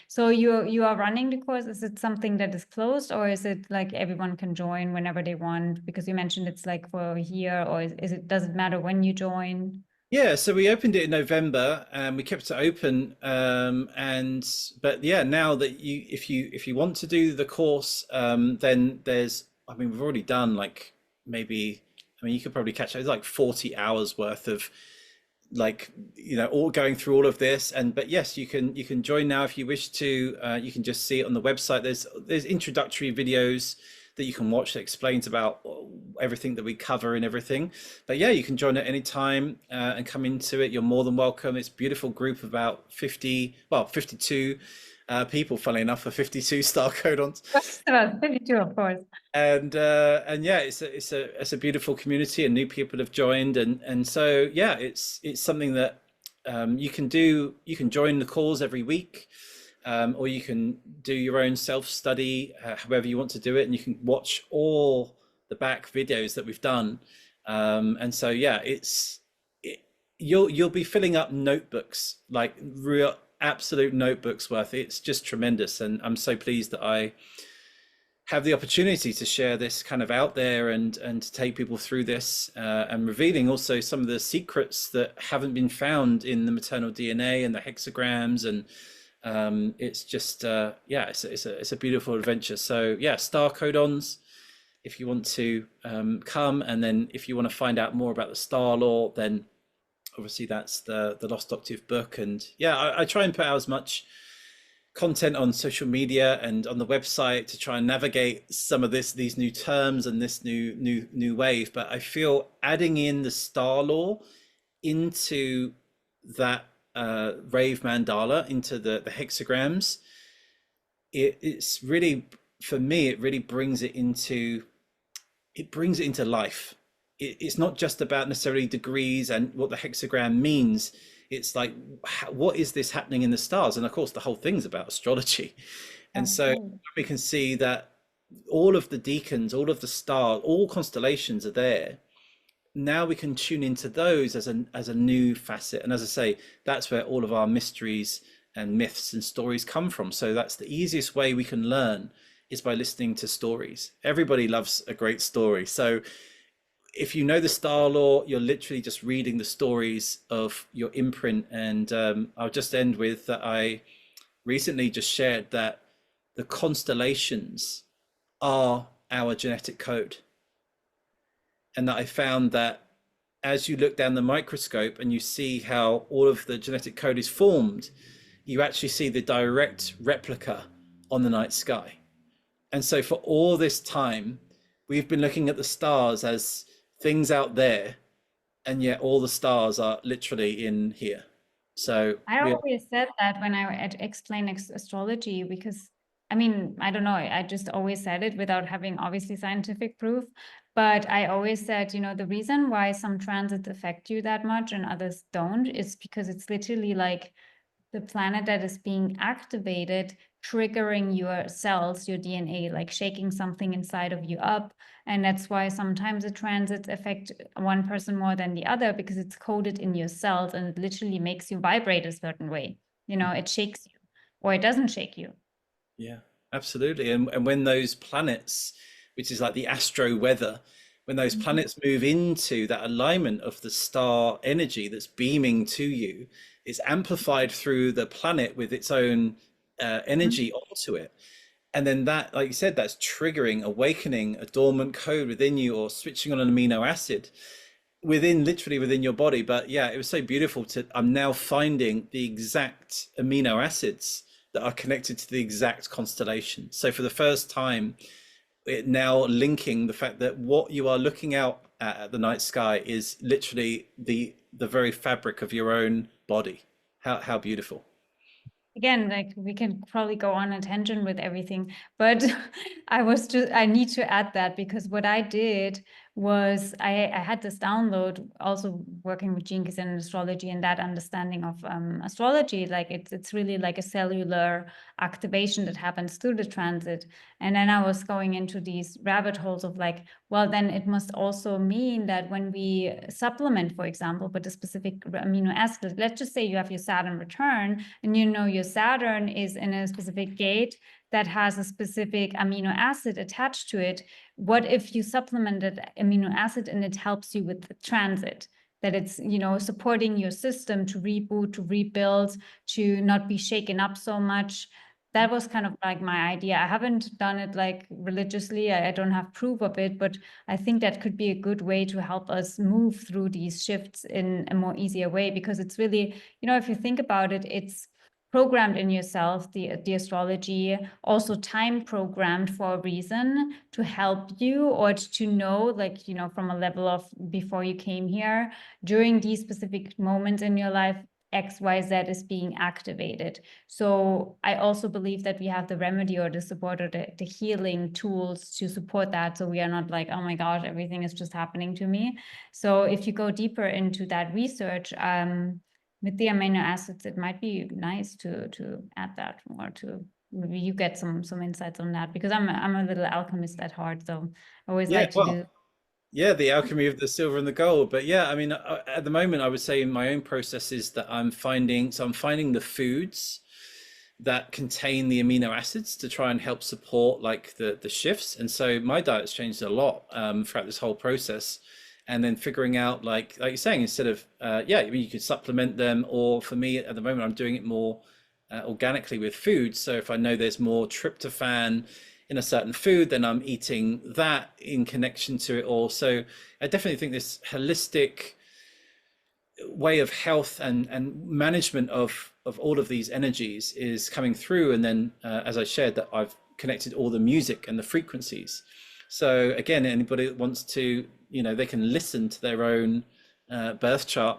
So you are running the course. Is it something that is closed, or is it like everyone can join whenever they want? Because you mentioned it's like for a year, or does it matter when you join? Yeah, so we opened it in November and we kept it open. Now that if you want to do the course, then we've already done like maybe, you could probably catch it. It's like 40 hours worth of like, all going through all of this. And but yes, you can join now if you wish to. You can just see it on the website. There's introductory videos that you can watch that explains about everything that we cover and everything. But yeah, you can join at any time and come into it. You're more than welcome. It's a beautiful group, about 52 people, funnily enough, for 52 star codons. About 52, of course. And yeah, it's a beautiful community, and new people have joined, and so yeah, it's something that you can do. You can join the calls every week, or you can do your own self study, however you want to do it, and you can watch all the back videos that we've done. And so yeah, you'll be filling up notebooks, like real absolute notebooks worth. It's just tremendous, and I'm so pleased that I have the opportunity to share this kind of out there, and to take people through this, and revealing also some of the secrets that haven't been found in the maternal DNA and the hexagrams. And it's just yeah, it's a beautiful adventure. So yeah, star codons, if you want to come, and then if you want to find out more about the star law, then obviously that's the Lost Octave book. And yeah, I try and put out as much content on social media and on the website to try and navigate some of these new terms and this new wave. But I feel adding in the star law into that rave mandala, into the hexagrams, it's really, for me, it really brings it into life. It's not just about necessarily degrees and what the hexagram means. It's like, what is this happening in the stars? And of course, the whole thing's about astrology. And so we can see that all of the deacons, all of the stars, all constellations are there. Now we can tune into those as a new facet. And as I say, that's where all of our mysteries and myths and stories come from. So that's the easiest way we can learn, is by listening to stories. Everybody loves a great story. So if you know the star law, you're literally just reading the stories of your imprint. And I'll just end with that. I recently just shared that the constellations are our genetic code, and that I found that as you look down the microscope and you see how all of the genetic code is formed, you actually see the direct replica on the night sky. And so for all this time, we've been looking at the stars as things out there, and yet all the stars are literally in here. So I always said that when I explain astrology, because I mean, I don't know, I just always said it without having obviously scientific proof. But I always said, you know, the reason why some transits affect you that much and others don't is because it's literally like the planet that is being activated, triggering your cells, your DNA, like shaking something inside of you up. And that's why sometimes the transits affect one person more than the other, because it's coded in your cells and it literally makes you vibrate a certain way. You know, it shakes you or it doesn't shake you. yeah, absolutely. And when those planets, which is like the astro weather, when those planets move into that alignment of the star energy that's beaming to you, it's amplified through the planet with its own energy onto it. And then that, like you said, that's triggering, awakening a dormant code within you, or switching on an amino acid literally within your body. But yeah, it was so beautiful I'm now finding the exact amino acids that are connected to the exact constellation. So for the first time, it now linking the fact that what you are looking out at the night sky is literally the very fabric of your own body. How beautiful. Again, like we can probably go on a tangent with everything, but I need to add that, because what I did was I had this download, also working with Gene Keys and astrology, and that understanding of astrology, like it's really like a cellular activation that happens through the transit. And then I was going into these rabbit holes of like, well, then it must also mean that when we supplement, for example, with a specific amino acid, let's just say you have your Saturn return, and you know your Saturn is in a specific gate that has a specific amino acid attached to it. What if you supplemented amino acid and it helps you with the transit? That it's, you know, supporting your system to reboot, to rebuild, to not be shaken up so much. that was kind of like my idea. I haven't done it like religiously. I don't have proof of it, but I think that could be a good way to help us move through these shifts in a more easier way, because it's really, if you think about it, it's programmed in yourself, the astrology, also time programmed for a reason to help you, or to know, like, from a level of before you came here, during these specific moments in your life, XYZ is being activated. So I also believe that we have the remedy or the support or the healing tools to support that. So we are not like, oh my gosh, everything is just happening to me. So if you go deeper into that research, with the amino acids, it might be nice to add that, or to maybe you get some insights on that, because I'm a little alchemist at heart, so I always Yeah, like to well, do. yeah, the alchemy of the silver and the gold. But yeah, I mean, at the moment, I would say in my own processes that I'm finding the foods that contain the amino acids to try and help support like the shifts. And so my diet's changed a lot throughout this whole process. And then figuring out like you're saying, instead of yeah, I mean, you could supplement them, or for me at the moment, I'm doing it more organically with food. So if I know there's more tryptophan in a certain food, then I'm eating that in connection to it all. So I definitely think this holistic way of health and management of all of these energies is coming through. And then as I shared, that I've connected all the music and the frequencies. So again, anybody that wants to, they can listen to their own birth chart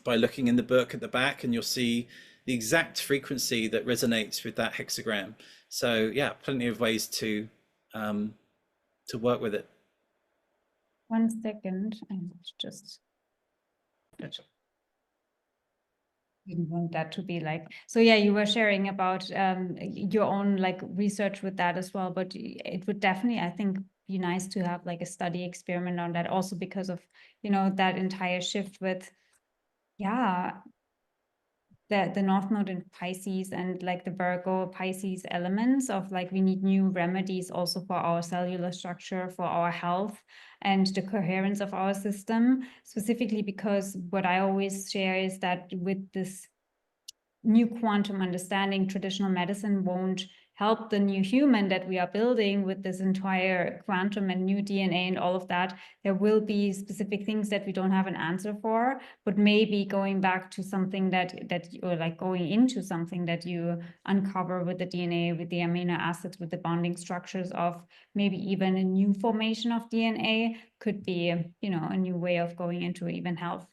by looking in the book at the back, and you'll see the exact frequency that resonates with that hexagram. So yeah, plenty of ways um, to work with it. 1 second, I just didn't want that to be like, so yeah, you were sharing about your own like research with that as well, but it would definitely, I think, be nice to have like a study experiment on that also, because of that entire shift with, yeah, the North Node in Pisces, and like the Virgo Pisces elements of like, we need new remedies also for our cellular structure, for our health, and the coherence of our system, specifically because what I always share is that with this new quantum understanding, traditional medicine won't help the new human that we are building with this entire quantum and new DNA and all of that. There will be specific things that we don't have an answer for, but maybe going back to something that or like going into something that you uncover with the DNA, with the amino acids, with the bonding structures of maybe even a new formation of DNA could be, a new way of going into even health.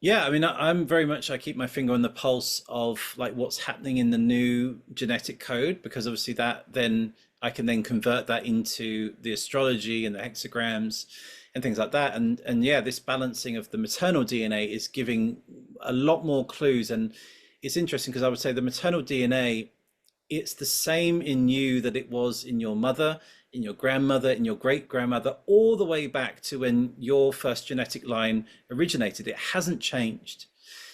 Yeah, I mean, I'm very much, I keep my finger on the pulse of like what's happening in the new genetic code, because obviously that then I can then convert that into the astrology and the hexagrams and things like that. And yeah, this balancing of the maternal DNA is giving a lot more clues. And it's interesting because I would say the maternal DNA, it's the same in you that it was in your mother, in your grandmother, in your great grandmother, all the way back to when your first genetic line originated. It hasn't changed.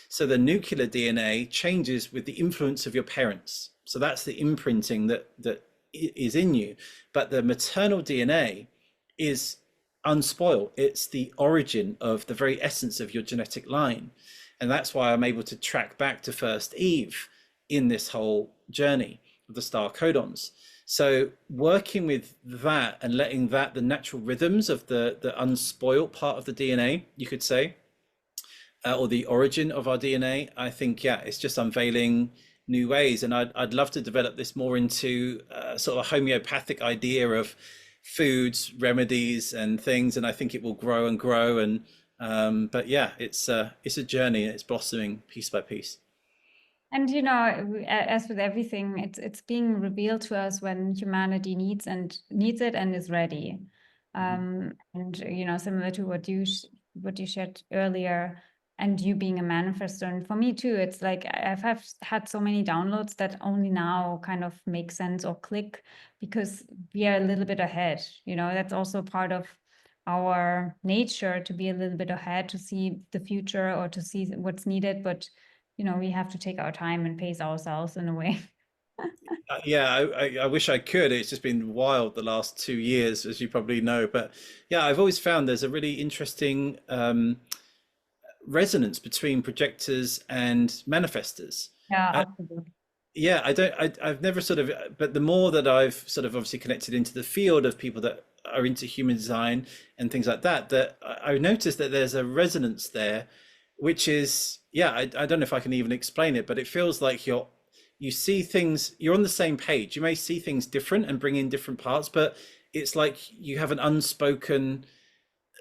So the nuclear DNA changes with the influence of your parents. So that's the imprinting that is in you. But the maternal DNA is unspoiled. It's the origin of the very essence of your genetic line. And that's why I'm able to track back to first Eve in this whole journey of the star codons. So working with that and letting that, the natural rhythms of the unspoiled part of the DNA, you could say, or the origin of our DNA, I think, yeah, it's just unveiling new ways. And I'd love to develop this more into sort of a homeopathic idea of foods, remedies, and things. And I think it will grow and grow. And but yeah, it's a journey, and it's blossoming piece by piece. And as with everything, it's being revealed to us when humanity needs it and is ready. And similar to what you shared earlier, and you being a manifestor, and for me too, it's like I've had so many downloads that only now kind of make sense or click, because we are a little bit ahead. That's also part of our nature, to be a little bit ahead, to see the future or to see what's needed, but we have to take our time and pace ourselves in a way. Yeah, I wish I could. It's just been wild the last 2 years, as you probably know. But yeah, I've always found there's a really interesting resonance between projectors and manifestors. Yeah, Uh, absolutely. yeah, I've never sort of, but the more that I've sort of obviously connected into the field of people that are into human design and things like that, that I've noticed that there's a resonance there, which is, yeah, I don't know if I can even explain it, but it feels like you see things, you're on the same page. You may see things different and bring in different parts, but it's like you have an unspoken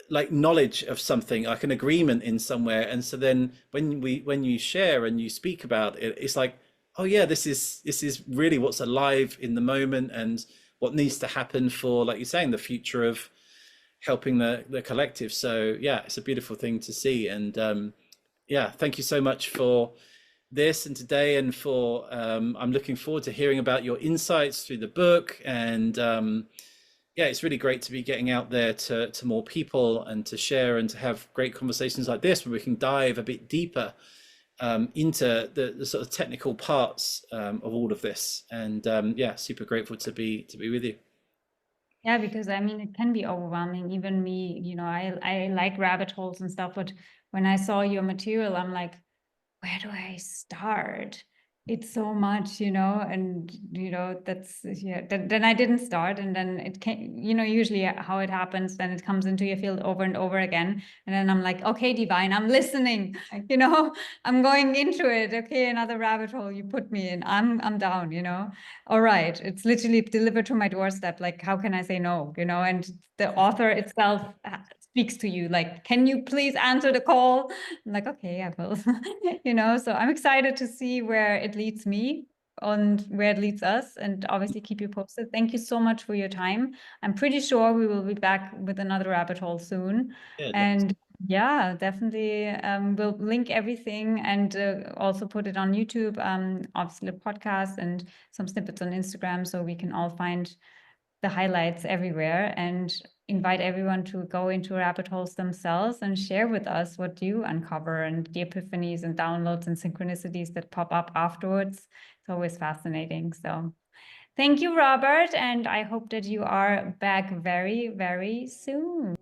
like knowledge of something, like an agreement in somewhere. And so then when you share and you speak about it, it's like, oh yeah, this is really what's alive in the moment and what needs to happen for, like you're saying, the future of helping the collective. So yeah, it's a beautiful thing to see. And yeah, thank you so much for this and today, and for I'm looking forward to hearing about your insights through the book. And yeah, it's really great to be getting out there to more people and to share and to have great conversations like this where we can dive a bit deeper into the sort of technical parts of all of this. And yeah, super grateful to be with you. Yeah, because I mean, it can be overwhelming. Even me, I like rabbit holes and stuff, but when I saw your material, I'm like, where do I start? It's so much, and that's yeah. Then I didn't start, and then it came. Usually how it happens, then it comes into your field over and over again, and then I'm like, okay, divine, I'm listening. I'm going into it. Okay, another rabbit hole you put me in. I'm down. All right, it's literally delivered to my doorstep. Like, how can I say no? And the author itself speaks to you. Like, can you please answer the call? I'm like, okay, I will. So I'm excited to see where it leads me and where it leads us, and obviously keep you posted. Thank you so much for your time. I'm pretty sure we will be back with another rabbit hole soon. Yeah, And yeah, definitely we'll link everything and also put it on YouTube, obviously the podcast and some snippets on Instagram, so we can all find the highlights everywhere, and invite everyone to go into rabbit holes themselves and share with us what you uncover and the epiphanies and downloads and synchronicities that pop up afterwards. It's always fascinating. So thank you, Robert, and I hope that you are back very, very soon.